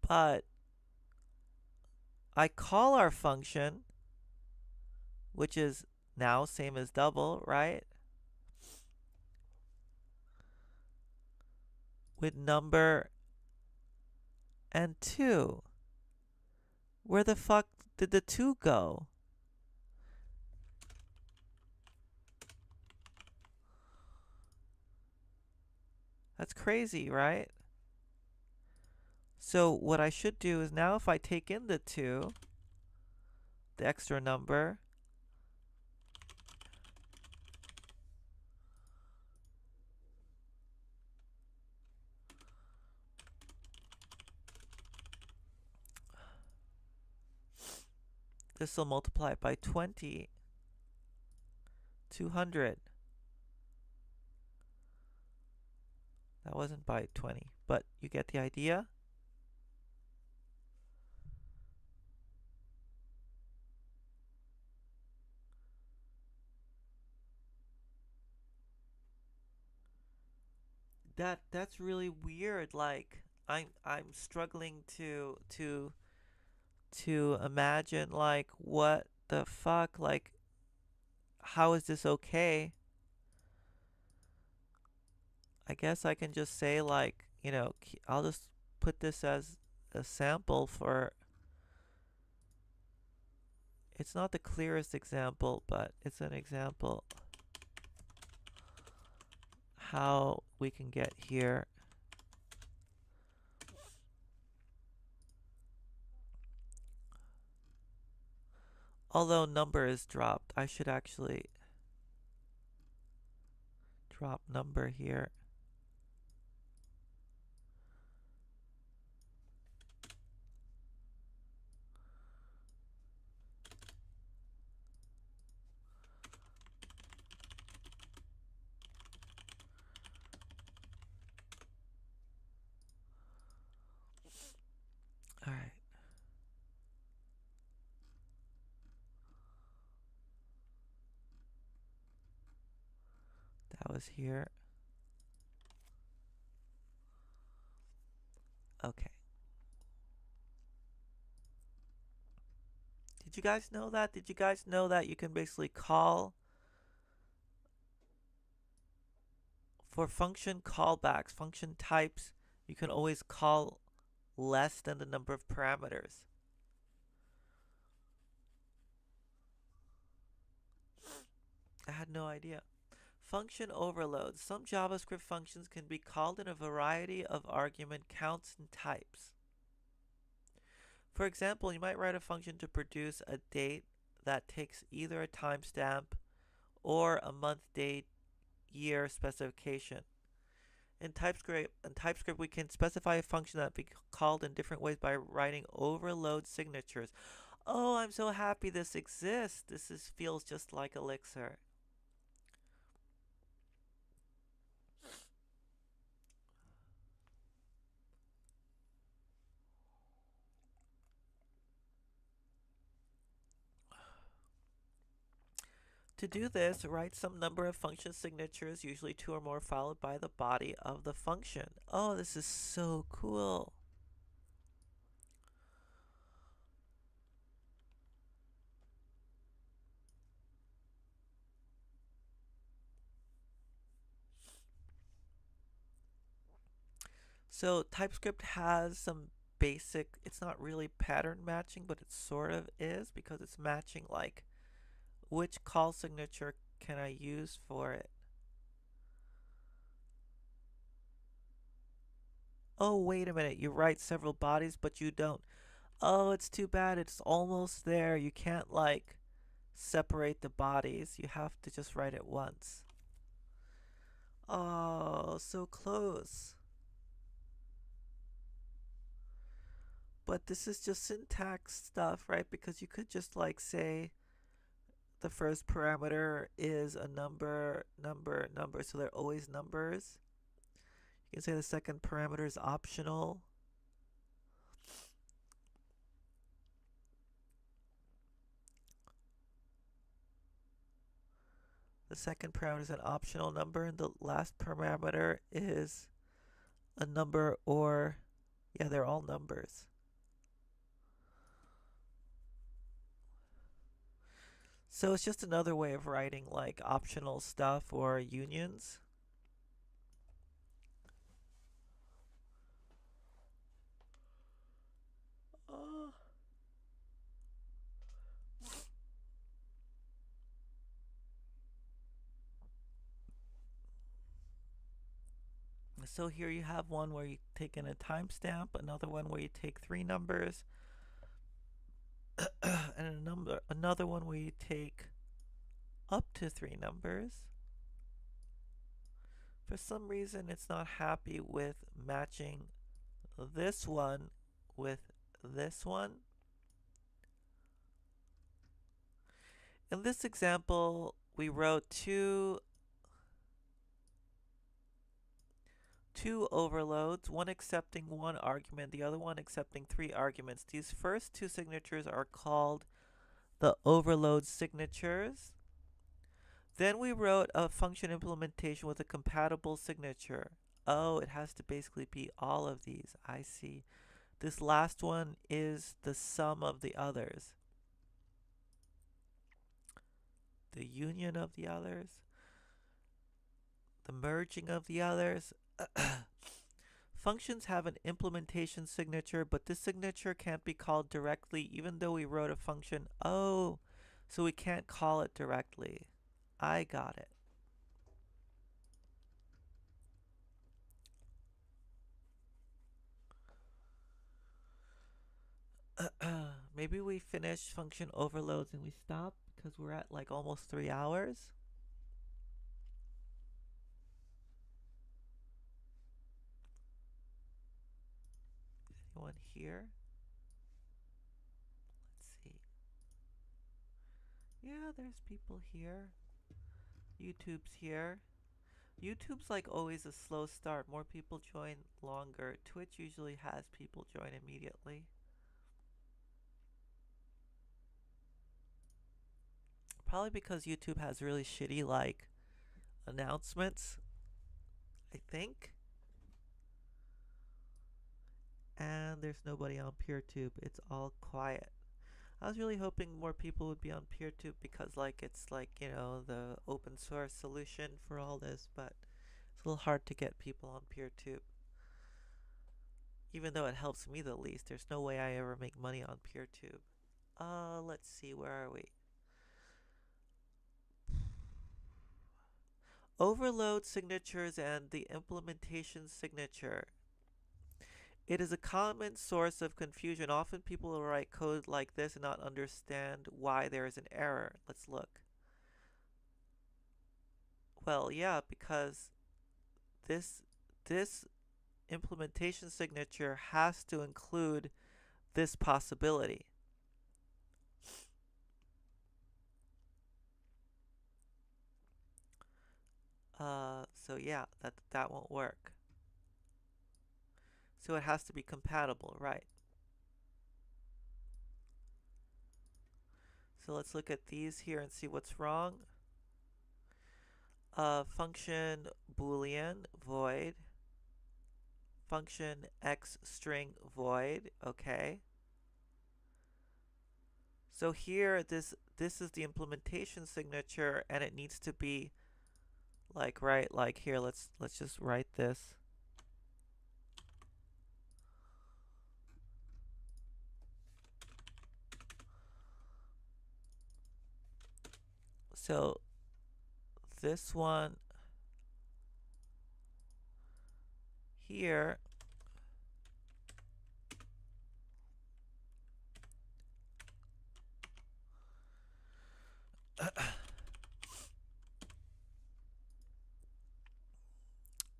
Speaker 1: But I call our function, which is now same as double, right? With number and 2. Where the fuck did the 2 go? That's crazy, right? So what I should do is now if I take in the 2, the extra number, this will multiply it by 20, 200. That wasn't by 20, but you get the idea? That's really weird. Like I'm struggling to imagine like what the fuck, like how is this okay? I guess I can just say like, I'll just put this as a sample for, it's not the clearest example, but it's an example how we can get here. Although number is dropped, I should actually drop number here. Alright. was here. Okay. Did you guys know that? Did you guys know that you can basically call for function callbacks, function types, you can always call less than the number of parameters. I had no idea. Function overload. Some JavaScript functions can be called in a variety of argument counts and types. For example, you might write a function to produce a date that takes either a timestamp or a month, date, year specification. In TypeScript, we can specify a function that be called in different ways by writing overload signatures. Oh, I'm so happy this exists. Feels just like Elixir. To do this, write some number of function signatures, usually 2 or more, followed by the body of the function. Oh, this is so cool. So TypeScript has some basic, it's not really pattern matching, but it sort of is because it's matching like which call signature can I use for it. Oh, wait a minute, you write several bodies, but you don't. Oh, it's too bad, it's almost there. You can't like separate the bodies. You have to just write it once. Oh, so close. But this is just syntax stuff, right? Because you could just like say the first parameter is a number, number, number, so they're always numbers. You can say the second parameter is optional. The second parameter is an optional number, and the last parameter is a number or, yeah, they're all numbers. So it's just another way of writing like optional stuff or unions. Uh, so here you have one where you take in a timestamp, another one where you take 3 numbers, and another one where you take up to 3 numbers. For some reason, it's not happy with matching this one with this one. In this example, we wrote two overloads, one accepting 1 argument, the other one accepting 3 arguments. These first 2 signatures are called the overload signatures. Then we wrote a function implementation with a compatible signature. Oh, it has to basically be all of these. I see. This last one is the sum of the others. The union of the others. The merging of the others. Functions have an implementation signature, but this signature can't be called directly even though we wrote a function. Oh, so we can't call it directly. I got it. Maybe we finish function overloads and we stop because we're at like almost 3 hours. Anyone here? Let's see. Yeah, there's people here. YouTube's here. YouTube's like always a slow start. More people join longer. Twitch usually has people join immediately. Probably because YouTube has really shitty like announcements, I think. And there's nobody on PeerTube. It's all quiet. I was really hoping more people would be on PeerTube because like it's like, you know, the open source solution for all this, but it's a little hard to get people on PeerTube. Even though it helps me the least, there's no way I ever make money on PeerTube. Let's see, where are we? Overload signatures and the implementation signature. It is a common source of confusion. Often people will write code like this and not understand why there is an error. Let's look. Well, yeah, because this implementation signature has to include this possibility. So yeah, that won't work. So it has to be compatible, right? So let's look at these here and see what's wrong. Function boolean void. Function x string void. Okay. So here, this is the implementation signature, and it needs to be like like here. Let's just write this. So this one here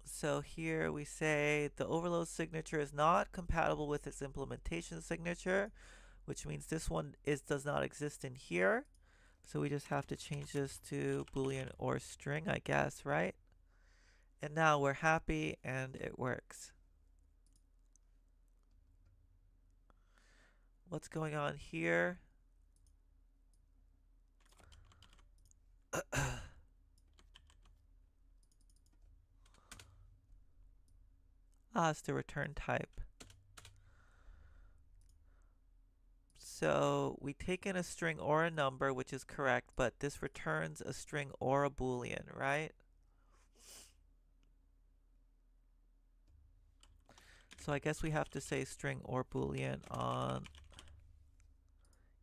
Speaker 1: so here we say the overload signature is not compatible with its implementation signature, which means this one does not exist in here. So we just have to change this to boolean or string, I guess, right? And now we're happy and it works. What's going on here? It's the return type. So we take in a string or a number, which is correct, but this returns a string or a boolean, right? So I guess we have to say string or boolean on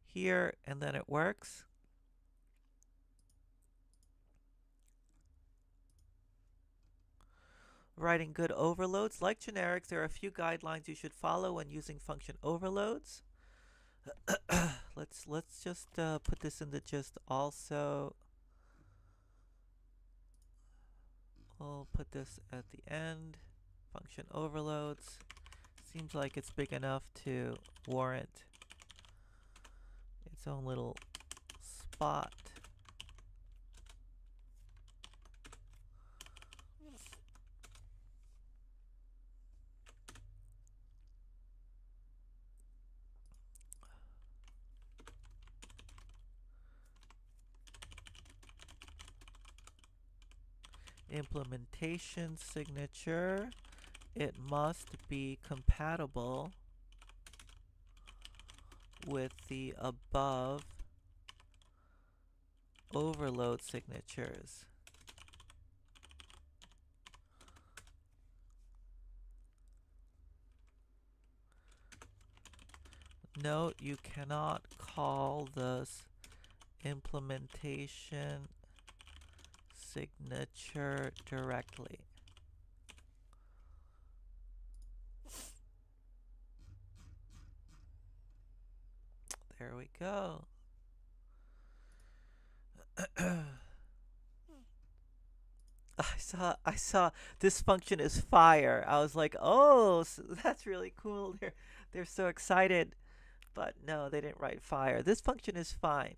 Speaker 1: here, and then it works. Writing good overloads. Like generics, there are a few guidelines you should follow when using function overloads. let's just put this in the gist also. We'll put this at the end. Function overloads. Seems like it's big enough to warrant its own little spot. Implementation signature. It must be compatible with the above overload signatures. Note, you cannot call this implementation signature directly. There we go. I saw this function is fire. I was like, oh, so that's really cool. They're so excited. But no, they didn't write fire. This function is fine.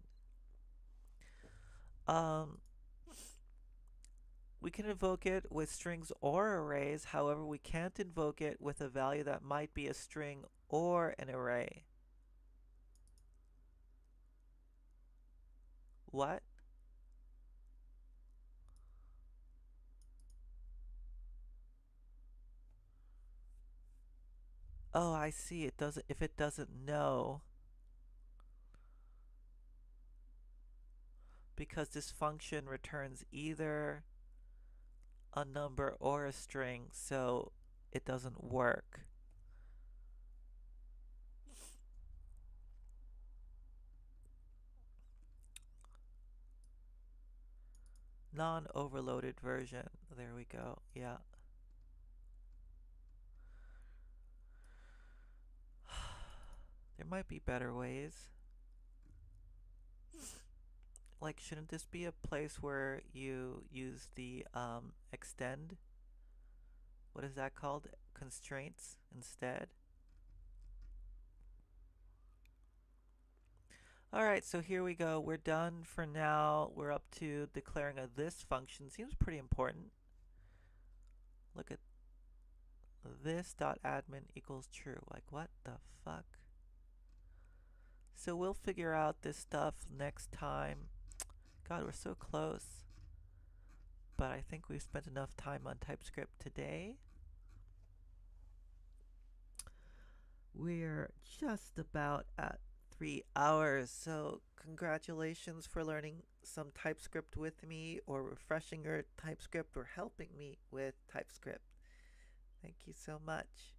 Speaker 1: We can invoke it with strings or arrays. However, we can't invoke it with a value that might be a string or an array. What? Oh, I see. It doesn't, if it doesn't know, because this function returns either a number or a string, so it doesn't work. Non-overloaded version. There we go. Yeah. There might be better ways. Like, shouldn't this be a place where you use the extend? What is that called? Constraints instead? Alright, so here we go. We're done for now. We're up to declaring a this function. Seems pretty important. Look at this.admin equals true. Like, what the fuck? So we'll figure out this stuff next time. God, we're so close. But I think we've spent enough time on TypeScript today. We're just about at 3 hours, so congratulations for learning some TypeScript with me, or refreshing your TypeScript, or helping me with TypeScript. Thank you so much.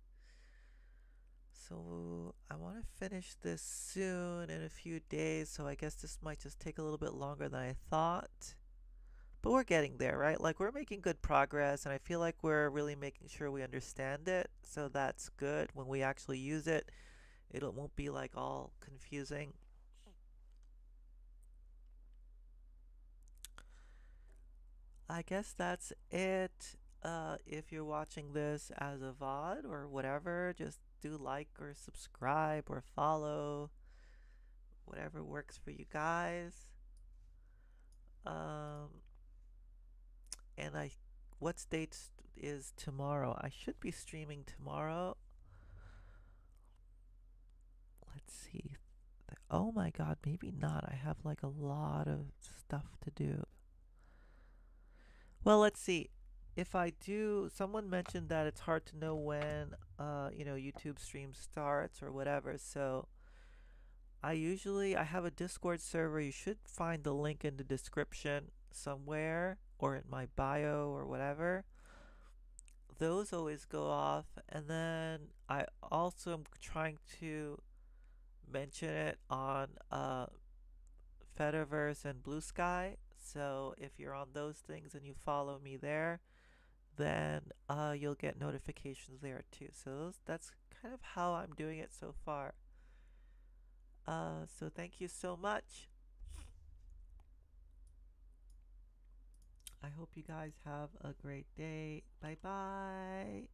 Speaker 1: So I want to finish this soon, in a few days, so I guess this might just take a little bit longer than I thought. But we're getting there, right? Like, we're making good progress, and I feel like we're really making sure we understand it, so that's good. When we actually use it, it won't be like all confusing. I guess that's it. If you're watching this as a VOD or whatever, just do like or subscribe or follow, whatever works for you guys. Um, and what date is tomorrow? I should be streaming tomorrow. Let's see. Oh my god, maybe not. I have like a lot of stuff to do. Well, let's see. If I do, someone mentioned that it's hard to know when, YouTube stream starts or whatever. So I have a Discord server. You should find the link in the description somewhere or in my bio or whatever. Those always go off. And then I also am trying to mention it on Fediverse and Blue Sky. So if you're on those things and you follow me there, then you'll get notifications there too. So that's kind of how I'm doing it so far. So thank you so much. I hope you guys have a great day. Bye bye.